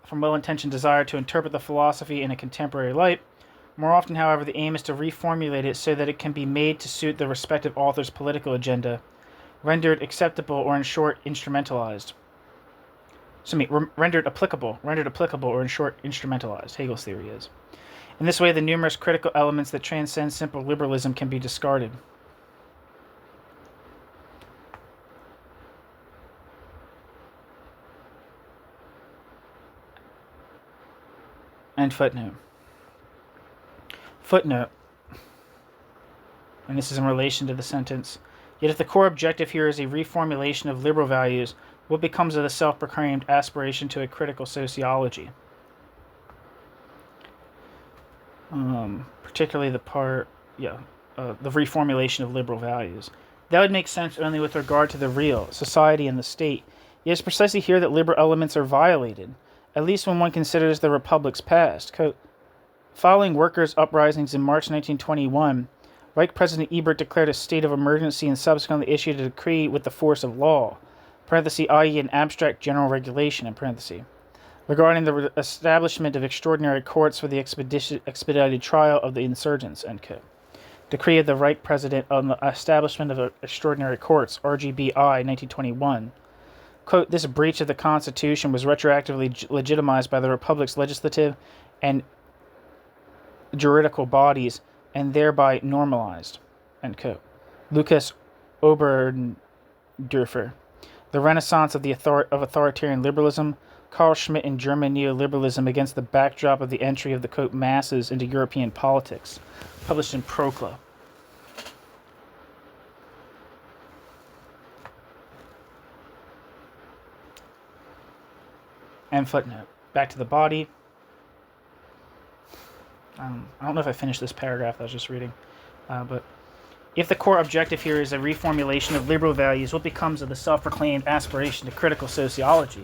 from well-intentioned desire to interpret the philosophy in a contemporary light. More often, however, the aim is to reformulate it so that it can be made to suit the respective author's political agenda, rendered acceptable or, in short, instrumentalized. Rendered applicable, or in short, instrumentalized, Hegel's theory is. In this way, the numerous critical elements that transcend simple liberalism can be discarded. And footnote. Footnote. And this is in relation to the sentence. Yet if the core objective here is a reformulation of liberal values, what becomes of the self-proclaimed aspiration to a critical sociology? Particularly the part, the reformulation of liberal values. That would make sense only with regard to the real, society and the state. Yet it's precisely here that liberal elements are violated, at least when one considers the Republic's past. Quote, following workers' uprisings in March 1921, Reich President Ebert declared a state of emergency and subsequently issued a decree with the force of law, i.e. an abstract general regulation, regarding the establishment of extraordinary courts for the expedited trial of the insurgents, end quote. Decree of the Reich President on the establishment of extraordinary courts, RGBI, 1921. Quote, this breach of the Constitution was retroactively legitimized by the Republic's legislative and juridical bodies and thereby normalized, end quote. Lucas Oberdorfer. The Renaissance of authoritarian liberalism, Carl Schmitt and German neoliberalism against the backdrop of the entry of the, quote, masses into European politics, published in Procla. And footnote. Back to the body. I don't know if I finished this paragraph I was just reading, but if the core objective here is a reformulation of liberal values, what becomes of the self-proclaimed aspiration to critical sociology?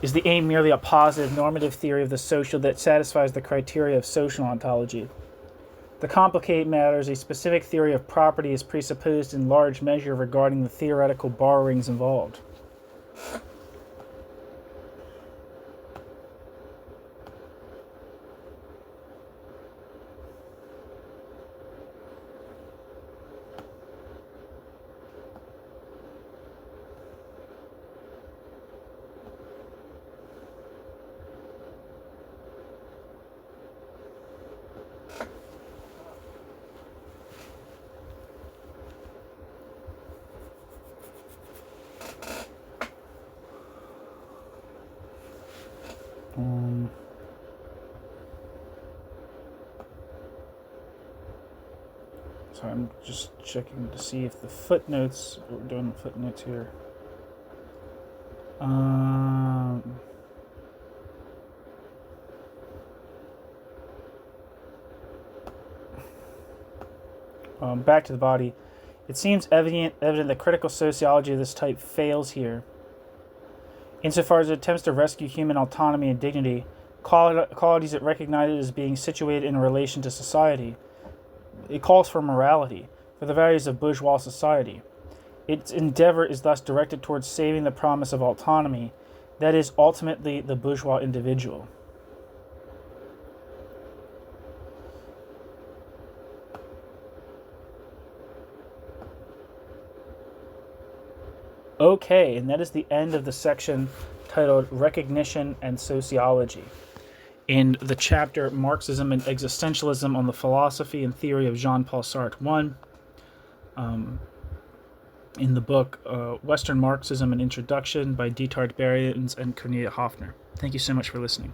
Is the aim merely a positive normative theory of the social that satisfies the criteria of social ontology? To complicate matters, a specific theory of property is presupposed in large measure regarding the theoretical borrowings involved. So I'm just checking to see if the footnotes, we're doing the footnotes here. Back to the body. It seems evident that critical sociology of this type fails here insofar as it attempts to rescue human autonomy and dignity, qualities it recognizes as being situated in relation to society. It calls for morality, for the values of bourgeois society. Its endeavor is thus directed towards saving the promise of autonomy, that is, ultimately the bourgeois individual. Okay, and that is the end of the section titled Recognition and Sociology. In the chapter Marxism and Existentialism on the Philosophy and Theory of Jean-Paul Sartre 1, in the book Western Marxism, an Introduction by Diethard, Behrens, and Kornelia Hafner. Thank you so much for listening.